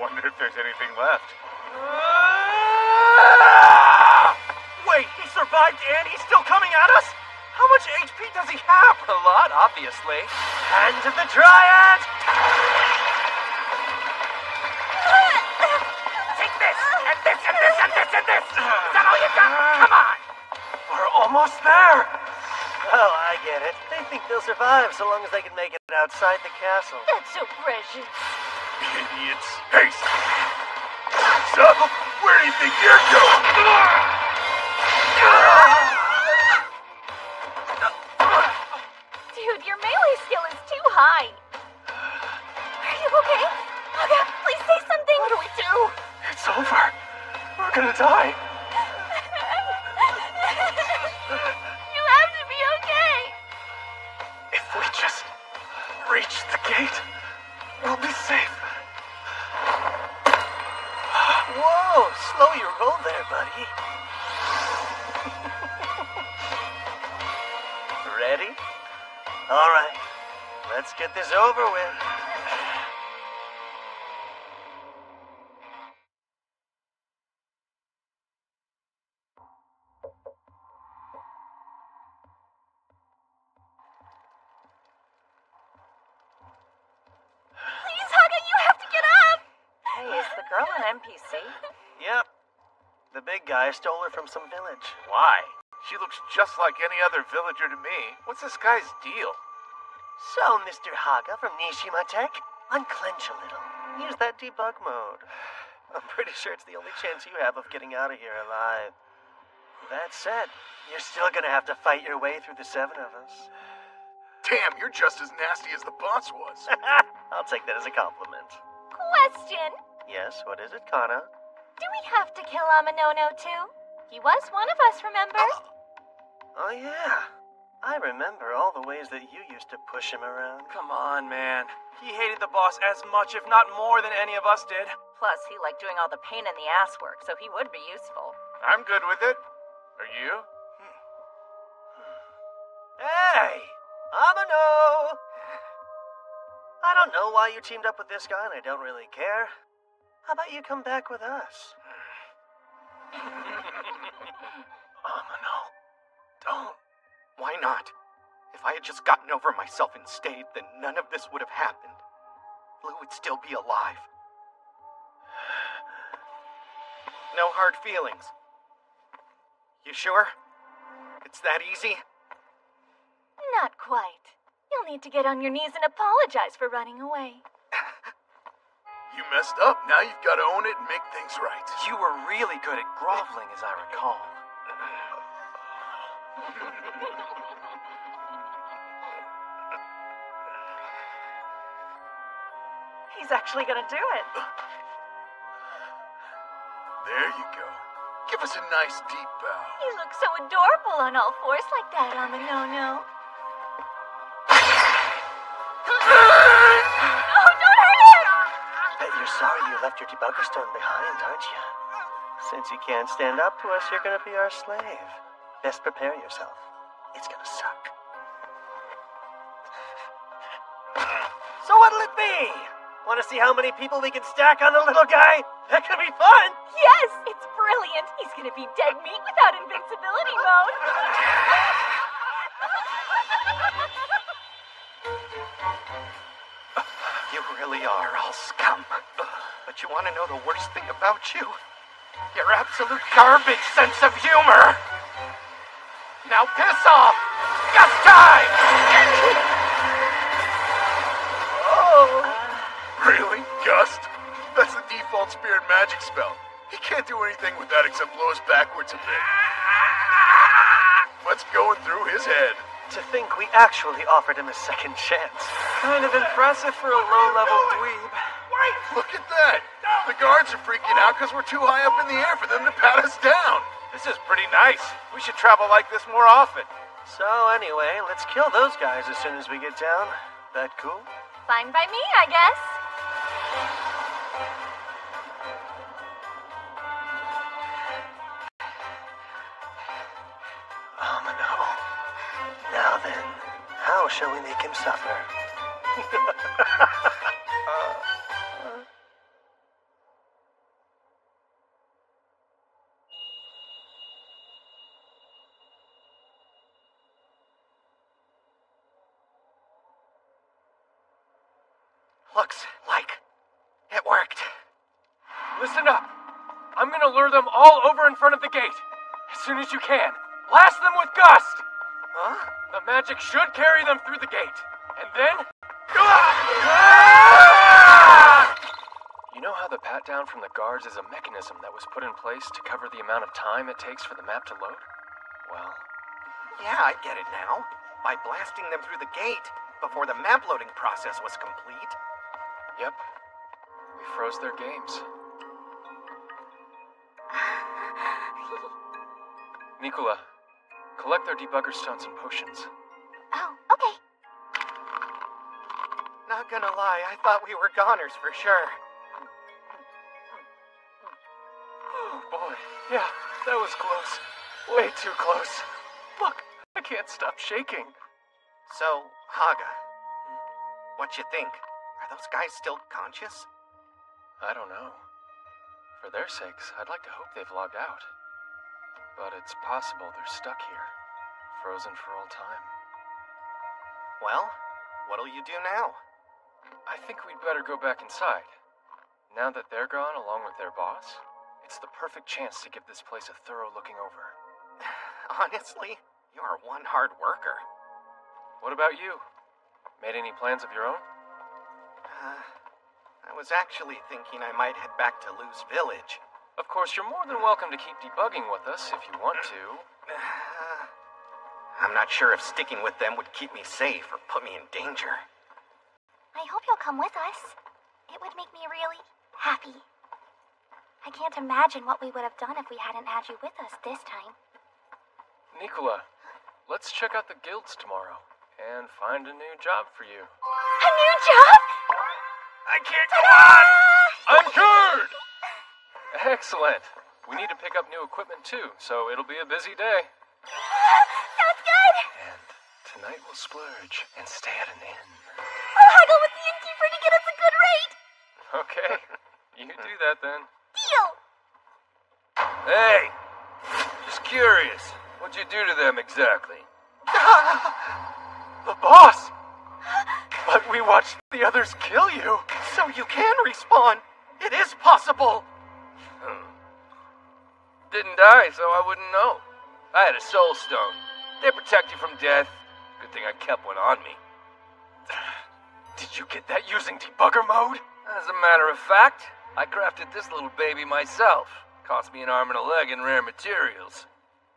Wonder if there's anything left. Wait, he survived and he's still coming at us? How much HP does he have? A lot, obviously. Hand of the Dryad! Take this, and this, and this, and this, and this! Is that all you got? Come on! We're almost there! Oh, I get it. They think they'll survive so long as they can make it outside the castle. That's so precious. Idiots. Hey! So, where do you think you're going? Dude, your melee skill is too high. Are you okay? Haga, please say something. What do we do? It's over. We're gonna die. You have to be okay. If we just reach the gate, we'll be safe. Whoa, slow your roll there, buddy. Ready? All right, let's get this over with. Please, Haga, you have to get up. Hey, is the girl an NPC? Yep. The big guy stole her from some village. Why? She looks just like any other villager to me. What's this guy's deal? So, Mr. Haga from Nishima Tech, unclench a little. Use that debug mode. I'm pretty sure it's the only chance you have of getting out of here alive. That said, you're still gonna have to fight your way through the 7 of us. Damn, you're just as nasty as the boss was. I'll take that as a compliment. Question. Yes, what is it, Kana? Do we have to kill Amanono too? He was one of us, remember? Oh, yeah. I remember all the ways that you used to push him around. Come on, man. He hated the boss as much, if not more, than any of us did. Plus, he liked doing all the pain in the ass work, so he would be useful. I'm good with it. Are you? Hey! Amano! I don't know why you teamed up with this guy, and I don't really care. How about you come back with us? Amano, don't. Why not? If I had just gotten over myself and stayed, then none of this would have happened. Blue would still be alive. No hard feelings. You sure? It's that easy? Not quite. You'll need to get on your knees and apologize for running away. You messed up. Now you've got to own it and make things right. You were really good at groveling, as I recall. He's actually gonna do it. There you go. Give us a nice deep bow. You look so adorable on all fours like that, Amanono. Oh, don't hurt him! Bet you're sorry you left your debugger stone behind, aren't you? Since you can't stand up to us, you're gonna be our slave. Best prepare yourself. It's gonna suck. So what'll it be? Want to see how many people we can stack on the little guy? That could be fun! Yes, it's brilliant. He's gonna be dead meat without invincibility mode. You really are all scum. But you want to know the worst thing about you? Your absolute garbage sense of humor! Now piss off! Just time! Oh! Really? Gust? That's the default spirit magic spell. He can't do anything with that except blow us backwards a bit. What's going through his head? To think we actually offered him a second chance. Kind of impressive for a low-level dweeb. Wait! Look at that! The guards are freaking out because we're too high up in the air for them to pat us down. This is pretty nice. We should travel like this more often. So anyway, let's kill those guys as soon as we get down. That cool? Fine by me, I guess. Amino. Now then, how shall we make him suffer? Looks like it worked. Listen up. I'm gonna lure them all over in front of the gate. As soon as you can. Blast them with gust! Huh? The magic should carry them through the gate. And then... You know how the pat-down from the guards is a mechanism that was put in place to cover the amount of time it takes for the map to load? Well... Yeah, I get it now. By blasting them through the gate before the map loading process was complete. Yep. We froze their games. Nicola, collect their debugger stones and potions. Oh, okay. Not gonna lie, I thought we were goners for sure. Oh boy, yeah, that was close. Way too close. Look, I can't stop shaking. So, Haga, what you think? Are those guys still conscious? I don't know. For their sakes, I'd like to hope they've logged out. But it's possible they're stuck here, frozen for all time. Well, what'll you do now? I think we'd better go back inside. Now that they're gone along with their boss, it's the perfect chance to give this place a thorough looking over. Honestly, you're one hard worker. What about you? Made any plans of your own? I was actually thinking I might head back to Lou's village. Of course, you're more than welcome to keep debugging with us if you want to. I'm not sure if sticking with them would keep me safe or put me in danger. I hope you'll come with us. It would make me really happy. I can't imagine what we would have done if we hadn't had you with us this time. Nicola, let's check out the guilds tomorrow and find a new job for you. A new job? I can't go on! I'm cured! Excellent. We need to pick up new equipment too, so it'll be a busy day. Sounds good! And tonight we'll splurge and stay at an inn. I'll haggle with the innkeeper to get us a good rate! Okay, you do that then. Deal! Hey! Just curious. What'd you do to them exactly? The boss! But we watched the others kill you. So you can respawn. It is possible. Didn't die, so I wouldn't know. I had a soul stone. They protect you from death. Good thing I kept one on me. Did you get that using debugger mode? As a matter of fact, I crafted this little baby myself. Cost me an arm and a leg in rare materials.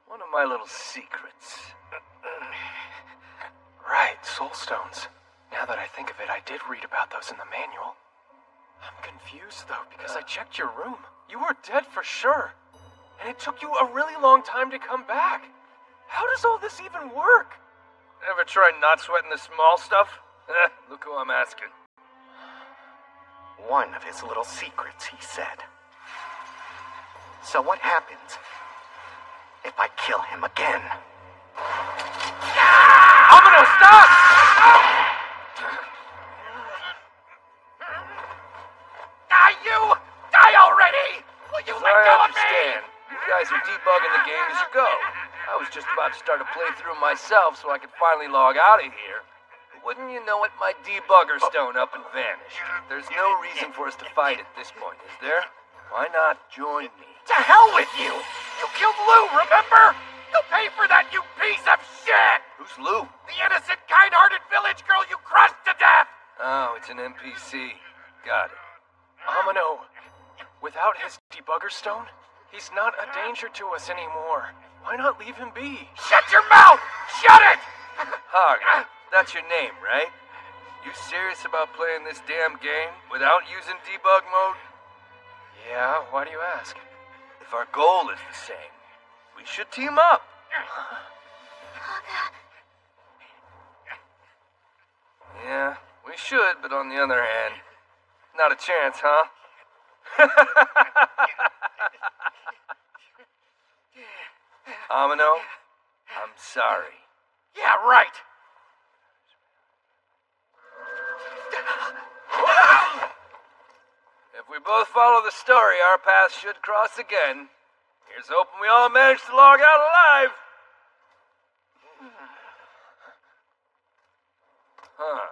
One of my little secrets. Right, soul stones. Now that I think of it, I did read about those in the manual. I'm confused, though, because I checked your room. You were dead for sure. And it took you a really long time to come back. How does all this even work? Ever try not sweating the small stuff? Look who I'm asking. One of his little secrets, he said. So what happens if I kill him again? Amino, stop! Die, you! Die already! Will you let I go understand. You guys are debugging the game as you go. I was just about to start a playthrough myself so I could finally log out of here. wouldn't you know it, my debugger stone up and vanished. There's no reason for us to fight at this point, is there? Why not join me? To hell with you! You killed Lou, remember? You'll pay for that, you piece of shit! Who's Lou? The innocent, kind-hearted village girl you crushed to death! Oh, it's an NPC. Got it. Amino, without his debugger stone, he's not a danger to us anymore. Why not leave him be? Shut your mouth! Shut it! Hog, that's your name, right? You serious about playing this damn game without using debug mode? Yeah, why do you ask? If our goal is the same, we should team up. Yeah, we should, but on the other hand, not a chance, huh? Amino, I'm sorry. Yeah, right. If we both follow the story, our paths should cross again. Here's hoping we all manage to log out alive. Huh.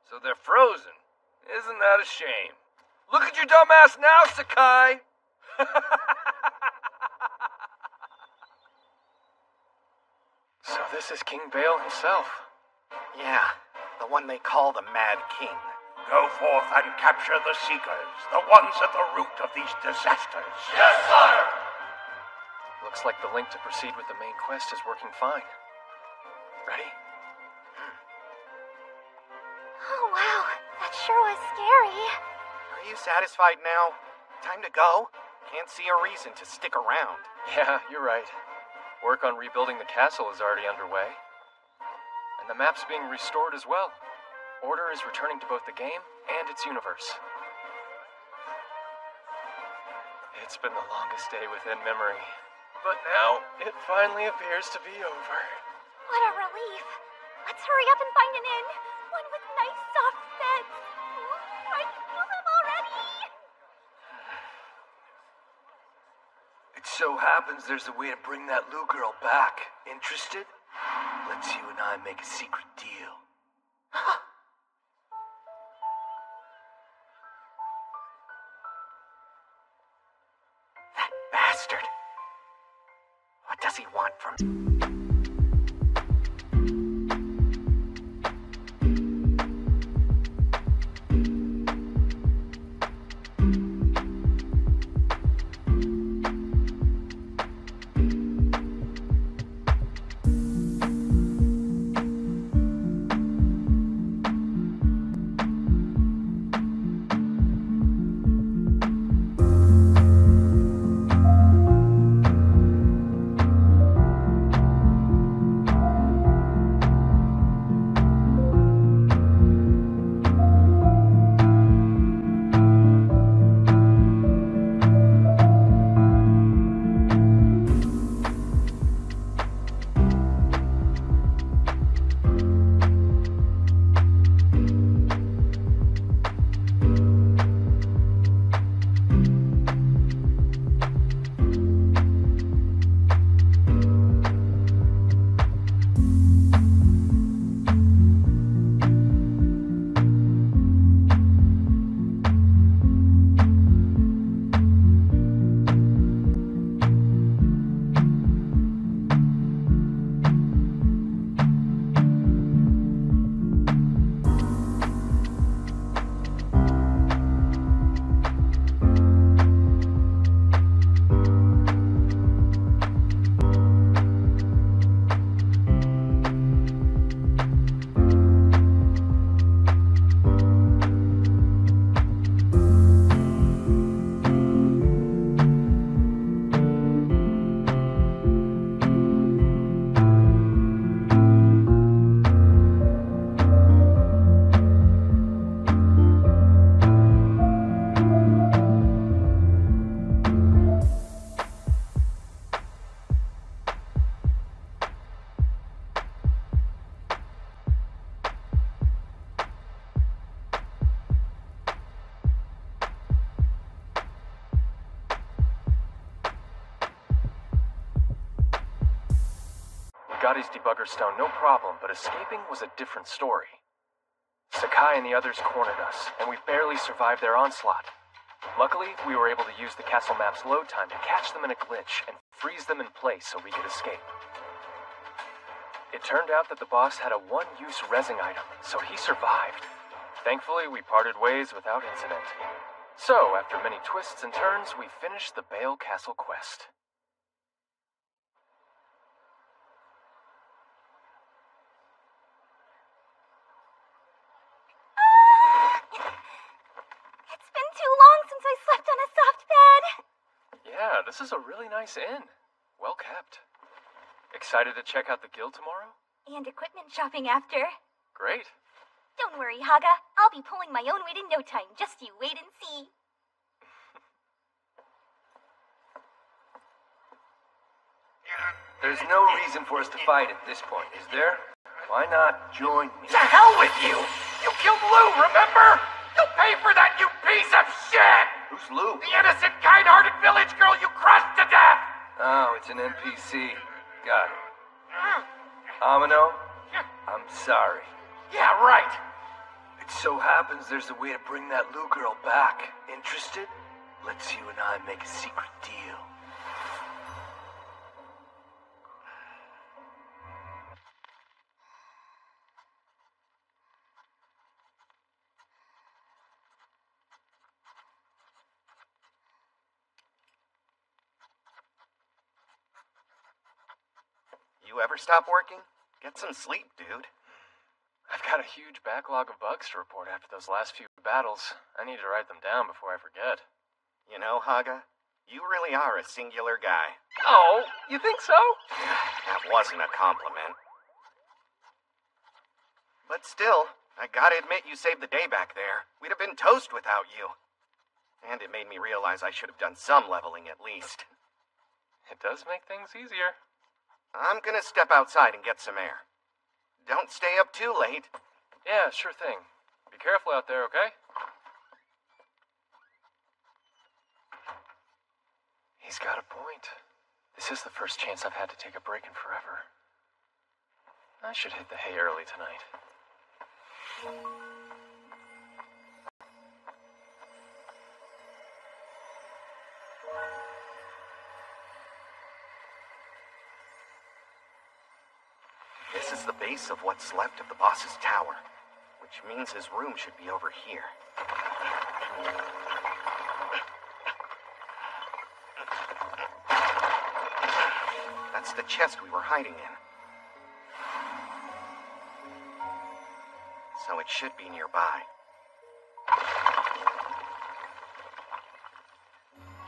So they're frozen. Isn't that a shame? Look at your dumbass now, Sakai! So this is King Bale himself. Yeah, the one they call the Mad King. Go forth and capture the Seekers, the ones at the root of these disasters. Yes, sire! Looks like the link to proceed with the main quest is working fine. Ready? Oh, wow. That sure was scary. Are you satisfied now? Time to go? Can't see a reason to stick around. Yeah, you're right. Work on rebuilding the castle is already underway. And the map's being restored as well. Order is returning to both the game and its universe. It's been the longest day within memory. But now, it finally appears to be over. What a relief. Let's hurry up and find an inn. One with nice soft beds. Ooh, I can feel them already. It so happens there's a way to bring that Lou girl back. Interested? Let's you and I make a secret deal. That bastard. What does he want from... got his debugger stone, no problem, but escaping was a different story. Sakai and the others cornered us, and we barely survived their onslaught. Luckily, we were able to use the castle map's load time to catch them in a glitch and freeze them in place so we could escape. It turned out that the boss had a one-use resin item, so he survived. Thankfully, we parted ways without incident. So, after many twists and turns, we finished the Bale Castle quest. It's been too long since I slept on a soft bed. Yeah, this is a really nice inn. Well kept. Excited to check out the guild tomorrow? And equipment shopping after. Great. Don't worry, Haga. I'll be pulling my own weight in no time. Just you wait and see. There's no reason for us to fight at this point, is there? Why not join me? To hell with you! You killed Lou, remember? You'll pay for that, you piece of shit! Who's Lou? The innocent, kind-hearted village girl you crushed to death! Oh, it's an NPC. Got it. Amino, I'm sorry. Yeah, right. It so happens there's a way to bring that Lou girl back. Interested? Let's you and I make a secret deal. You ever stop working? Get some sleep, dude. I've got a huge backlog of bugs to report after those last few battles. I need to write them down before I forget. You know, Haga, you really are a singular guy. Oh, you think so? That wasn't a compliment. But still, I gotta admit you saved the day back there. We'd have been toast without you. And it made me realize I should have done some leveling at least. It does make things easier. I'm gonna step outside and get some air. Don't stay up too late. Yeah, sure thing. Be careful out there, okay? He's got a point. This is the first chance I've had to take a break in forever. I should hit the hay early tonight. This is the base of what's left of the boss's tower, which means his room should be over here. That's the chest we were hiding in. So it should be nearby.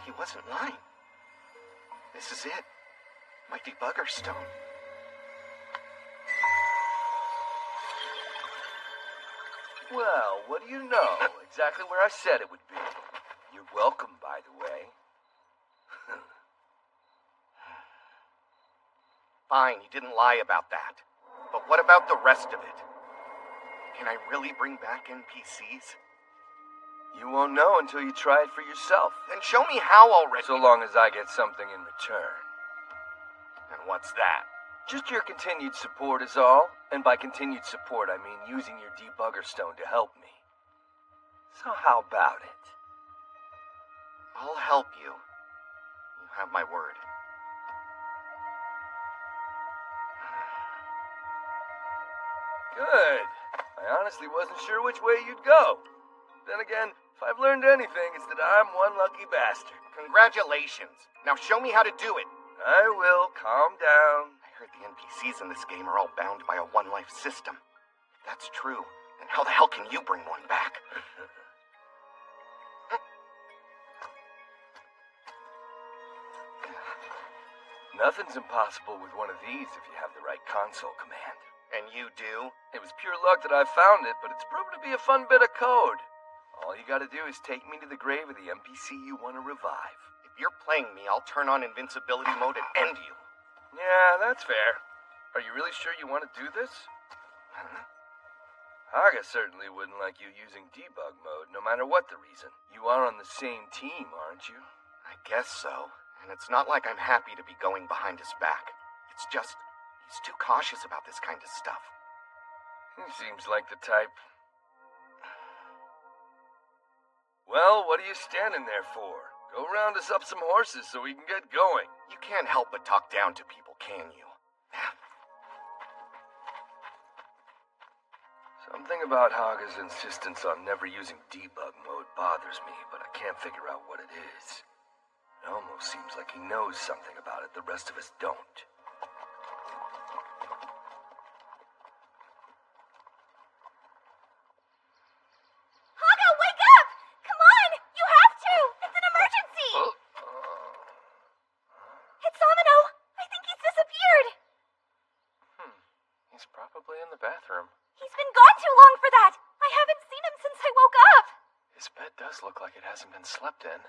He wasn't lying. This is it. My debugger stone. Well, what do you know? Exactly where I said it would be. You're welcome, by the way. Fine, you didn't lie about that. But what about the rest of it? Can I really bring back NPCs? You won't know until you try it for yourself. Then show me how already. So long as I get something in return. And what's that? Just your continued support is all. And by continued support, I mean using your debugger stone to help me. So how about it? I'll help you. You have my word. Good. I honestly wasn't sure which way you'd go. Then again, if I've learned anything, it's that I'm one lucky bastard. Congratulations. Now show me how to do it. I will. Calm down. I heard the NPCs in this game are all bound by a one-life system. If that's true, then how the hell can you bring one back? Nothing's impossible with one of these if you have the right console command. And you do? It was pure luck that I found it, but it's proven to be a fun bit of code. All you gotta do is take me to the grave of the NPC you want to revive. If you're playing me, I'll turn on invincibility mode and end you. Yeah, that's fair. Are you really sure you want to do this? Haga certainly wouldn't like you using debug mode, no matter what the reason. You are on the same team, aren't you? I guess so. And it's not like I'm happy to be going behind his back. It's just, He's too cautious about this kind of stuff. He seems like the type. Well, what are you standing there for? Go round us up some horses so we can get going. You can't help but talk down to people, can you? Something about Haga's insistence on never using debug mode bothers me, but I can't figure out what it is. It almost seems like he knows something about it the rest of us don't. Haga, wake up! Come on! You have to! It's an emergency! It's Amino! I think he's disappeared! He's probably in the bathroom. He's been gone too long for that! I haven't seen him since I woke up! His bed does look like it hasn't been slept in.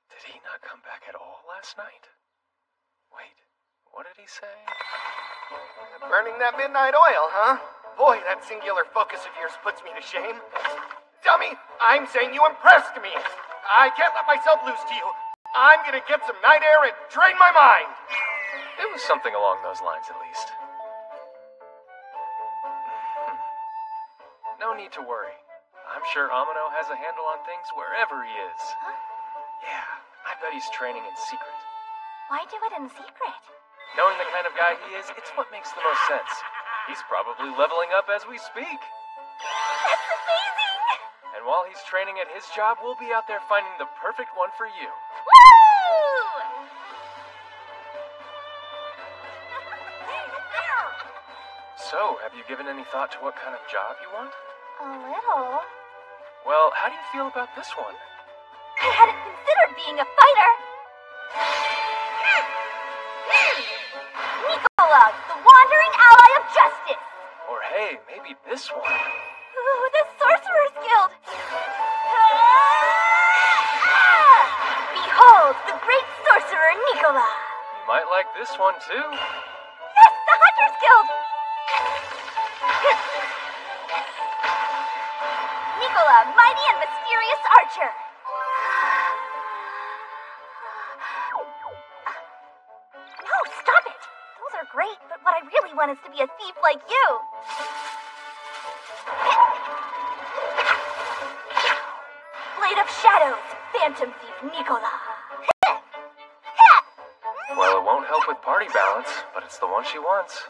Did he not come back at all last night? Wait, what did he say? Burning that midnight oil, huh? Boy, that singular focus of yours puts me to shame. Dummy, I'm saying you impressed me. I can't let myself lose to you. I'm gonna get some night air and drain my mind. It was something along those lines, at least. No need to worry. I'm sure Amino has a handle on things wherever he is. Huh? Yeah, I bet he's training in secret. Why do it in secret? Knowing the kind of guy he is, it's what makes the most sense. He's probably leveling up as we speak. That's amazing! And while he's training at his job, we'll be out there finding the perfect one for you. Woo! So, have you given any thought to what kind of job you want? A little. Well, how do you feel about this one? I hadn't considered being a fighter. Nicola, the Wandering Ally of Justice. Or hey, maybe this one. Ooh, the Sorcerer's Guild. Behold, the great sorcerer Nicola. You might like this one too. Yes, the Hunter's Guild. Nicola, mighty and mysterious archer. No, stop it. Those are great, but what I really want is to be a thief like you. Blade of Shadows, Phantom Thief Nicola. Well, it won't help with party balance, but it's the one she wants.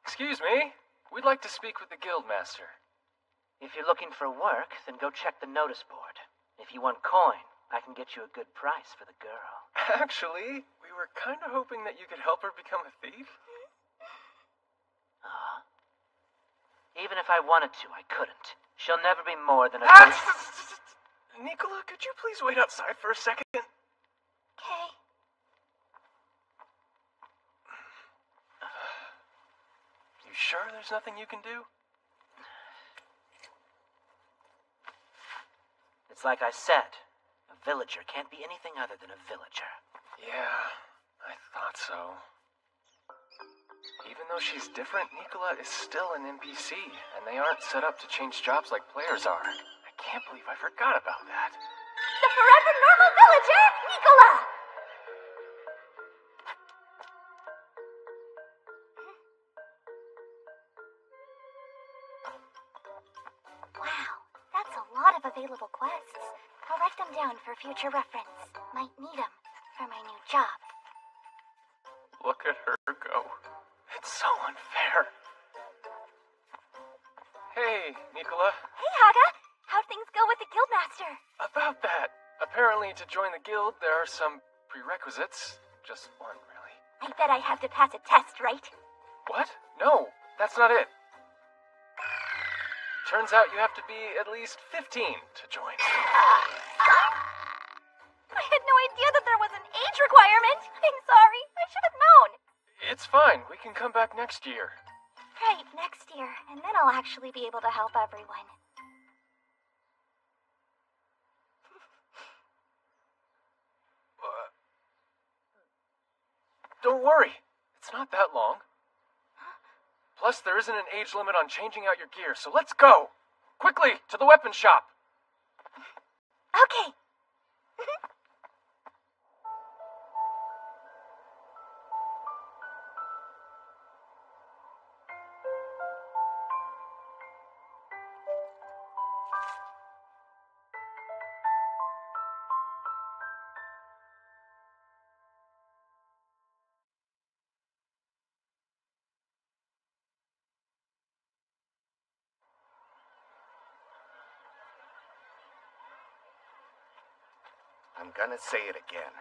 Excuse me. We'd like to speak with the Guildmaster. If you're looking for work, then go check the notice board. If you want coin, I can get you a good price for the girl. Actually, we were kind of hoping that you could help her become a thief. Even if I wanted to, I couldn't. She'll never be more than a... Nicola, could you please wait outside for a second? Okay. You sure there's nothing you can do? It's like I said, a villager can't be anything other than a villager. Yeah, I thought so. Even though she's different, Nicola is still an NPC, and they aren't set up to change jobs like players are. I can't believe I forgot about that. The forever normal villager, Nicola! Wow, that's a lot of available quests. I'll write them down for future reference. Might need them for my new job. Look at her go. It's so unfair. Hey, Nicola. Hey, Haga. How'd things go with the Guildmaster? About that. Apparently, to join the guild, there are some prerequisites. Just one, really. I bet I have to pass a test, right? What? No, that's not it. Turns out you have to be at least 15 to join. I had no idea that there was an age requirement. I'm sorry. I should have known. It's fine. We can come back next year. Right, next year. And then I'll actually be able to help everyone. Don't worry. It's not that long. Plus, there isn't an age limit on changing out your gear, so let's go! Quickly, to the weapon shop! Okay. I'm gonna say it again.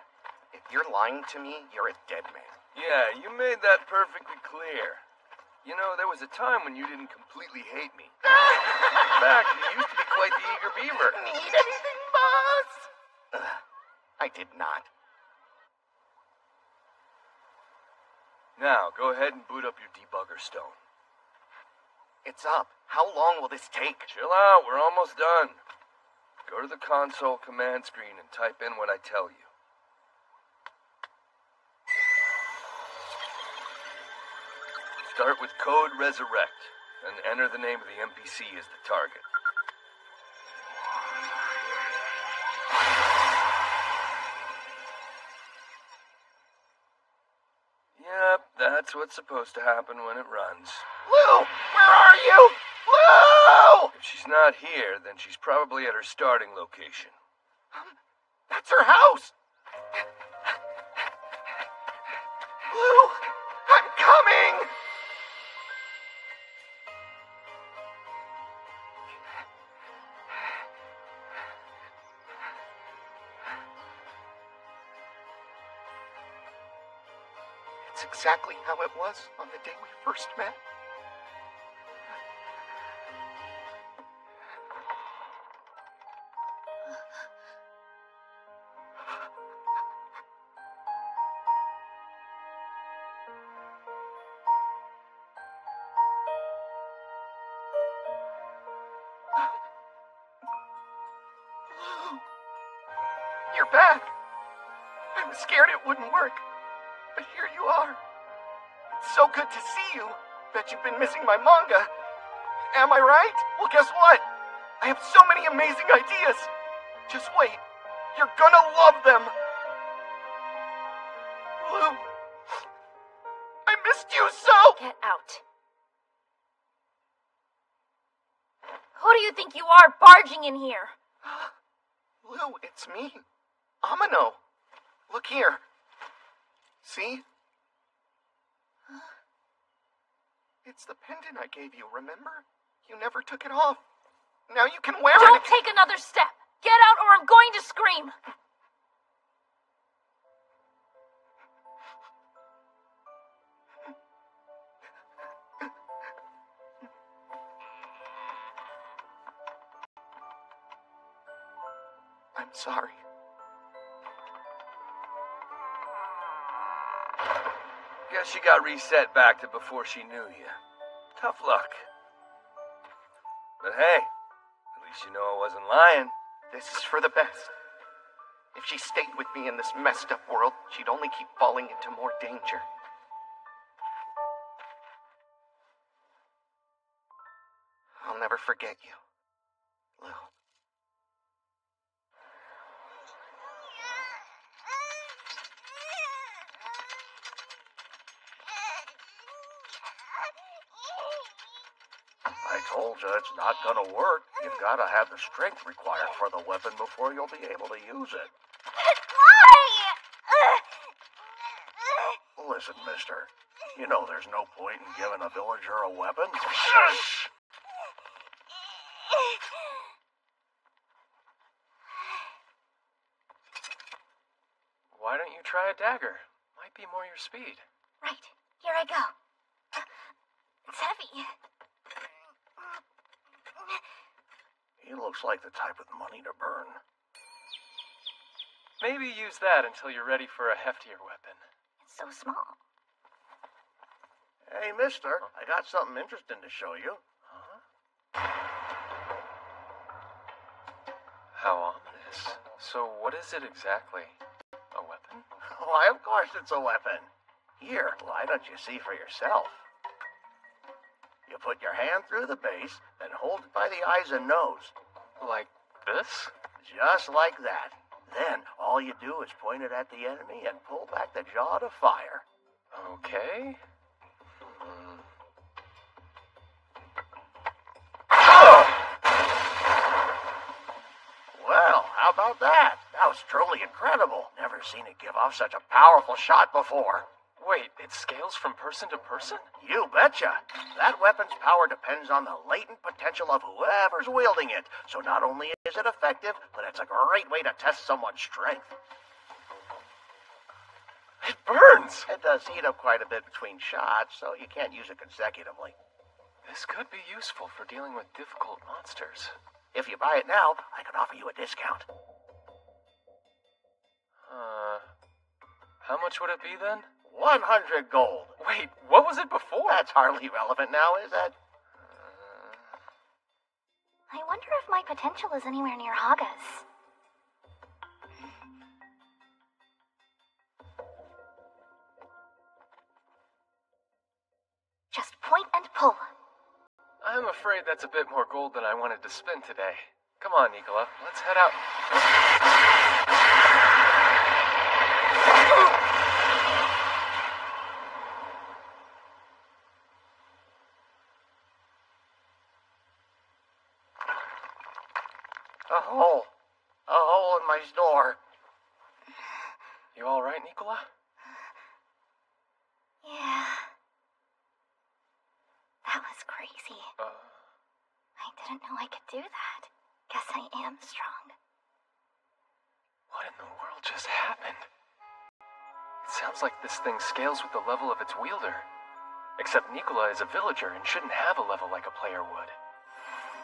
If you're lying to me, you're a dead man. Yeah, you made that perfectly clear. You know, there was a time when you didn't completely hate me. In fact, you used to be quite the eager beaver. Need anything, boss? I did not. Now, go ahead and boot up your debugger stone. It's up. How long will this take? Chill out, we're almost done. Go to the console command screen and type in what I tell you. Start with code resurrect, and enter the name of the NPC as the target. Yep, that's what's supposed to happen when it runs. Lou, where are you? Lou! If she's not here, then she's probably at her starting location. That's her house! Lou, I'm coming! It's exactly how it was on the day we first met. You're back. I was scared it wouldn't work, but here you are. It's so good to see you. Bet you've been missing my manga. Am I right? Well, guess what? I have so many amazing ideas. Just wait. You're gonna love them. Lou, I missed you so. Get out. Who do you think you are barging in here? Lou, it's me. Amino. Look here. See? It's the pendant I gave you, remember? You never took it off. Now you can wear it. Don't take another step. Get out or I'm going to scream. I'm sorry. Guess she got reset back to before she knew you. Tough luck. But hey, at least you know I wasn't lying. This is for the best. If she stayed with me in this messed up world, she'd only keep falling into more danger. I'll never forget you, Lou. I told you it's not gonna work. You've gotta have the strength required for the weapon before you'll be able to use it. Why? Listen, mister. You know there's no point in giving a villager a weapon. Why don't you try a dagger? Might be more your speed. Right. Here I go. It's heavy. He looks like the type with money to burn. Maybe use that until you're ready for a heftier weapon. It's so small. Hey, mister, I got something interesting to show you. How ominous. So what is it exactly? A weapon? Why, of course it's a weapon. Here, why don't you see for yourself? You put your hand through the base, then hold it by the eyes and nose. Like this? Just like that. Then all you do is point it at the enemy and pull back the jaw to fire. Okay. Well, how about that? That was truly incredible. Never seen it give off such a powerful shot before. Wait, it scales from person to person? You betcha. That weapon's power depends on the latent potential of whoever's wielding it. So not only is it effective, but it's a great way to test someone's strength. It burns! It does heat up quite a bit between shots, so you can't use it consecutively. This could be useful for dealing with difficult monsters. If you buy it now, I can offer you a discount. How much would it be then? 100 gold. Wait, what was it before? That's hardly relevant now, is it? I wonder if my potential is anywhere near Haga's. Just point and pull. I'm afraid that's a bit more gold than I wanted to spend today. Come on, Nicola, let's head out. A hole in my store. You all right, Nicola? Yeah. That was crazy. I didn't know I could do that. Guess I am strong. What in the world just happened? It sounds like this thing scales with the level of its wielder. Except Nicola is a villager and shouldn't have a level like a player would.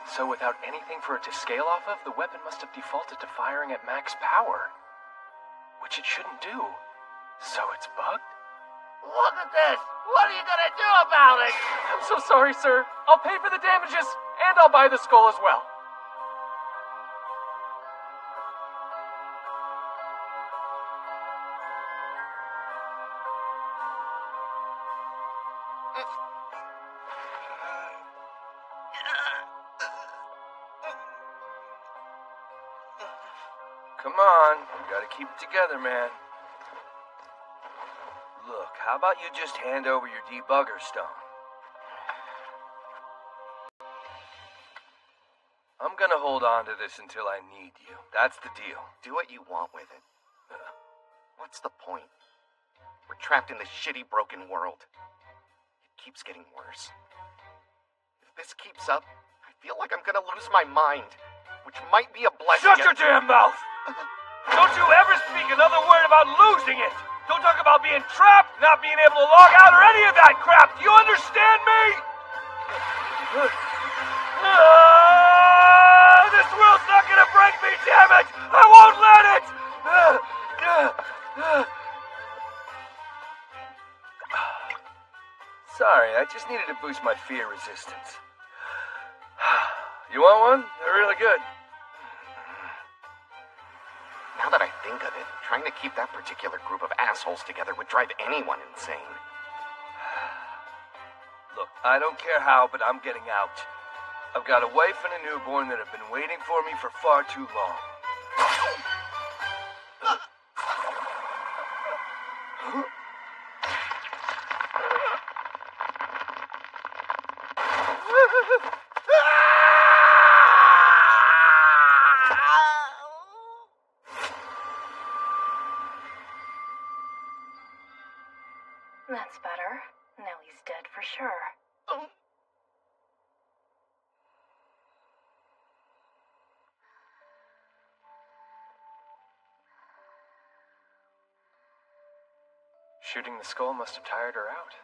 So without anything for it to scale off of, the weapon must have defaulted to firing at max power. Which it shouldn't do. So it's bugged? Look at this! What are you gonna do about it? I'm so sorry, sir. I'll pay for the damages, and I'll buy the skull as well. Come on, you gotta keep it together, man. Look, how about you just hand over your debugger stone? I'm gonna hold on to this until I need you. That's the deal. Do what you want with it. What's the point? We're trapped in this shitty, broken world. It keeps getting worse. If this keeps up, I feel like I'm gonna lose my mind, which might be a blessing. Shut your damn mouth! Don't you ever speak another word about losing it! Don't talk about being trapped, not being able to log out, or any of that crap! Do you understand me? This world's not gonna break me, damn it! I won't let it! Sorry, I just needed to boost my fear resistance. You want one? They're really good. Now that I think of it, trying to keep that particular group of assholes together would drive anyone insane. Look, I don't care how, but I'm getting out. I've got a wife and a newborn that have been waiting for me for far too long. That's better. Now he's dead for sure. Shooting the skull must have tired her out.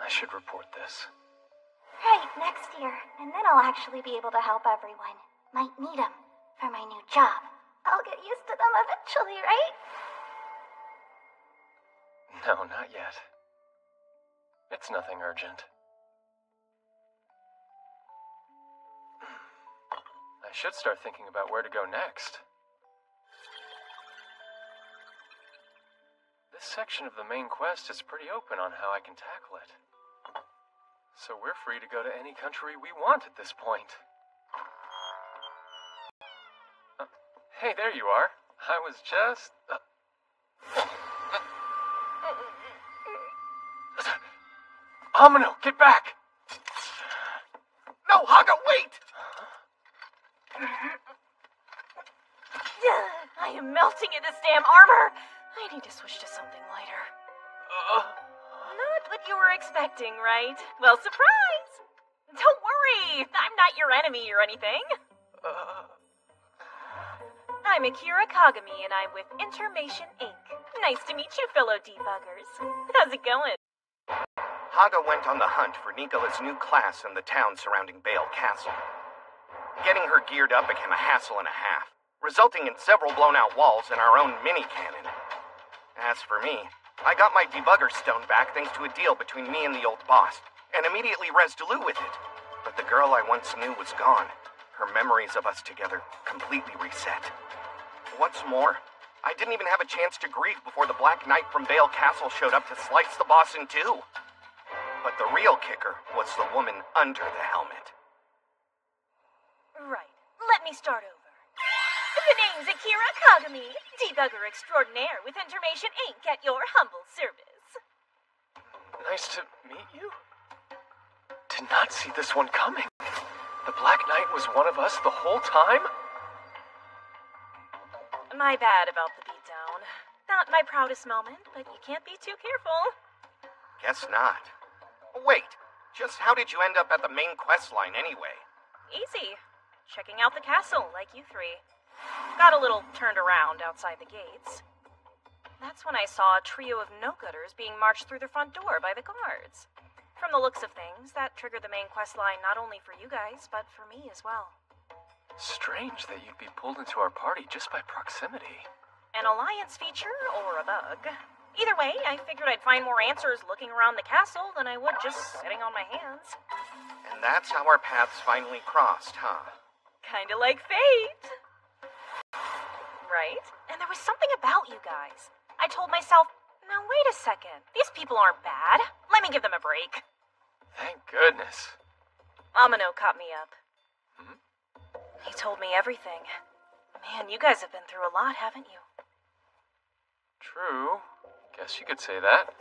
I should report this. Right, next year. And then I'll actually be able to help everyone. Might need them for my new job. I'll get used to them eventually, right? No, not yet. It's nothing urgent. I should start thinking about where to go next. This section of the main quest is pretty open on how I can tackle it. So we're free to go to any country we want at this point. Hey, there you are. I was just... Amino, get back! No, Haga, wait! I am melting in this damn armor. I need to switch to something lighter. Not what you were expecting, right? Well, surprise! Don't worry, I'm not your enemy or anything. I'm Akira Kagami, and I'm with Intermation Inc. Nice to meet you, fellow debuggers. How's it going? Haga went on the hunt for Nicola's new class in the town surrounding Bale Castle. Getting her geared up became a hassle and a half, resulting in several blown-out walls and our own mini-cannon. As for me, I got my debugger stone back thanks to a deal between me and the old boss, and immediately resolute with it. But the girl I once knew was gone. Her memories of us together completely reset. What's more, I didn't even have a chance to grieve before the Black Knight from Bale Castle showed up to slice the boss in two. But the real kicker was the woman under the helmet. Right. Let me start over. The name's Akira Kagami, debugger extraordinaire with Intermation Inc. at your humble service. Nice to meet you. Did not see this one coming. The Black Knight was one of us the whole time? My bad about the beatdown. Not my proudest moment, but you can't be too careful. Guess not. Wait, just how did you end up at the main quest line anyway? Easy. Checking out the castle, like you three. Got a little turned around outside the gates. That's when I saw a trio of no-gooders being marched through the front door by the guards. From the looks of things, that triggered the main quest line not only for you guys, but for me as well. Strange that you'd be pulled into our party just by proximity. An alliance feature or a bug. Either way, I figured I'd find more answers looking around the castle than I would just sitting on my hands. And that's how our paths finally crossed, huh? Kinda like fate. Right? And there was something about you guys. I told myself, now wait a second. These people aren't bad. Let me give them a break. Thank goodness. Amino caught me up. He told me everything. Man, you guys have been through a lot, haven't you? True. Guess you could say that.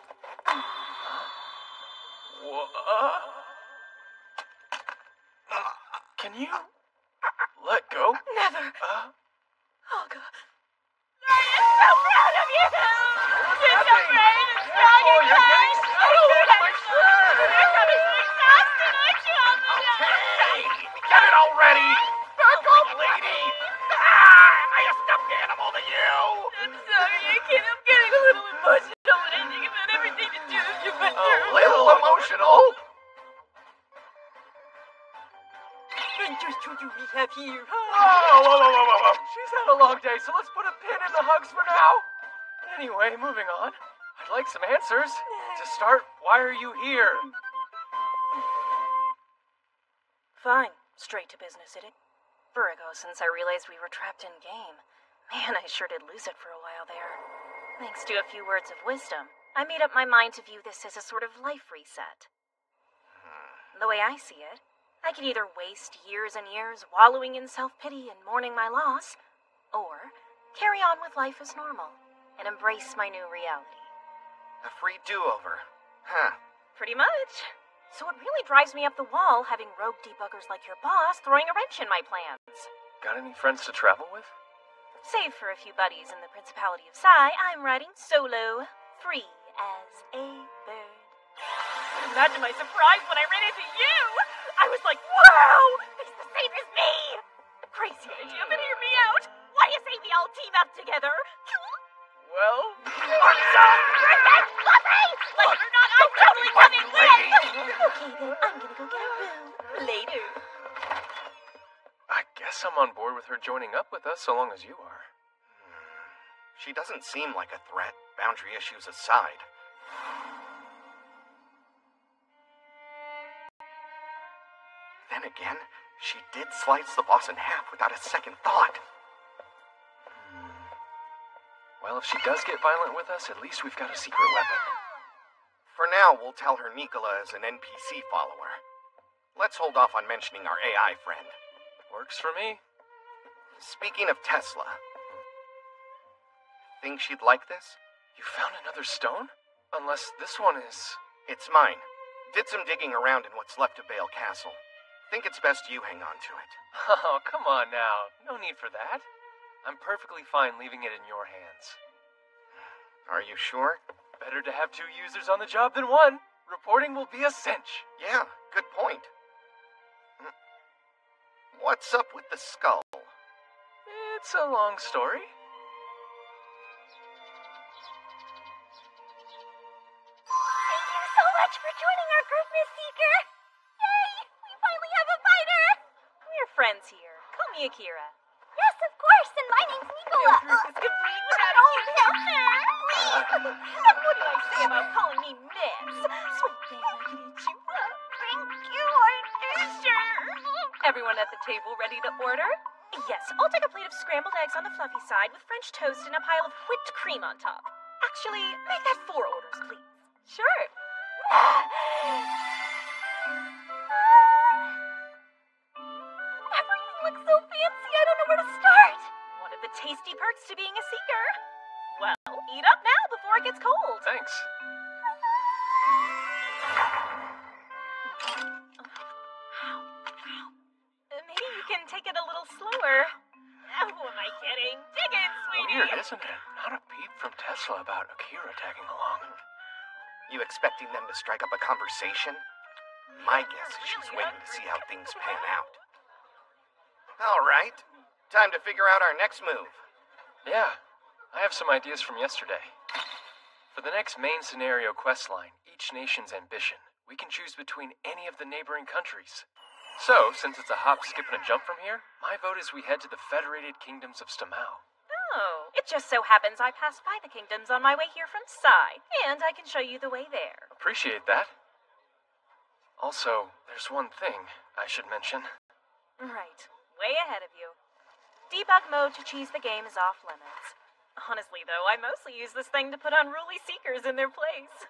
Can you let go? Never. Haga. I am so proud of you! You're so brave and strong and kind! You're my shirt! You're coming so exhausted, aren't you, Amino? Hey, get it already! Back up, lady! Am I a stuffed animal to you? I'm sorry, I can't help getting a little emotional when I think about everything the two of you went through. A little emotional? And just who do we have here? Whoa. She's had a long day, so let's put a pin in the hugs for now. Anyway, moving on. I'd like some answers. To start, why are you here? Fine. Straight to business, it? Ago since I realized we were trapped in game. Man, I sure did lose it for a while there. Thanks to a few words of wisdom, I made up my mind to view this as a sort of life reset. The way I see it, I could either waste years and years wallowing in self-pity and mourning my loss, or carry on with life as normal and embrace my new reality. A free do-over, huh? Pretty much. So it really drives me up the wall having rogue debuggers like your boss throwing a wrench in my plans. Got any friends to travel with? Save for a few buddies in the Principality of Sai, I'm riding solo, free as a bird. Imagine my surprise when I ran into you! I was like, wow! He's the same as me! Crazy idea, but hear me out! Why do you say we all team up together? Well... Awesome! Perfect! Fluffy! Like it or not, I'm totally coming with! Okay then, I'm gonna go get a room. Later. I guess I'm on board with her joining up with us so long as you are. She doesn't seem like a threat, boundary issues aside. Then again, she did slice the boss in half without a second thought. Well, if she does get violent with us, at least we've got a secret weapon. For now, we'll tell her Nicola is an NPC follower. Let's hold off on mentioning our AI friend. Works for me. speaking of Tesla, think she'd like this? You found another stone? Unless this one is... It's mine. Did some digging around in what's left of Bale Castle. Think it's best you hang on to it. Oh, come on now. No need for that. I'm perfectly fine leaving it in your hands. Are you sure? Better to have 2 users on the job than one. Reporting will be a cinch. Yeah, good point. What's up with the skull? It's a long story. Thank you so much for joining our group, Miss Seeker. Yay! We finally have a fighter. We're friends here. Call me Akira. Yes, of course, and my name's Nicola. No group is complete without a cute partner. And what did I say about calling me Miss? Sweet thing, I can eat you up. Thank you, our teacher. Everyone at the table ready to order? Yes, I'll take a plate of scrambled eggs on the fluffy side with French toast and a pile of whipped cream on top. Actually, make that 4 orders, please. Sure. Everything looks so fancy, I don't know where to start. One of the tasty perks to being a seeker. Well, eat up now before it gets cold. Thanks. Maybe you can take it a little slower. Who am I kidding? Dig in, sweetie. Weird, isn't it? Not a peep from Tesla about Akira tagging along. You expecting them to strike up a conversation? My guess is she's waiting to see how things pan out. All right, time to figure out our next move. Yeah, I have some ideas from yesterday. For the next main scenario quest line, each nation's ambition, we can choose between any of the neighboring countries. So, since it's a hop, skip, and a jump from here, my vote is we head to the Federated Kingdoms of Stamau. Oh, it just so happens I passed by the kingdoms on my way here from Sai, and I can show you the way there. Appreciate that. Also, there's one thing I should mention. Right, way ahead of you. Debug mode to cheese the game is off limits. Honestly, though, I mostly use this thing to put unruly seekers in their place.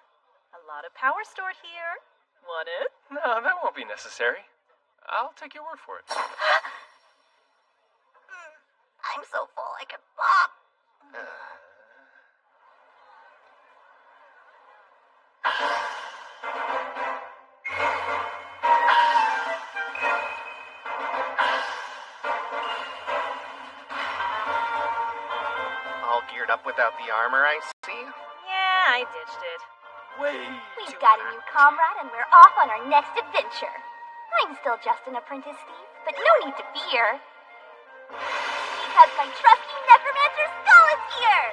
A lot of power stored here. Want it? No, that won't be necessary. I'll take your word for it. I'm so full I could pop. All geared up without the armor, I see? Yeah, I ditched it. We've got a new comrade and we're off on our next adventure. I'm still just an apprentice thief, but no need to fear. Because my trusty necromancer skull is here!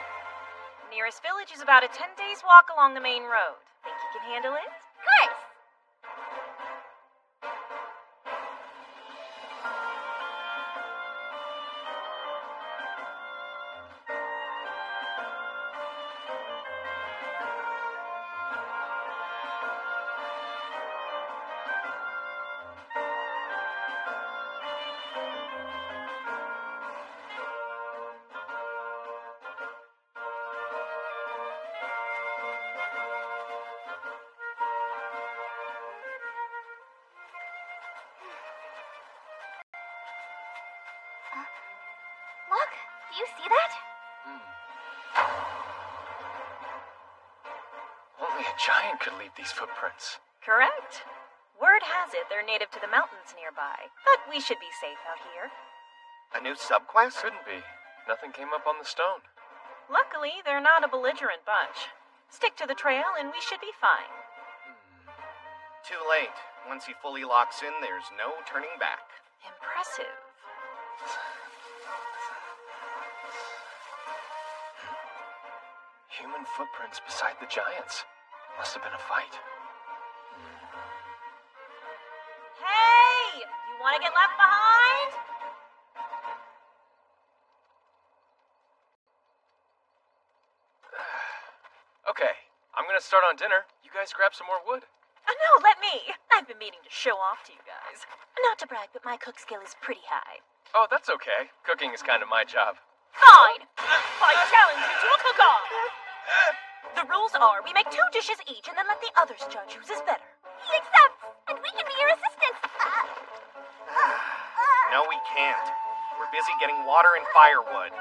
Nearest village is about a 10 days walk along the main road. Think you can handle it? Of course! Look, do you see that? Only a giant could leave these footprints. Correct. Word has it they're native to the mountains nearby, but we should be safe out here. A new subquest? Couldn't be. Nothing came up on the stone. Luckily, they're not a belligerent bunch. Stick to the trail and we should be fine. Too late. Once he fully locks in, there's no turning back. Impressive. Human footprints beside the giants. Must have been a fight. Hey! You want to get left behind? Okay, I'm gonna start on dinner. You guys grab some more wood. No, let me. I've been meaning to show off to you guys. Not to brag, but my cook skill is pretty high. Oh, that's okay. Cooking is kind of my job. Fine! I challenge you to a cook-off! The rules are we make 2 dishes each and then let the others judge whose is better. He accepts, and we can be your assistants. No, we can't. We're busy getting water and firewood.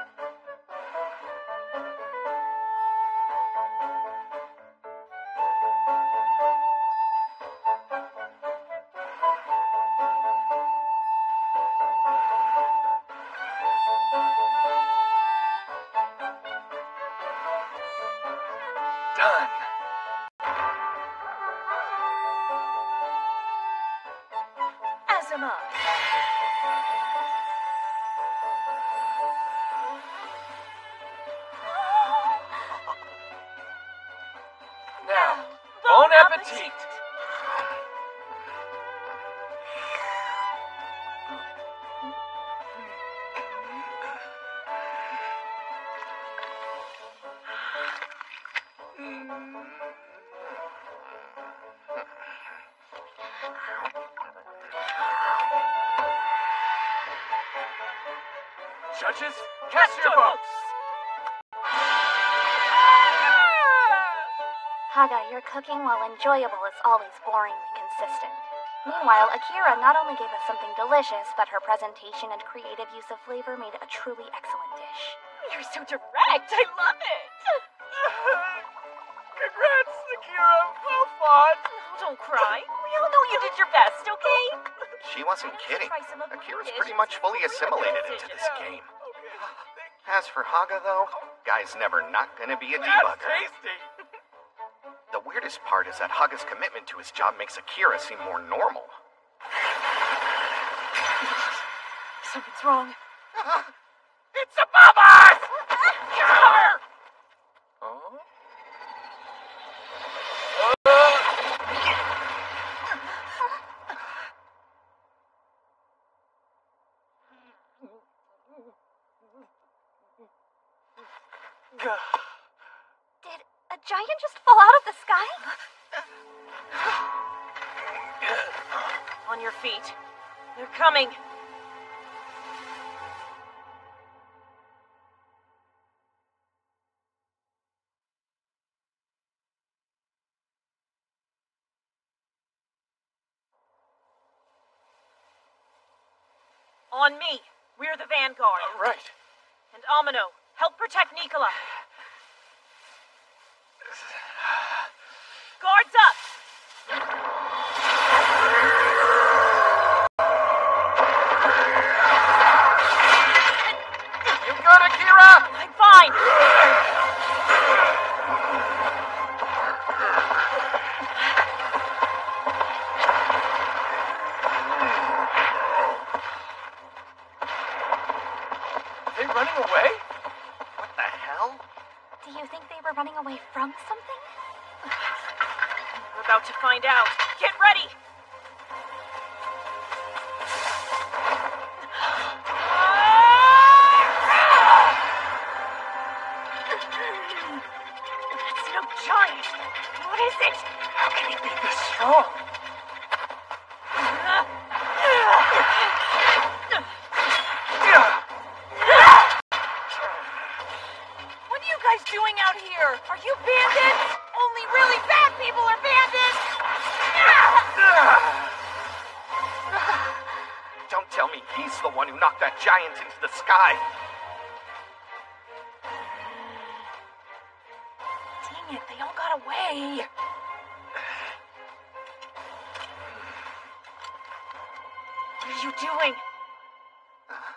Done. Azuma. Now, bon appetit. Judges, cast your votes. Haga, your cooking, while enjoyable, is always boringly consistent. Meanwhile, Akira not only gave us something delicious, but her presentation and creative use of flavor made it a truly excellent dish. You're so direct. I love it. Congrats, Akira. Well fought. Don't cry. We all know you did your best, okay? She wasn't kidding. Akira's pretty much fully assimilated into this game. As for Haga, though, guy's never not gonna be a debugger. Tasty. The weirdest part is that Haga's commitment to his job makes Akira seem more normal. Something's wrong. It's above us! Oh? Did a giant just fall out of the sky? On your feet. They're coming. On me. We're the vanguard. Right. And Amino, help protect Nicola. Guards up! You good, Akira? I'm fine. Are they running away? What the hell? Do you think they were running away from something? We're about to find out. Get ready! That's no giant. What is it? How can he be this strong? What are you guys doing out here? Are you bandits? Only really bad people are bandits! Don't tell me he's the one who knocked that giant into the sky. Dang it, they all got away. What are you doing?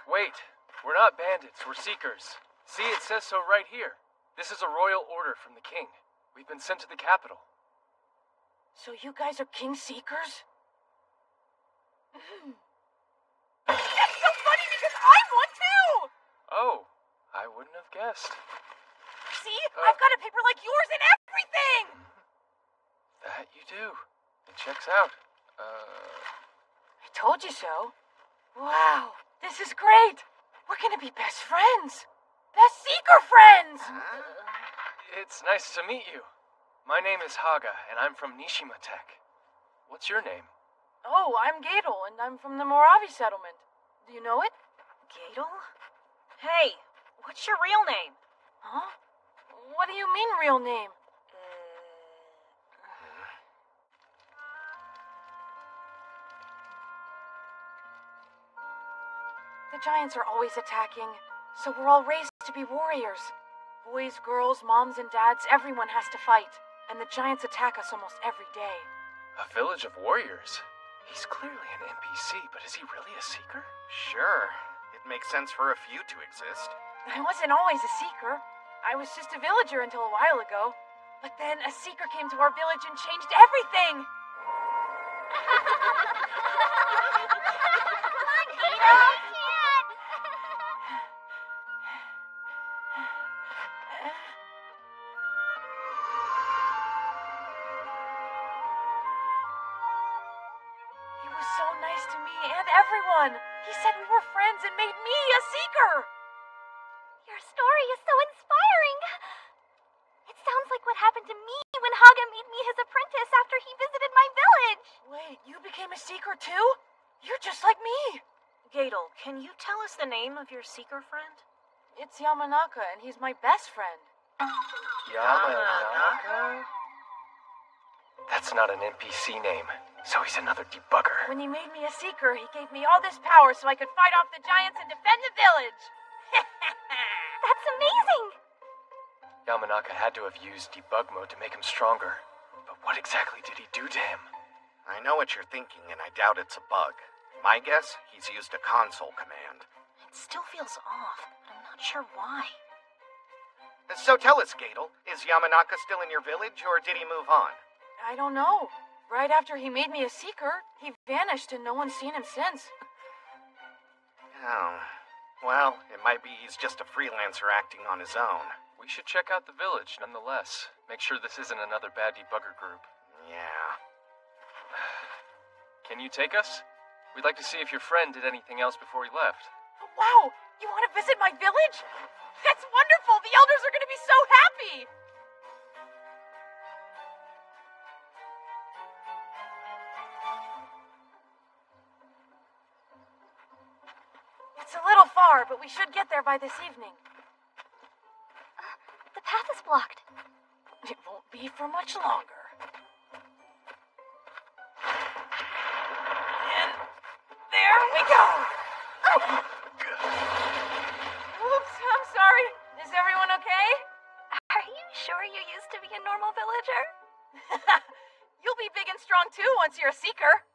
Wait, we're not bandits, we're seekers. See, it says so right here. This is a royal order from the king. We've been sent to the capital. So you guys are king seekers? That's so funny because I'm one too! Oh, I wouldn't have guessed. See? I've got a paper like yours and everything! That you do. It checks out. I told you so. Wow, this is great. We're gonna be best friends. Best seeker friends! It's nice to meet you. My name is Haga, and I'm from Nishima Tech. What's your name? Oh, I'm Gadel, and I'm from the Moravi settlement. Do you know it? Gadel? Hey, what's your real name? Huh? What do you mean, real name? The The giants are always attacking, so we're all raised to be warriors. Boys, girls, moms, and dads, everyone has to fight. And the giants attack us almost every day. A village of warriors? He's clearly an NPC, but is he really a seeker? Sure. It makes sense for a few to exist. I wasn't always a seeker. I was just a villager until a while ago. But then a seeker came to our village and changed everything! He was so nice to me and everyone. He said we were friends and made me a seeker. Your story is so inspiring. It sounds like what happened to me when Haga made me his apprentice after he visited my village. Wait, you became a seeker too? You're just like me. Gadel, can you tell us the name of your seeker friend? It's Yamanaka, and he's my best friend. Yamanaka? That's not an NPC name, so he's another debugger. When he made me a seeker, he gave me all this power so I could fight off the giants and defend the village. That's amazing! Yamanaka had to have used debug mode to make him stronger. But what exactly did he do to him? I know what you're thinking, and I doubt it's a bug. My guess, he's used a console command. It still feels off, but I'm not sure why. So tell us, Gadel, is Yamanaka still in your village, or did he move on? I don't know. Right after he made me a seeker, he vanished and no one's seen him since. Oh. Well, it might be he's just a freelancer acting on his own. We should check out the village, nonetheless. Make sure this isn't another bad debugger group. Yeah. Can you take us? We'd like to see if your friend did anything else before he left. Wow! You want to visit my village? That's wonderful! The elders are going to be so happy! It's a little far, but we should get there by this evening. The path is blocked. It won't be for much longer. And there we go! Oops, I'm sorry. Is everyone okay? Are you sure you used to be a normal villager? You'll be big and strong too once you're a seeker.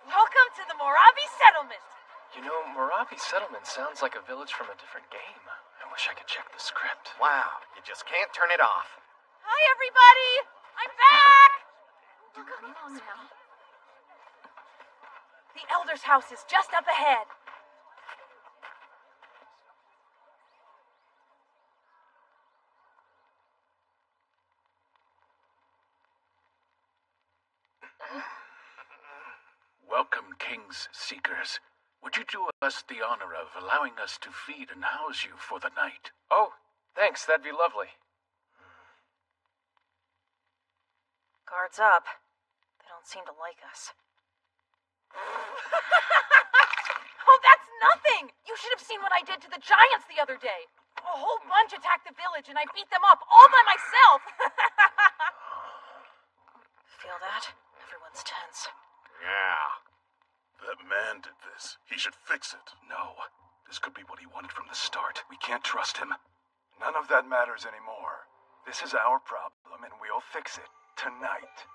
Welcome to the Moravi Settlement. You know, Moravi Settlement sounds like a village from a different game. I wish I could check the script. Wow, you just can't turn it off. Hi, everybody! I'm back! Come on now. The Elder's house is just up ahead. Welcome, King's Seekers. Would you do us the honor of allowing us to feed and house you for the night? Oh, thanks. That'd be lovely. Guards up. They don't seem to like us. Oh, that's nothing! You should have seen what I did to the giants the other day. A whole bunch attacked the village and I beat them up all by myself. Feel that? Everyone's tense. Yeah. That man did this. He should fix it. No. This could be what he wanted from the start. We can't trust him. None of that matters anymore. This is our problem, and we'll fix it tonight.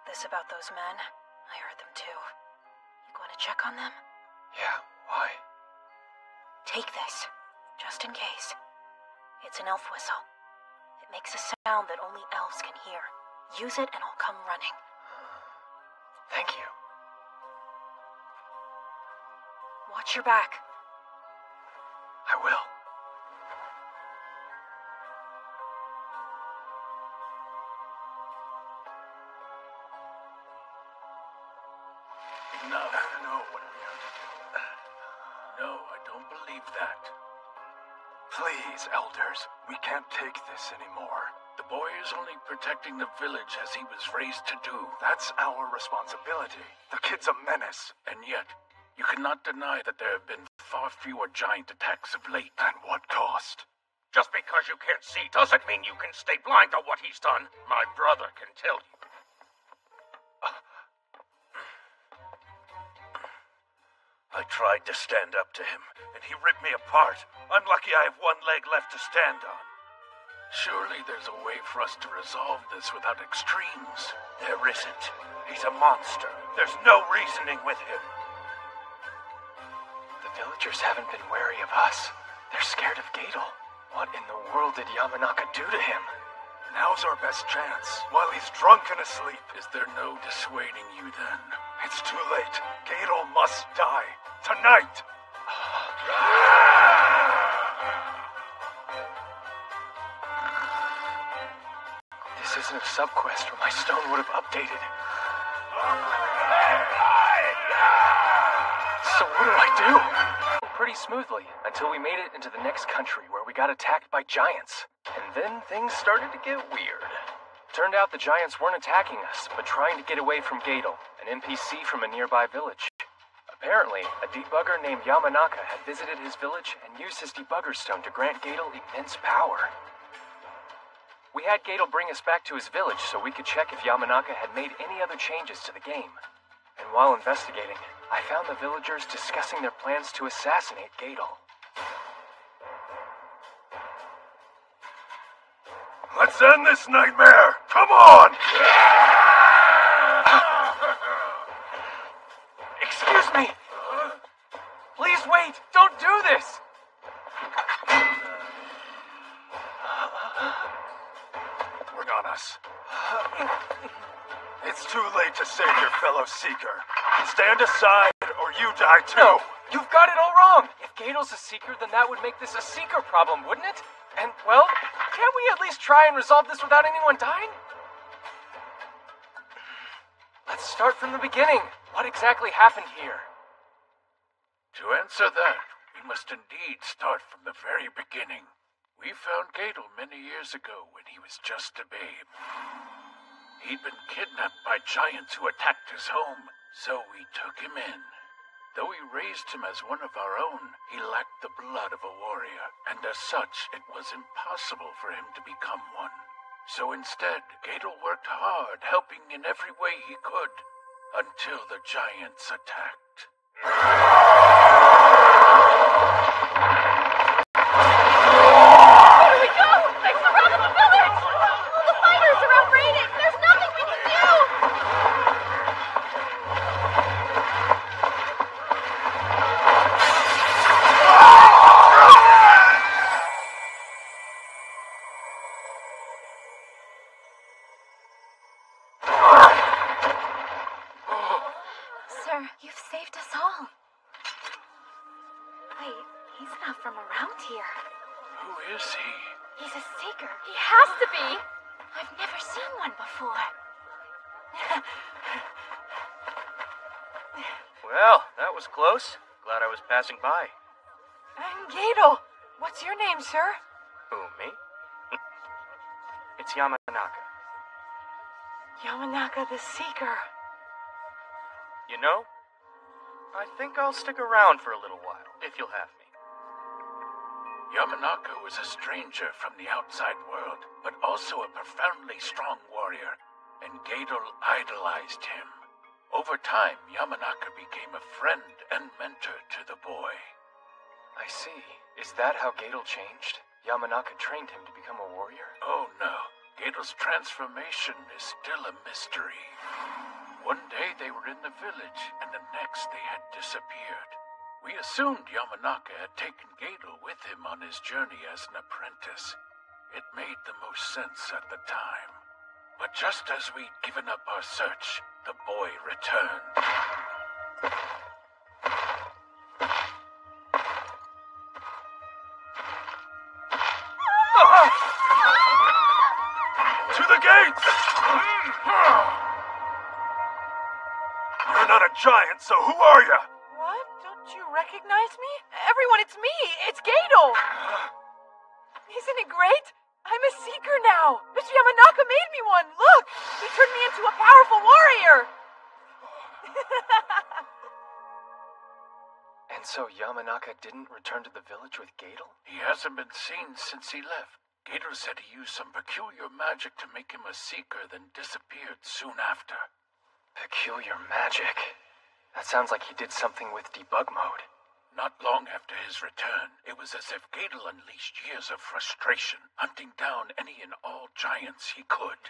This about those men? I heard them too. You going to check on them? Yeah, why? Take this, just in case. It's an elf whistle. It makes a sound that only elves can hear. Use it and I'll come running. Thank you. Watch your back. I will. Enough. No, what are we going to do? No, I don't believe that. Please, elders, we can't take this anymore. The boy is only protecting the village as he was raised to do. That's our responsibility. The kid's a menace. And yet, you cannot deny that there have been far fewer giant attacks of late. At what cost? Just because you can't see doesn't mean you can stay blind to what he's done. My brother can tell you. I tried to stand up to him, and he ripped me apart. I'm lucky I have one leg left to stand on. Surely there's a way for us to resolve this without extremes. There isn't. He's a monster. There's no reasoning with him. The villagers haven't been wary of us. They're scared of Gadel. What in the world did Yamanaka do to him? Now's our best chance, while he's drunk and asleep. Is there no dissuading you then? It's too late. Gadel must die. Tonight! This isn't a subquest or my stone would have updated. So what do I do? Pretty smoothly, until we made it into the next country where we got attacked by giants. And then things started to get weird. Turned out the giants weren't attacking us, but trying to get away from Gadel, an NPC from a nearby village. Apparently, a debugger named Yamanaka had visited his village and used his debugger stone to grant Gadel immense power. We had Gadel bring us back to his village so we could check if Yamanaka had made any other changes to the game. And while investigating, I found the villagers discussing their plans to assassinate Gadel. Let's end this nightmare! Come on! Excuse me! Please wait! Don't do this! Bring on us. It's too late to save your fellow Seeker. Stand aside, or you die too. No, you've got it all wrong. If Gadel's a Seeker, then that would make this a Seeker problem, wouldn't it? And, well, can't we at least try and resolve this without anyone dying? Let's start from the beginning. What exactly happened here? To answer that, we must indeed start from the very beginning. We found Gadel many years ago when he was just a babe. He'd been kidnapped by giants who attacked his home, so we took him in. Though we raised him as one of our own, he lacked the blood of a warrior, and as such, it was impossible for him to become one. So instead, Gadel worked hard, helping in every way he could, until the giants attacked. Where do we go? They surrounded the village! All the fighters are out raiding! There's nothing we can do! Sir, you've saved us all. Wait, he's not from around here. Who is he? He's a Seeker. He has to be! I've never seen one before. Well, that was close. Glad I was passing by. I'm Gadel. What's your name, sir? Who, me? It's Yamanaka. Yamanaka the Seeker. You know, I think I'll stick around for a little while, if you'll have me. Yamanaka was a stranger from the outside world, but also a profoundly strong warrior, and Gadel idolized him. Over time, Yamanaka became a friend and mentor to the boy. I see. Is that how Gadel changed? Yamanaka trained him to become a warrior? Oh no, Gadel's transformation is still a mystery. One day they were in the village, and the next they had disappeared. We assumed Yamanaka had taken Gadel with him on his journey as an apprentice. It made the most sense at the time. But just as we'd given up our search, the boy returned. To the gates! You're You're not a giant, so who are you? What? Don't you recognize me? Everyone, it's me! It's Gadel! Isn't it great? I'm a seeker now! Mr. Yamanaka made me one! Look! He turned me into a powerful warrior! And so Yamanaka didn't return to the village with Gadel? He hasn't been seen since he left. Gator said he used some peculiar magic to make him a seeker, then disappeared soon after. Peculiar magic? That sounds like he did something with debug mode. Not long after his return, it was as if Gadel unleashed years of frustration, hunting down any and all giants he could.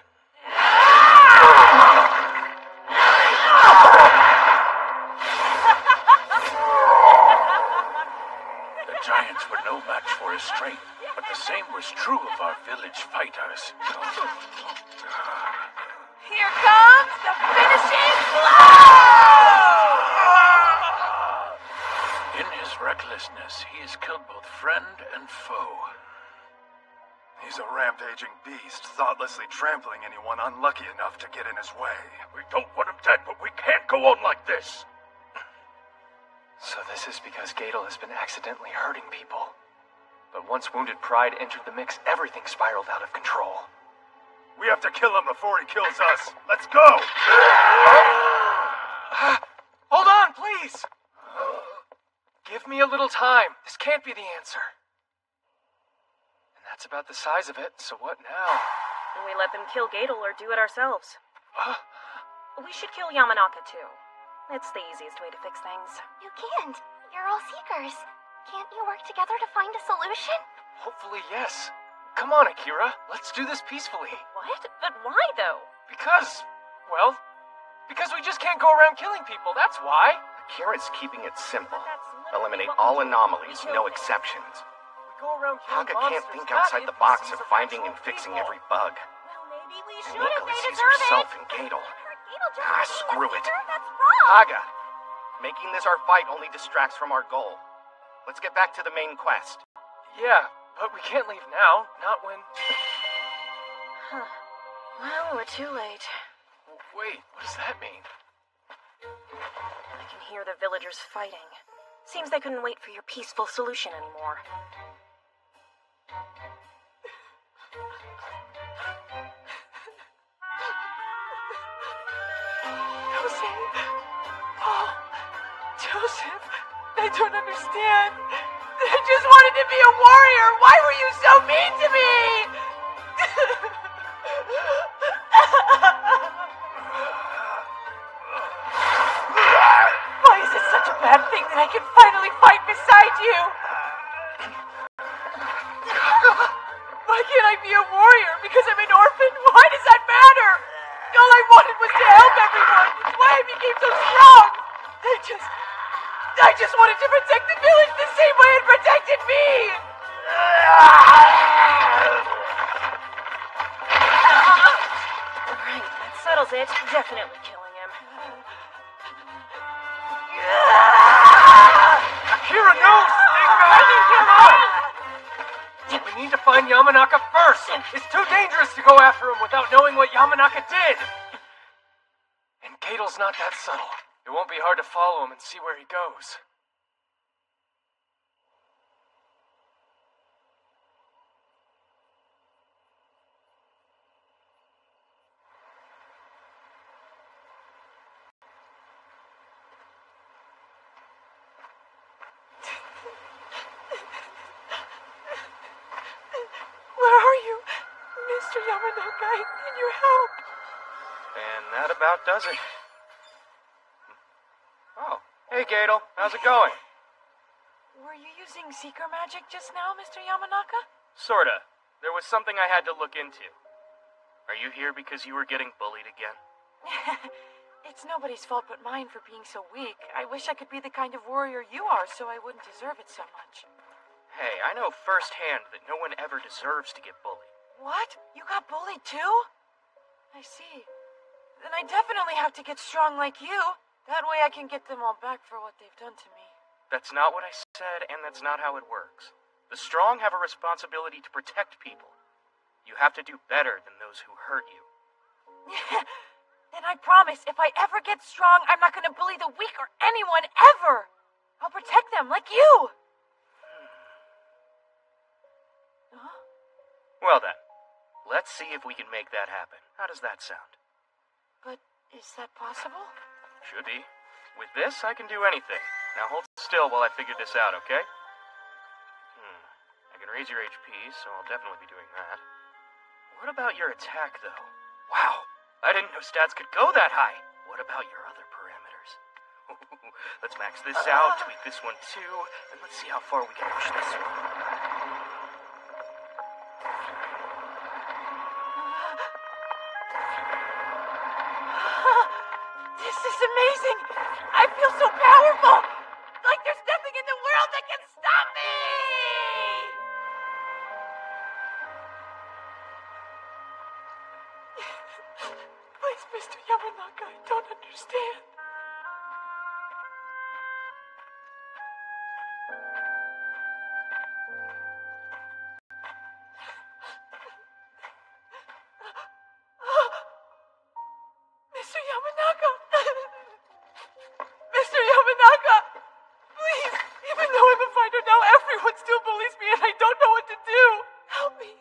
The giants were no match for his strength, but the same was true of our village fighters. Here comes the finishing blow! In his recklessness, he has killed both friend and foe. He's a rampaging beast, thoughtlessly trampling anyone unlucky enough to get in his way. We don't want him dead, but we can't go on like this. So this is because Gadel has been accidentally hurting people. But once Wounded Pride entered the mix, everything spiraled out of control. We have to kill him before he kills us. Let's go! Hold on, please! Give me a little time. This can't be the answer. And that's about the size of it, so what now? Can we let them kill Gadel or do it ourselves? We should kill Yamanaka too. It's the easiest way to fix things. You can't. You're all seekers. Can't you work together to find a solution? Hopefully, yes. Come on, Akira. Let's do this peacefully. What? But why, though? Because we just can't go around killing people, that's why. Akira's keeping it simple. Eliminate all anomalies, no exceptions. We go around killing Haga monsters, can't think not outside the box of NPCs or finding and actual fixing people. every bug. Maybe we And Nicholas sees herself in Gadel. Screw it. That's wrong. Haga, making this our fight only distracts from our goal. Let's get back to the main quest. Yeah, but we can't leave now. Not when... Huh. Well, we're too late. Wait, what does that mean? I can hear the villagers fighting. Seems they couldn't wait for your peaceful solution anymore. Joseph? Oh, Joseph, I don't understand. I just wanted to be a warrior. Why were you so mean to me? Why is it such a bad thing that I can finally fight beside you? Why can't I be a warrior? Because I'm an orphan? Why does that matter? All I wanted was to help everyone. It's why I became so strong. I just wanted to protect the village the same way it protected me. Right, that settles it. Definitely killing him. Akira, no! We need to find Yamanaka first! It's too dangerous to go after him without knowing what Yamanaka did! And Gadel's not that subtle. It won't be hard to follow him and see where he goes. Where are you? Mr. Yamanaka, I need your help. And that about does it. Oh, hey Gadel, how's it going? Were you using seeker magic just now, Mr. Yamanaka? Sorta. There was something I had to look into. Are you here because you were getting bullied again? It's nobody's fault but mine for being so weak. I wish I could be the kind of warrior you are so I wouldn't deserve it so much. Hey, I know firsthand that no one ever deserves to get bullied. What? You got bullied too? I see. Then I definitely have to get strong like you. That way I can get them all back for what they've done to me. That's not what I said, and that's not how it works. The strong have a responsibility to protect people. You have to do better than those who hurt you. Then I promise, if I ever get strong, I'm not gonna bully the weak or anyone ever. I'll protect them like you. Huh? Well then, let's see if we can make that happen. How does that sound? But is that possible? Should be. With this, I can do anything. Now hold still while I figure this out, okay? I can raise your HP, so I'll definitely be doing that. What about your attack, though? Wow, I didn't know stats could go that high. What about your other parameters? Let's max this out, tweak this one too, and let's see how far we can push this one. This is amazing! I feel so powerful! Like there's nothing in the world that can stop me! Please, Mr. Yamanaka, I don't understand. Mr. Yamanaka! Mr. Yamanaka! Please! Even though I'm a fighter now, everyone still bullies me and I don't know what to do! Help me!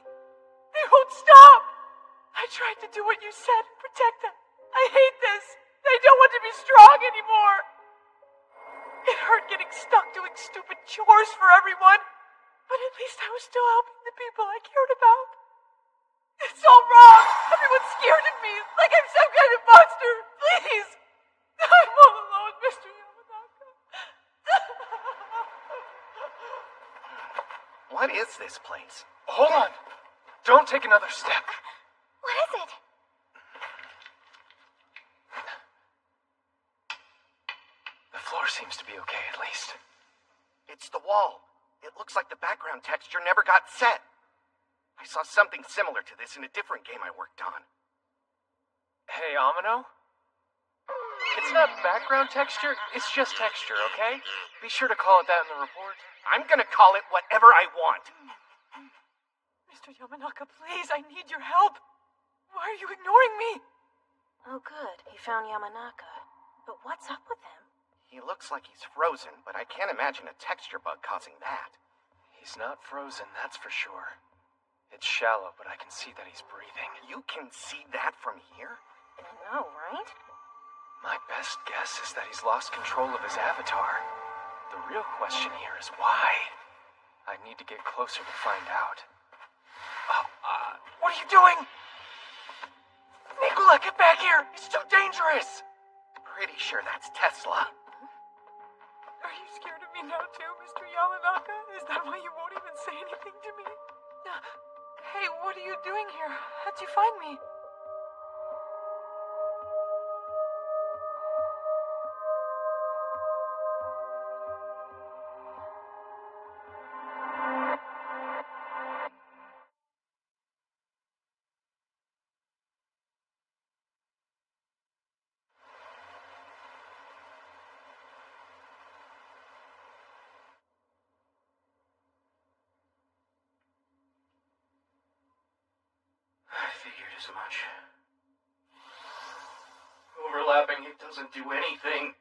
They won't stop! I tried to do what you said and protect them. I hate this! I don't want to be strong anymore! It hurt getting stuck doing stupid chores for everyone, but at least I was still helping the people I cared about. It's all wrong! Everyone's scared of me, like I'm some kind of monster! Please! I'm all alone, Mr. Yamanaka. What is this place? Hold on. Don't take another step. What is it? The floor seems to be okay, at least. It's the wall. It looks like the background texture never got set. I saw something similar to this in a different game I worked on. Hey, Amino? It's not background texture, it's just texture, okay? Be sure to call it that in the report. I'm gonna call it whatever I want. Mr. Yamanaka, please, I need your help. Why are you ignoring me? Oh, good. He found Yamanaka. But what's up with him? He looks like he's frozen, but I can't imagine a texture bug causing that. He's not frozen, that's for sure. It's shallow, but I can see that he's breathing. You can see that from here? I know, right? My best guess is that he's lost control of his avatar. The real question here is why? I need to get closer to find out. What are you doing? Nicola, get back here! It's too dangerous! Pretty sure that's Tesla. Are you scared of me now too, Mr. Yamanaka? Is that why you won't even say anything to me? Hey, what are you doing here? How'd you find me? Figured as much. Overlapping, it doesn't do anything.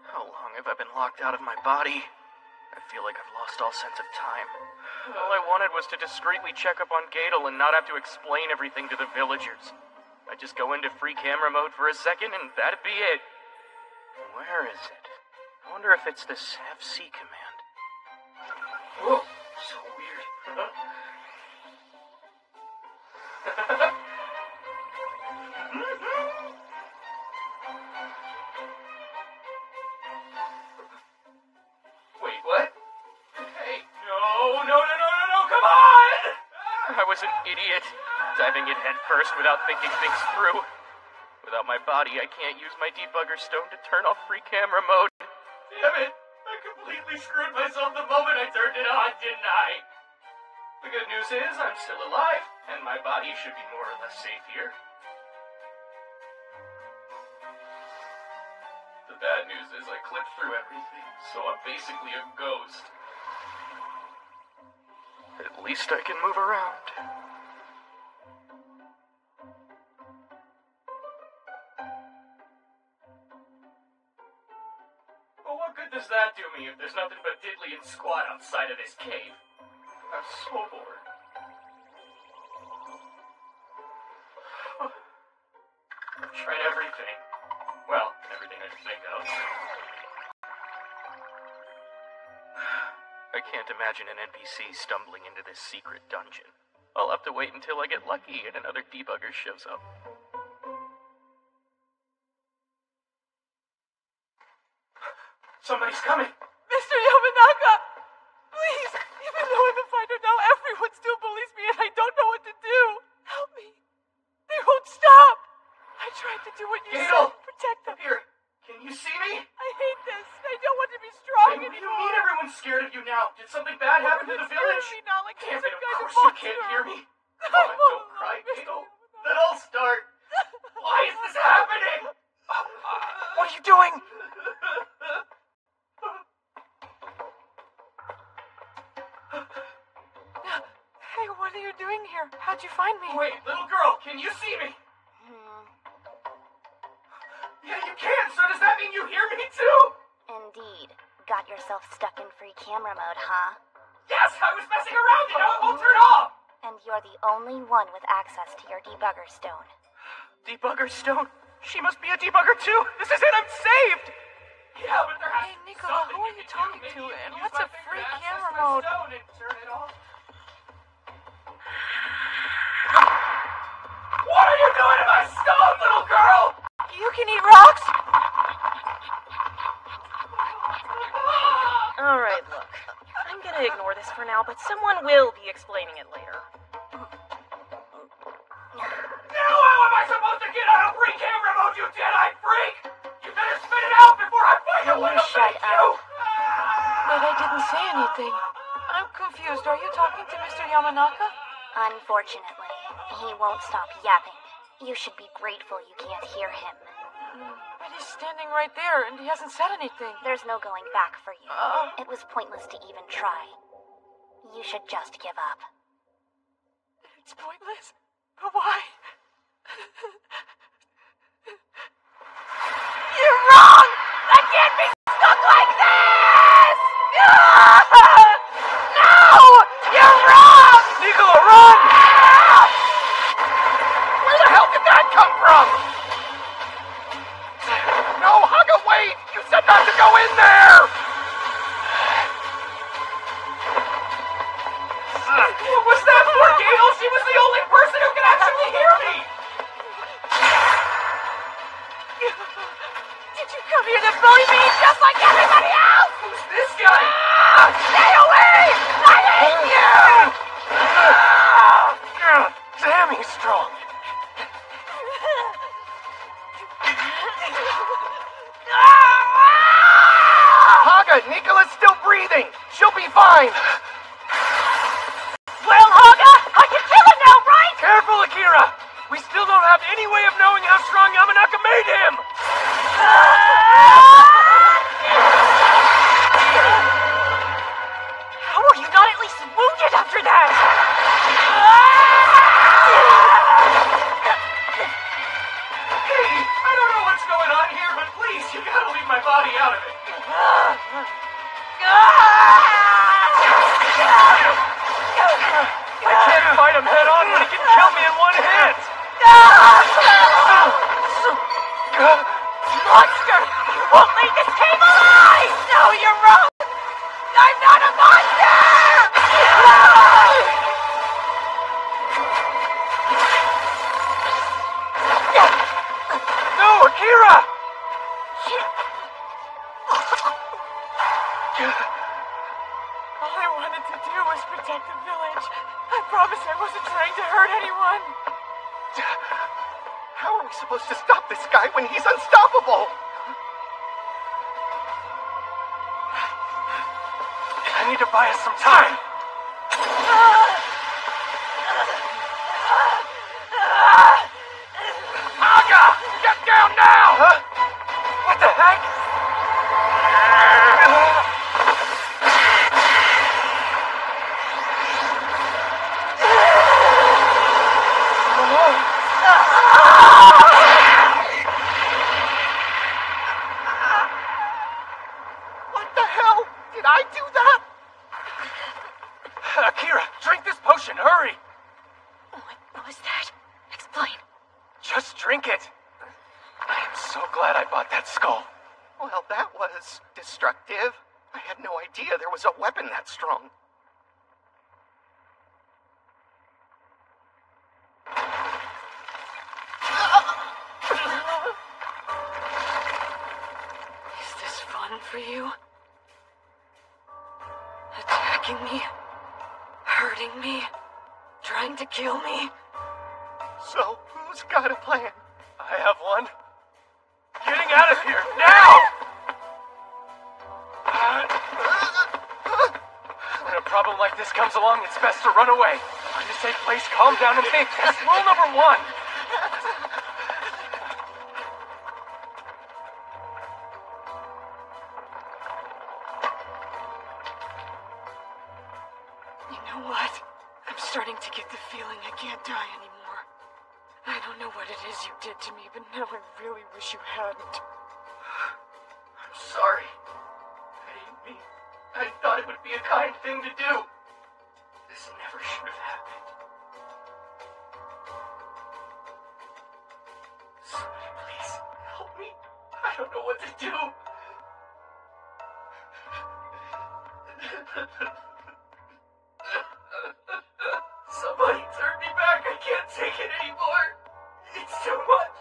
How long have I been locked out of my body? I feel like I've lost all sense of time. All I wanted was to discreetly check up on Gadel and not have to explain everything to the villagers. I'd just go into free camera mode for a second and that'd be it. Where is it? I wonder if it's this FC command. Whoa, so weird. Wait, what? Hey, no, come on! I was an idiot, diving in head first without thinking things through. Without my body, I can't use my debugger stone to turn off free camera mode. Damn it! I completely screwed myself the moment I turned it on, didn't I? The good news is I'm still alive, and my body should be more or less safe here. The bad news is I clipped through everything, so I'm basically a ghost. At least I can move around. Well, what good does that do me if there's nothing but diddly and squat outside of this cave? I'm so bored. I've tried everything. Well, everything I can think of. I can't imagine an NPC stumbling into this secret dungeon. I'll have to wait until I get lucky and another debugger shows up. Somebody's coming! Mr. Yamanaka! Please! Even though I'm a fighter now, everyone still bullies me and I don't know what to do! Help me! They won't stop! I tried to do what you said, protect them. Here, can you see me? I hate this. I don't want to be strong What do you anymore. mean everyone's scared of you now? Did something bad happen to the village? Me now, like Damn some it, of kind course of you can't hear me. Come on, don't cry, Gato. Then I'll start. Why is this happening? What are you doing? Hey, what are you doing here? How'd you find me? Wait, little girl, can you see me? Yeah, you can, so does that mean you hear me too? Indeed. Got yourself stuck in free camera mode, huh? Yes, I was messing around and now it won't turn off! And you're the only one with access to your debugger stone. Debugger stone? She must be a debugger too! This is it, I'm saved! Yeah, but there has to be Nicola, who are you talking to? And what's a free camera mode? And turn it off. What are you doing to my stone, little girl? You can eat rocks? Alright, look. I'm gonna ignore this for now, but someone will be explaining it later. Now how am I supposed to get out of free camera mode, you dead-eyed freak? You better spit it out before I fight you when I shut make you! But I didn't say anything. I'm confused. Are you talking to Mr. Yamanaka? Unfortunately, he won't stop yapping. You should be grateful you can't hear him. But he's standing right there, and he hasn't said anything. There's no going back for you. It was pointless to even try. You should just give up. It's pointless? But why? You're wrong! I can't be stuck like this! No! You're wrong! Nicola, run! Where the hell did that come from? No, Haga, wait! You said not to go in there! What was that for, Gato? She was the only person who could actually hear me! Did you come here to bully me just like everybody else? Who's this guy? Stay away! I hate you! Damn, he's strong. Haga, Nicola's still breathing. She'll be fine. Well, Haga, I can kill him now, right? Careful, Akira. We still don't have any way of knowing how strong Yamanaka made him. How are you not at least wounded after that? Hey, I don't know what's going on here, but please, you gotta leave my body out of it. I can't fight him head on when he can kill me in one hit. Monster! You won't leave this cave alive! No, you're wrong! I'm not a monster! No, Akira! All I wanted to do was protect the village. I promise I wasn't trying to hurt anyone. How are we supposed to stop this guy when he's unstoppable? I need to buy us some time. Haga! Get down now! Huh? What the heck? so glad I bought that skull. Well, that was destructive. I had no idea there was a weapon that strong. Is this fun for you? Attacking me? Hurting me? Trying to kill me? So, who's got a plan? I have one. Getting out of here, now! When a problem like this comes along, it's best to run away. Find a safe place, calm down, and think. That's rule number 1. You know what? I'm starting to get the feeling I can't die anymore. I don't know what it is you did to me, but now I really wish you hadn't. I'm sorry. I didn't mean. I thought it would be a kind thing to do. This never should have happened. Somebody please help me. I don't know what to do. Somebody turn me back. I can't take it anymore. It's too much.